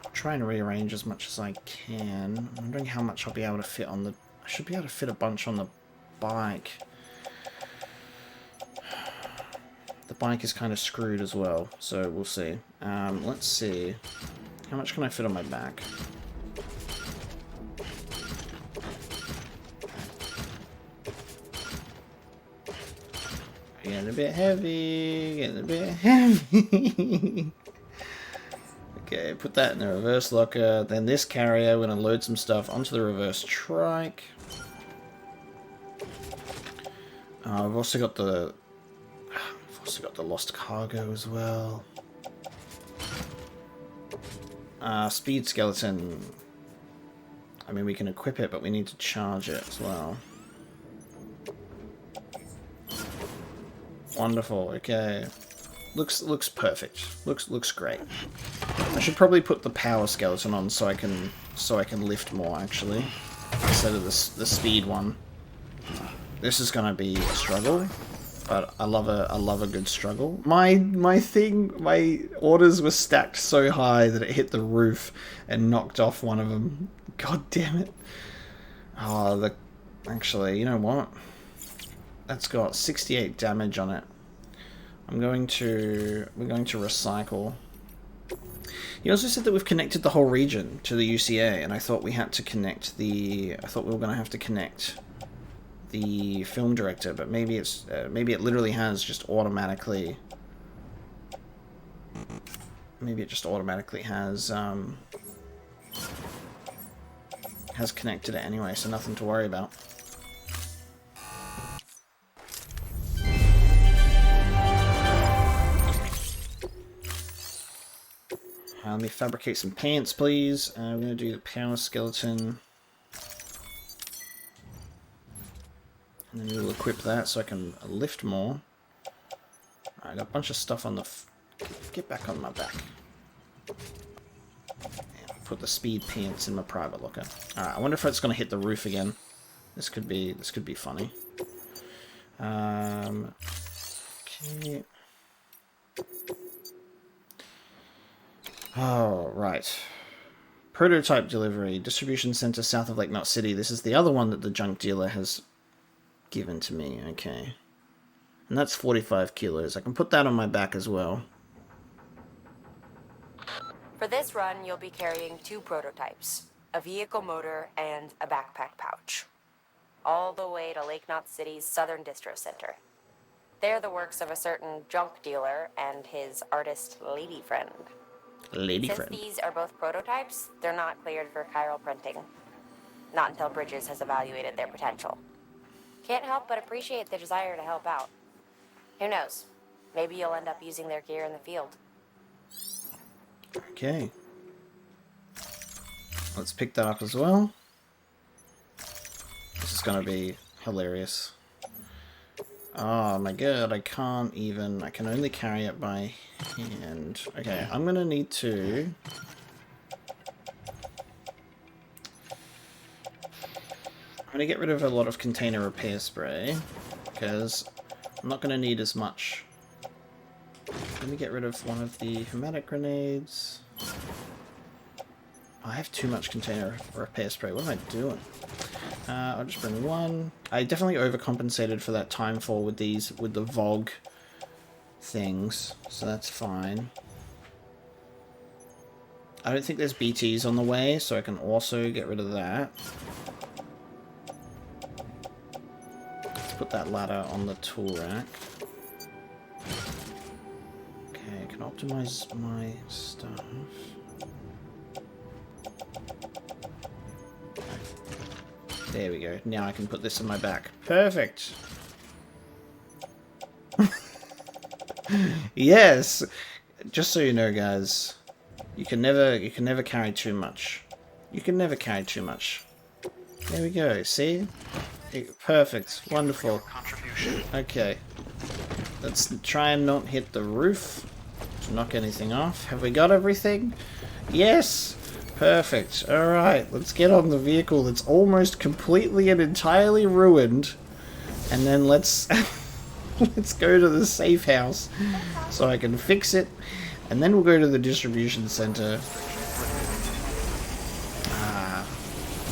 I'm trying to rearrange as much as I can. I'm wondering how much I'll be able to fit on the... I should be able to fit a bunch on the bike. The bike is kind of screwed as well, so we'll see. Let's see. How much can I fit on my back? Getting a bit heavy, getting a bit heavy. Okay, put that in the reverse locker. Then this carrier, we're going to load some stuff onto the reverse trike. I've also got the lost cargo as well. Speed skeleton. I mean, we can equip it, but we need to charge it as well. Wonderful, okay. looks perfect. Looks great. I should probably put the power skeleton on so I can lift more actually, instead of the speed one. This is gonna be a struggle, but I love a good struggle. My orders were stacked so high that it hit the roof and knocked off one of them. God damn it. Oh, actually, you know what? That's got 68 damage on it. We're going to recycle. He also said that we've connected the whole region to the UCA, and I thought we had to connect I thought we were going to have to connect the film director, but maybe it's maybe it literally has just automatically. Maybe it just automatically has connected it anyway, so nothing to worry about. Let me fabricate some pants, please. I'm going to do the power skeleton. And then we'll equip that so I can lift more. I got a bunch of stuff on the... Get back on my back. And put the speed pants in my private locker. Alright, I wonder if it's going to hit the roof again. This could be funny. Okay. Oh, right. Prototype delivery. Distribution center south of Lake Knot City. This is the other one that the junk dealer has given to me. Okay. And that's 45 kilos. I can put that on my back as well. For this run, you'll be carrying 2 prototypes, a vehicle motor and a backpack pouch, all the way to Lake Knot City's Southern Distro Center. They're the works of a certain junk dealer and his artist lady friend. Since these are both prototypes, they're not cleared for chiral printing. Not until Bridges has evaluated their potential. Can't help but appreciate the desire to help out. Who knows? Maybe you'll end up using their gear in the field. Okay. Let's pick that up as well. This is gonna be hilarious. Oh my god, I can't even... I can only carry it by hand. Okay, I'm gonna need to... I'm gonna get rid of a lot of container repair spray, because I'm not gonna need as much. Let me get rid of one of the hematic grenades. I have too much container repair spray. What am I doing? I'll just bring one. I definitely overcompensated for that time fall with the VOG things, so that's fine. I don't think there's BTs on the way, so I can also get rid of that. Let's put that ladder on the tool rack. Okay, I can optimize my stuff. There we go. Now I can put this on my back. Perfect. Yes. Just so you know, guys, you can never carry too much. You can never carry too much. There we go. See? Perfect. Wonderful. Okay. Let's try and not hit the roof to knock anything off. Have we got everything? Yes. Perfect. Alright, let's get on the vehicle that's almost completely and entirely ruined. And then let's let's go to the safe house so I can fix it. And then we'll go to the distribution center. Ah,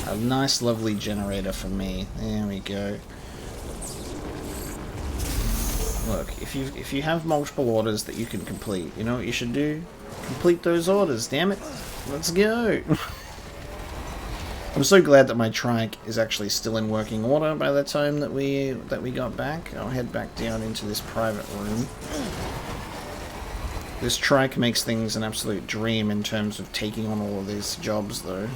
a nice lovely generator for me. There we go. Look, if you have multiple orders that you can complete, you know what you should do? Complete those orders, damn it. Let's go! I'm so glad that my trike is actually still in working order by the time that we got back. I'll head back down into this private room. This trike makes things an absolute dream in terms of taking on all of these jobs, though.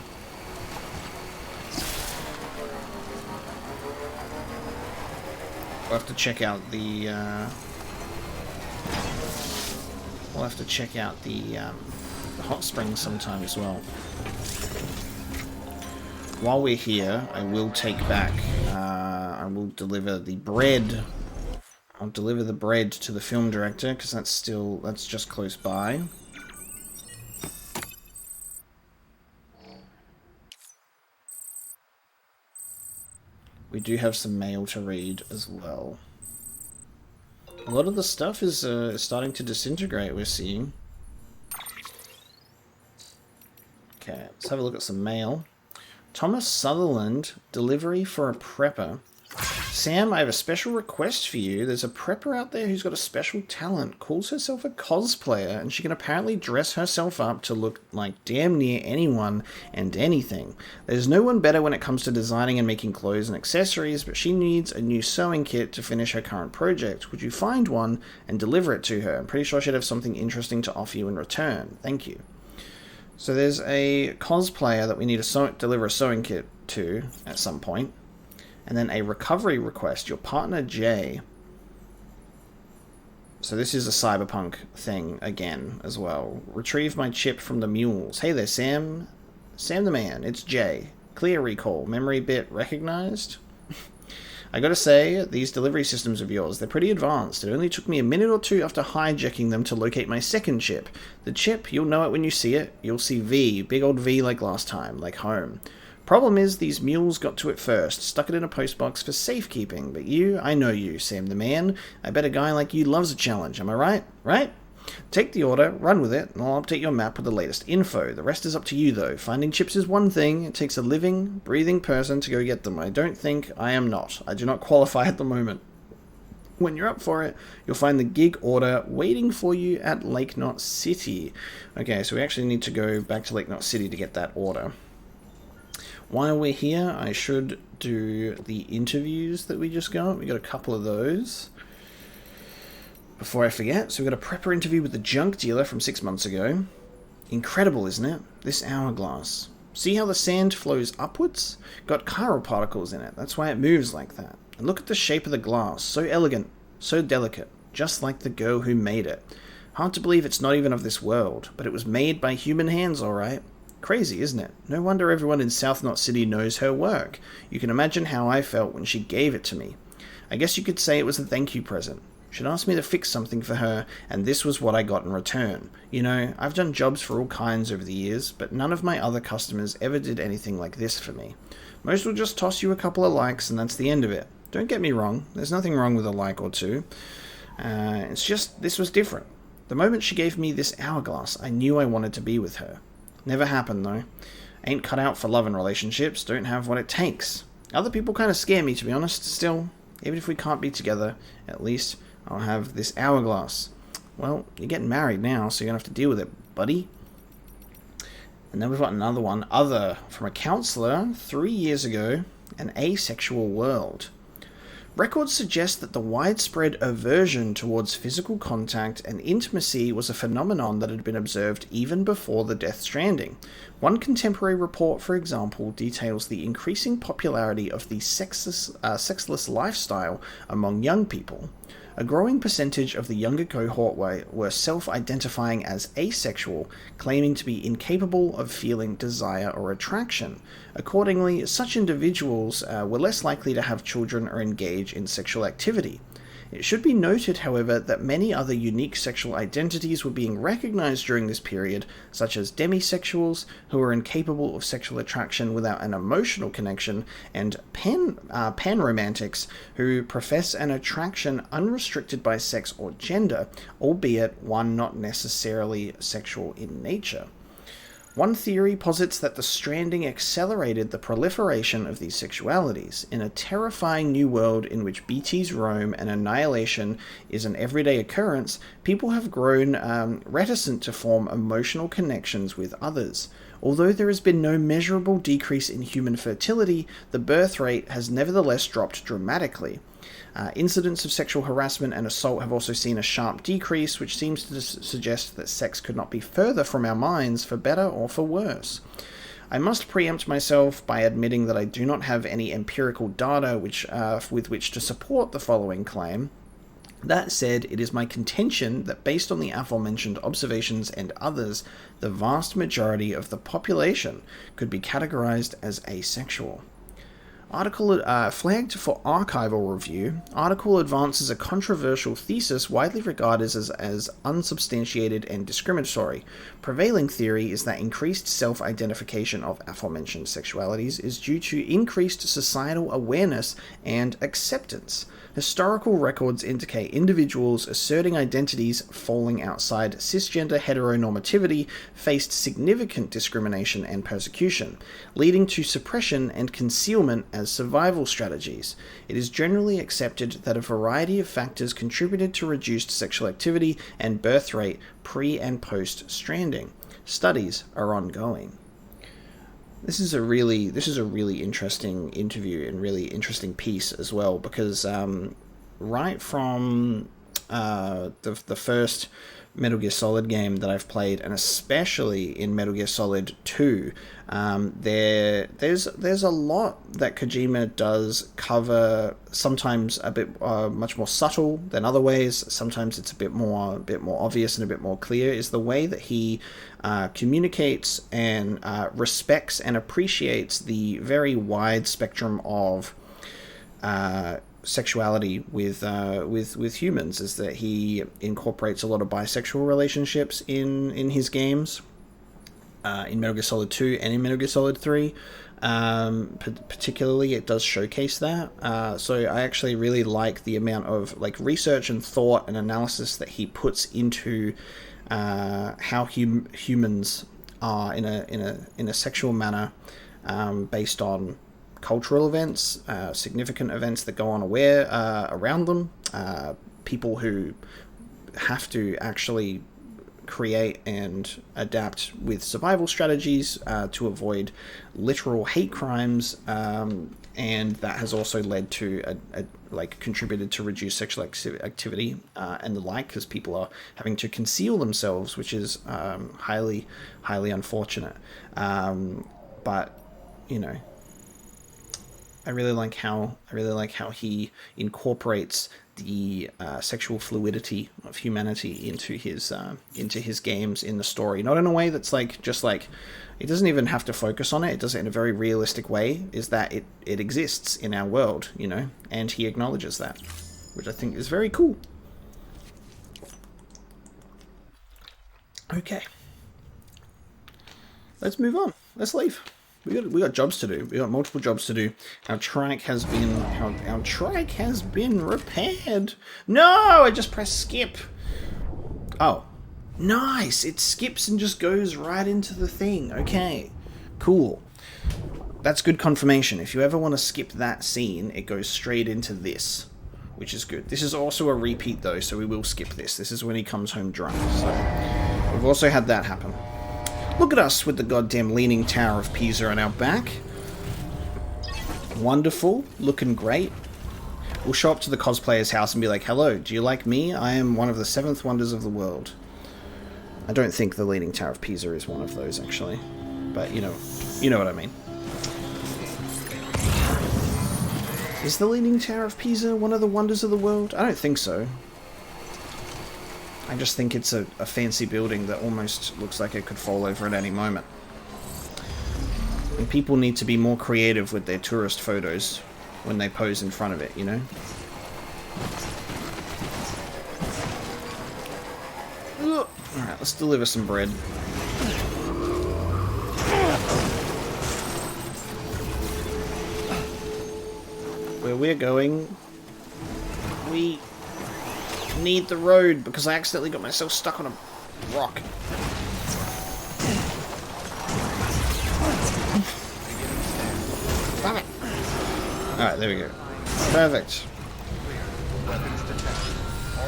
We'll have to check out the hot springs sometime as well. While we're here, I will take back, I will deliver the bread I'll deliver the bread to the film director, because that's just close by. We do have some mail to read as well. A lot of the stuff is starting to disintegrate, we're seeing. Okay, let's have a look at some mail. Thomas Sutherland, delivery for a prepper. Sam, I have a special request for you. There's a prepper out there who's got a special talent, calls herself a cosplayer, and she can apparently dress herself up to look like damn near anyone and anything. There's no one better when it comes to designing and making clothes and accessories, but she needs a new sewing kit to finish her current project. Would you find one and deliver it to her? I'm pretty sure she'd have something interesting to offer you in return. Thank you. So there's a cosplayer that we need to deliver a sewing kit to at some point. And then a recovery request. Your partner, Jay. So this is a cyberpunk thing again as well. Retrieve my chip from the mules. Hey there, Sam. Sam the man. It's Jay. Clear recall. Memory bit recognized. I gotta say, these delivery systems of yours, they're pretty advanced. It only took me a minute or two after hijacking them to locate my second chip. The chip, you'll know it when you see it. You'll see V. Big old V like last time. Like home. Problem is, these mules got to it first, stuck it in a postbox for safekeeping, but you, I know you, Sam the man. I bet a guy like you loves a challenge, am I right? Right? Take the order, run with it, and I'll update your map with the latest info. The rest is up to you, though. Finding chips is one thing. It takes a living, breathing person to go get them. I don't think I am not. I do not qualify at the moment. When you're up for it, you'll find the gig order waiting for you at Lake Knot City. Okay, so we actually need to go back to Lake Knot City to get that order. While we're here, I should do the interviews that we just got. We got a couple of those. Before I forget, so we got a prepper interview with the junk dealer from 6 months ago. Incredible, isn't it? This hourglass. See how the sand flows upwards? Got chiral particles in it. That's why it moves like that. And look at the shape of the glass. So elegant, so delicate, just like the girl who made it. Hard to believe it's not even of this world, but it was made by human hands, all right. Crazy, isn't it? No wonder everyone in South Knot City knows her work. You can imagine how I felt when she gave it to me. I guess you could say it was a thank you present. She'd asked me to fix something for her, and this was what I got in return. You know, I've done jobs for all kinds over the years, but none of my other customers ever did anything like this for me. Most will just toss you a couple of likes, and that's the end of it. Don't get me wrong, there's nothing wrong with a like or two. It's just, this was different. The moment she gave me this hourglass, I knew I wanted to be with her. Never happened, though. Ain't cut out for love and relationships, don't have what it takes. Other people kind of scare me, to be honest. Still, even if we can't be together, at least I'll have this hourglass. Well, you're getting married now, so you're going to have to deal with it, buddy. And then we've got another one. Other, from a counselor 3 years ago, an asexual world. Records suggest that the widespread aversion towards physical contact and intimacy was a phenomenon that had been observed even before the Death Stranding. One contemporary report, for example, details the increasing popularity of the sexless lifestyle among young people. A growing percentage of the younger cohort were self-identifying as asexual, claiming to be incapable of feeling desire or attraction. Accordingly, such individuals were less likely to have children or engage in sexual activity. It should be noted, however, that many other unique sexual identities were being recognized during this period, such as demisexuals, who are incapable of sexual attraction without an emotional connection, and panromantics, who profess an attraction unrestricted by sex or gender, albeit one not necessarily sexual in nature. One theory posits that the Stranding accelerated the proliferation of these sexualities. In a terrifying new world in which BTs roam and annihilation is an everyday occurrence, people have grown reticent to form emotional connections with others. Although there has been no measurable decrease in human fertility, the birth rate has nevertheless dropped dramatically. Incidents of sexual harassment and assault have also seen a sharp decrease, which seems to suggest that sex could not be further from our minds, for better or for worse. I must preempt myself by admitting that I do not have any empirical data with which to support the following claim. That said, it is my contention that based on the aforementioned observations and others, the vast majority of the population could be categorized as asexual. Article flagged for archival review. Article advances a controversial thesis widely regarded as unsubstantiated and discriminatory. Prevailing theory is that increased self-identification of aforementioned sexualities is due to increased societal awareness and acceptance. Historical records indicate individuals asserting identities falling outside cisgender heteronormativity faced significant discrimination and persecution, leading to suppression and concealment as survival strategies. It is generally accepted that a variety of factors contributed to reduced sexual activity and birth rate pre- and post-Stranding. Studies are ongoing. This is a really interesting interview and really interesting piece as well, because right from the first Metal Gear Solid game that I've played, and especially in Metal Gear Solid 2, there's a lot that Kojima does cover. Sometimes a bit much more subtle than other ways. Sometimes it's a bit more obvious and a bit more clear. Is the way that he communicates and respects and appreciates the very wide spectrum of sexuality with humans, is that he incorporates a lot of bisexual relationships in his games, in Metal Gear Solid 2 and in Metal Gear Solid 3. Particularly, it does showcase that. So I actually really like the amount of research and thought and analysis that he puts into how humans are in a sexual manner, based on cultural events, significant events that go on around them, people who have to actually create and adapt with survival strategies to avoid literal hate crimes, and that has also led to contributed to reduced sexual activity and the like, because people are having to conceal themselves, which is highly unfortunate. But I really like how he incorporates the sexual fluidity of humanity into his games in the story. Not in a way that's it doesn't even have to focus on it. It does it in a very realistic way. Is that it exists in our world, and he acknowledges that, which I think is very cool. Okay, let's move on. Let's leave. We got jobs to do. We got multiple jobs to do. Our trike has been repaired. No, I just pressed skip. Oh, nice. It skips and just goes right into the thing. Okay, cool. That's good confirmation. If you ever want to skip that scene, it goes straight into this, which is good. This is also a repeat though, so we will skip this. This is when he comes home drunk. So we've also had that happen. Look at us with the goddamn Leaning Tower of Pisa on our back. Wonderful. Looking great. We'll show up to the cosplayer's house and be like, hello, do you like me? I am one of the 7th wonders of the world. I don't think the Leaning Tower of Pisa is one of those, actually. But, you know what I mean. Is the Leaning Tower of Pisa one of the wonders of the world? I don't think so. I just think it's a fancy building that almost looks like it could fall over at any moment. And people need to be more creative with their tourist photos when they pose in front of it, Alright, let's deliver some bread. Where we're going, we need the road because I accidentally got myself stuck on a rock. Damn it. Alright, there we go. Perfect.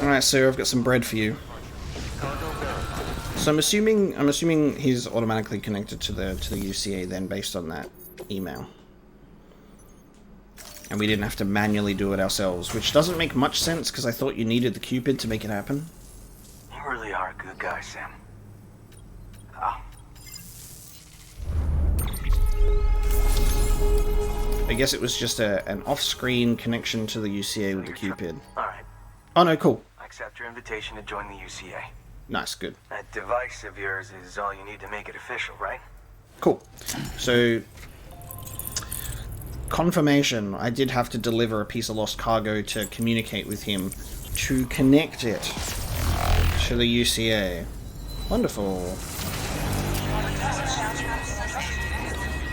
Alright, so I've got some bread for you. So I'm assuming he's automatically connected to the UCA then, based on that email. And we didn't have to manually do it ourselves, which doesn't make much sense, because I thought you needed the Cupid to make it happen. You really are a good guy, Sam. Oh. I guess it was just an off-screen connection to the UCA with the Cupid. Alright. Oh no, cool. I accept your invitation to join the UCA. Nice, good. That device of yours is all you need to make it official, right? Cool. So confirmation. I did have to deliver a piece of lost cargo to communicate with him to connect it to the UCA. Wonderful.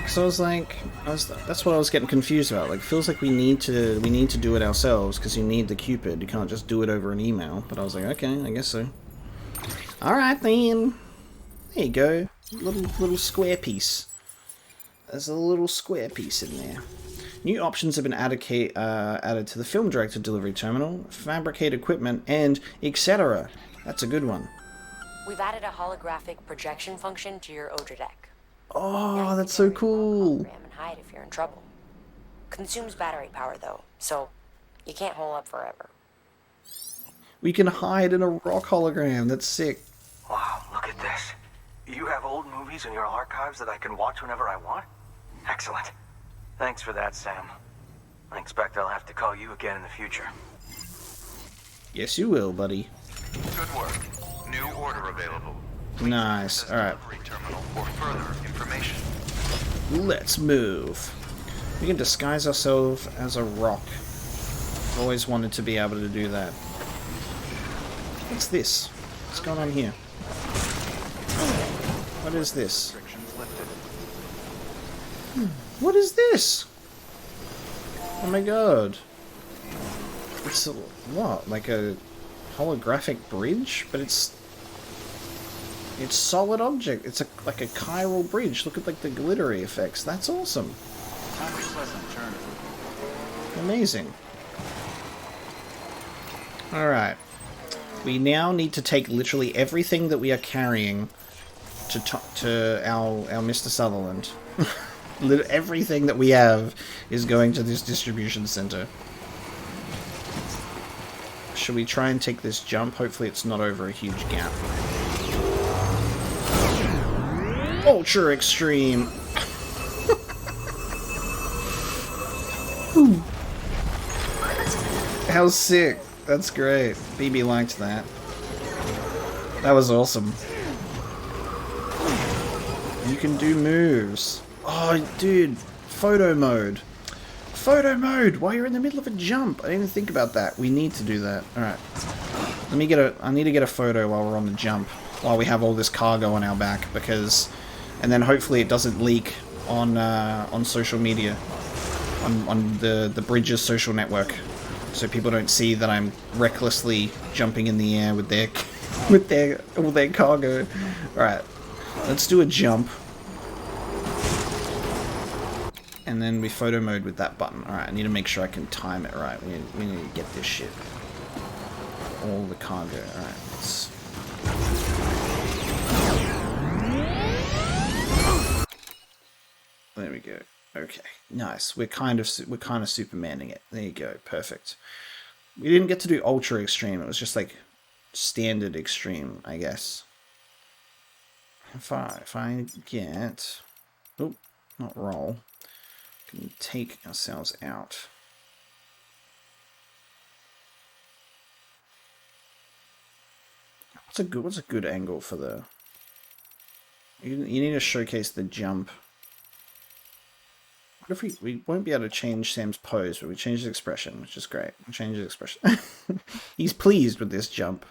So I was like, that's what I was getting confused about. Like, feels like we need to do it ourselves because you need the Cupid. You can't just do it over an email. But I was like, okay, I guess so. All right then. There you go. Little square piece. There's a little square piece in there. New options have been added to the film director delivery terminal, fabricate equipment, and etc. That's a good one. We've added a holographic projection function to your Odra deck. Oh, that's so cool. And hide if you're in trouble. Consumes battery power though, so you can't hole up forever. We can hide in a rock hologram. That's sick. Wow, look at this. You have old movies in your archives that I can watch whenever I want? Excellent. Thanks for that, Sam. I expect I'll have to call you again in the future. Yes, you will, buddy. Good work. New order available. Nice. All right. Delivery terminal for further information. Let's move. We can disguise ourselves as a rock. I've always wanted to be able to do that. What's this? What's going on here? What is this? What is this? Oh my god. It's a, what? Like a holographic bridge? But it's solid object. It's like a chiral bridge. Look at like the glittery effects. That's awesome. Have a pleasant journey. Amazing. Alright. We now need to take literally everything that we are carrying to our Mr. Sutherland. Everything that we have is going to this distribution center. Should we try and take this jump? Hopefully it's not over a huge gap. Ultra extreme. How sick. That's great. BB liked that. That was awesome. You can do moves. Oh, dude. Photo mode. Photo mode while you're in the middle of a jump. I didn't even think about that. We need to do that. Alright. I need to get a photo while we're on the jump. While we have all this cargo on our back. Because... And then hopefully it doesn't leak on social media. On the Bridges social network. So people don't see that I'm recklessly jumping in the air with all their cargo. Alright. Let's do a jump. And then we photo mode with that button. Alright, I need to make sure I can time it right. We need to get this shit. All the cargo. Alright, let's... There we go. Okay, nice. We're kind of Supermaning it. There you go. Perfect. We didn't get to do ultra extreme. It was just like standard extreme, I guess. If I get... Oh, not roll. Can take ourselves out. What's a good angle for the... You need to showcase the jump. What if we won't be able to change Sam's pose, but we change his expression, which is great. We change his expression. He's pleased with this jump.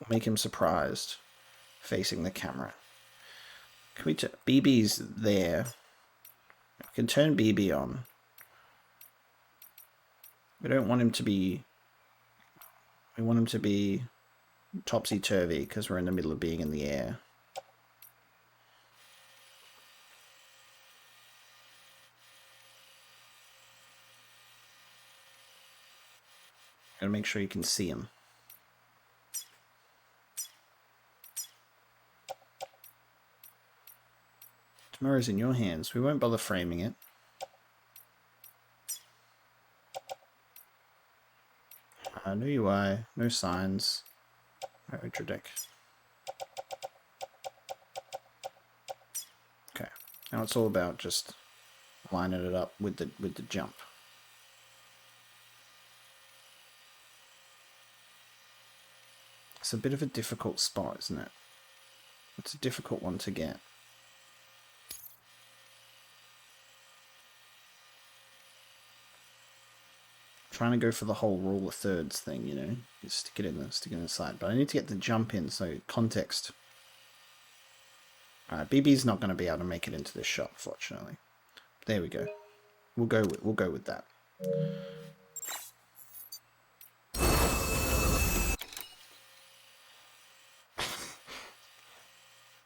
Make him surprised, facing the camera. Can we BB's there? We can turn BB on. We don't want him to be... We want him to be topsy-turvy, because we're in the middle of being in the air. Gotta make sure you can see him. Tomorrow's in your hands. We won't bother framing it. No UI, no signs, no Ultra deck. Okay, now it's all about just lining it up with the jump. It's a bit of a difficult spot, isn't it? It's a difficult one to get. Trying to go for the whole rule of thirds thing, you know. Just stick it in the side. But I need to get the jump in, so context. Alright, BB's not going to be able to make it into this shot, fortunately. There we go. We'll go with that.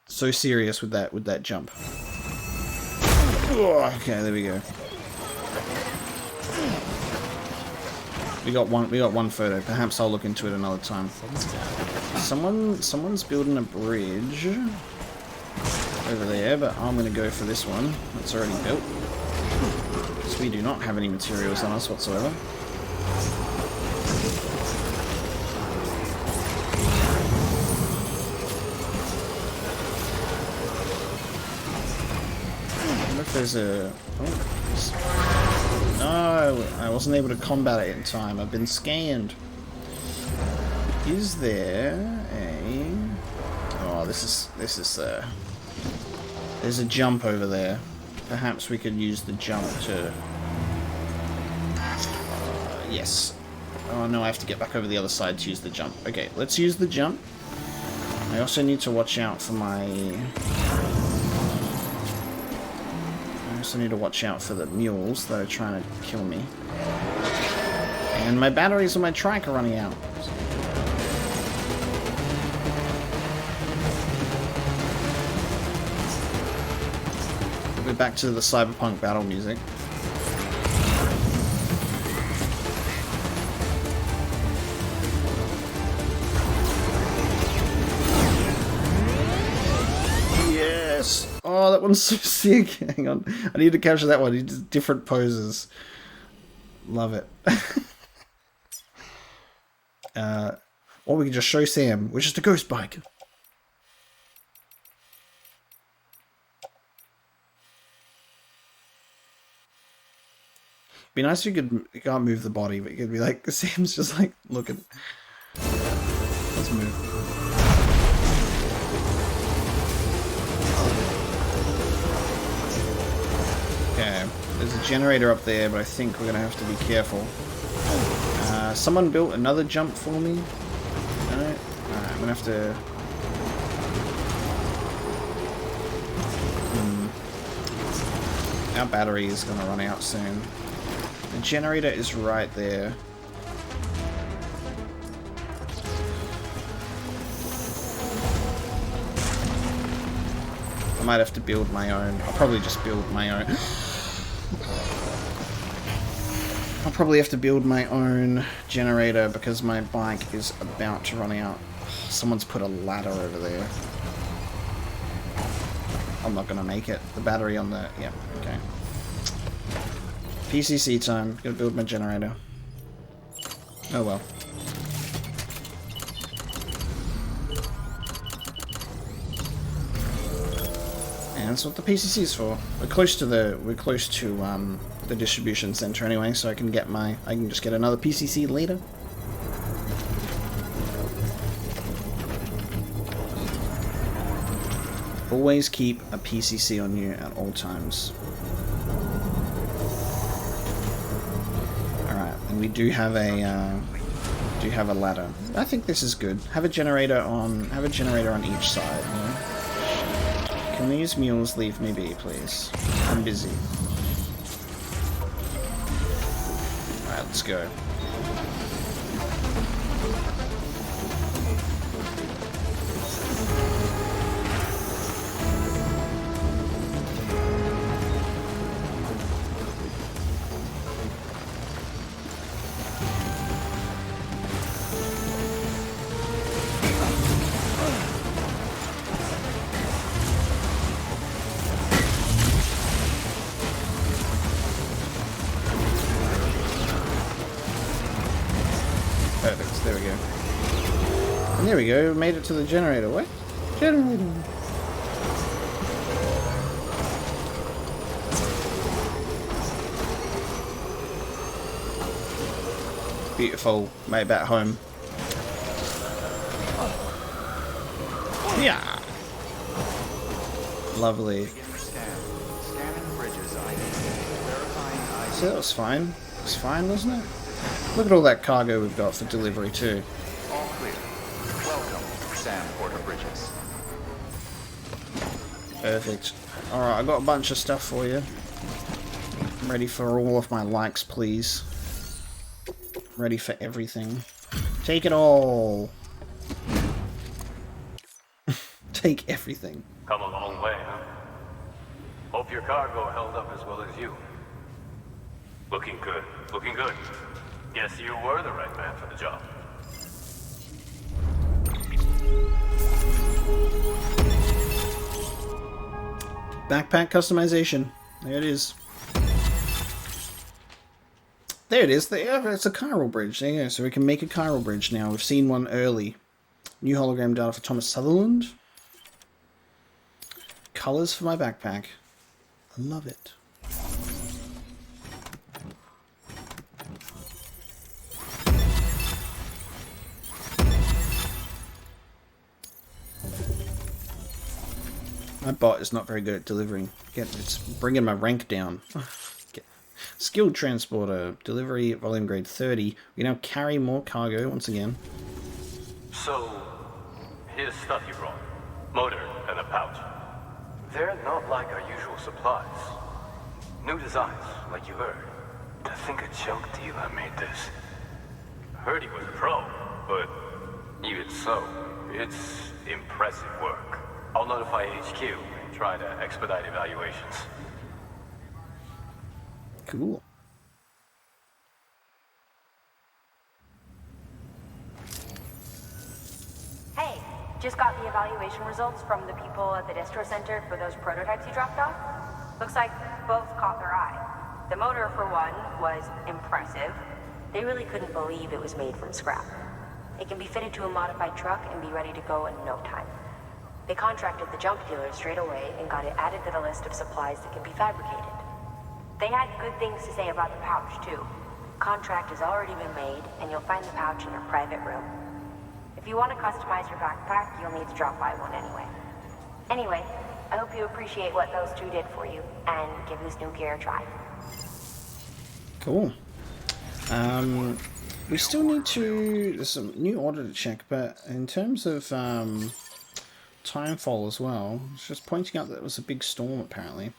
So serious with that jump. Oh, okay, there we go. We got one photo. Perhaps I'll look into it another time. Someone's building a bridge over there, but I'm gonna go for this one. It's already built. So we do not have any materials on us whatsoever. I wonder if there's a... Oh, no, I wasn't able to combat it in time. I've been scanned. Is there a... Oh, this is there's a jump over there. Perhaps we could use the jump to... yes. Oh no, I have to get back over the other side to use the jump. Okay, let's use the jump. I also need to watch out for my... I also need to watch out for the mules that are trying to kill me. And my batteries on my trike are running out. We're back to the cyberpunk battle music. Yes! Oh, that one's so sick. Hang on. I need to capture that one. He did different poses. Love it. Or we can just show Sam. We're just a ghost bike. Be nice if you can't move the body, but you could be like, Sam's just like, looking. Let's move. Okay, there's a generator up there, but I think we're gonna have to be careful. Someone built another jump for me. No? Alright, I'm gonna have to... Our battery is gonna run out soon. The generator is right there. I might have to build my own. I'll probably just build my own. I'll probably have to build my own generator because my bike is about to run out. Someone's put a ladder over there. I'm not gonna make it. The battery on the... yeah, okay. PCC time. Gotta build my generator. Oh well. And that's what the PCC is for. We're close to the distribution center anyway, so I can just get another PCC later. Always keep a PCC on you at all times. And we do have a ladder. I think this is good. Have a generator on each side. You know? Can these mules leave me be, please? I'm busy. All right, let's go. Perfect, there we go. And there we go, made it to the generator. What? Generator! Beautiful, made it back home. Yeah! Lovely. So that was fine. It was fine, wasn't it? Look at all that cargo we've got for delivery too. All clear. Welcome, Sam Porter Bridges. Perfect. Alright, I got a bunch of stuff for you. I'm ready for all of my likes, please. I'm ready for everything. Take it all. Take everything. Come a long way, huh? Hope your cargo held up as well as you. Looking good, looking good. Guess you were the right man for the job. Backpack customization. There it is. There it is. There, it's a chiral bridge. There you go. So we can make a chiral bridge now. We've seen one early. New hologram data for Thomas Sutherland. Colors for my backpack. I love it. My bot is not very good at delivering. It's bringing my rank down. Skilled transporter. Delivery volume grade 30. We now carry more cargo once again. So, here's stuff you brought. Motor and a pouch. They're not like our usual supplies. New designs, like you heard. To think a junk dealer made this. Heard he was a pro, but even so, it's impressive work. I'll notify HQ and try to expedite evaluations. Cool. Hey, just got the evaluation results from the people at the distro center for those prototypes you dropped off. Looks like both caught their eye. The motor, for one, was impressive. They really couldn't believe it was made from scrap. It can be fitted to a modified truck and be ready to go in no time. They contracted the junk dealer straight away and got it added to the list of supplies that can be fabricated. They had good things to say about the pouch, too. Contract has already been made, and you'll find the pouch in your private room. If you want to customize your backpack, you'll need to drop by one anyway. Anyway, I hope you appreciate what those two did for you, and give this new gear a try. Cool. We still need to... There's some new order to check, but in terms of timefall as well, it's just pointing out that it was a big storm, apparently.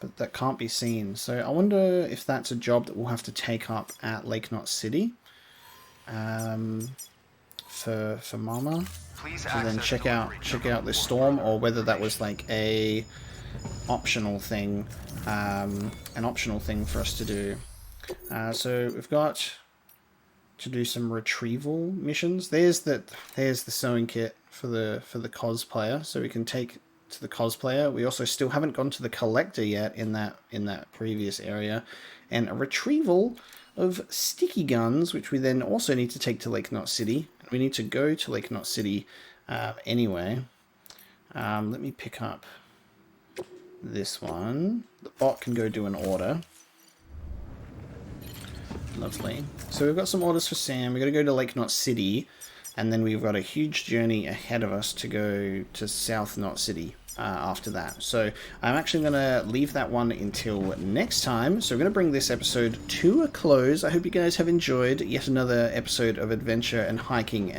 But that can't be seen. So I wonder if that's a job that we'll have to take up at Lake Knot City for Mama, and then check out this storm, or whether that was like a optional thing, for us to do. So we've got to do some retrieval missions. There's the sewing kit for the cosplayer, so we can take to the cosplayer. We also still haven't gone to the collector yet in that previous area, and a retrieval of sticky guns, which we then also need to take to Lake Knot City. We need to go to Lake Knot City anyway. Let me pick up this one. The bot can go do an order. Lovely. So we've got some orders for Sam. We've got to go to Lake Knot City, and then we've got a huge journey ahead of us to go to South Knot City after that. So I'm actually going to leave that one until next time. So we're going to bring this episode to a close. I hope you guys have enjoyed yet another episode of adventure and hiking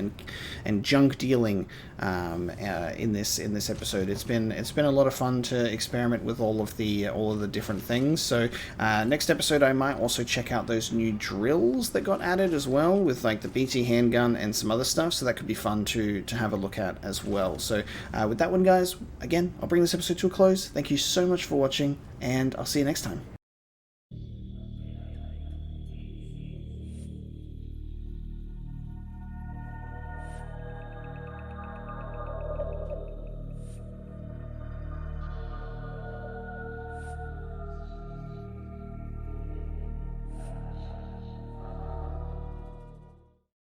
and junk dealing in this episode. It's been a lot of fun to experiment with all of the different things. So next episode I might also check out those new drills that got added as well, with like the BT handgun and some other stuff. So that could be fun to have a look at as well. So with that one, guys, again, I'll bring this episode to a close. Thank you so much for watching, and I'll see you next time.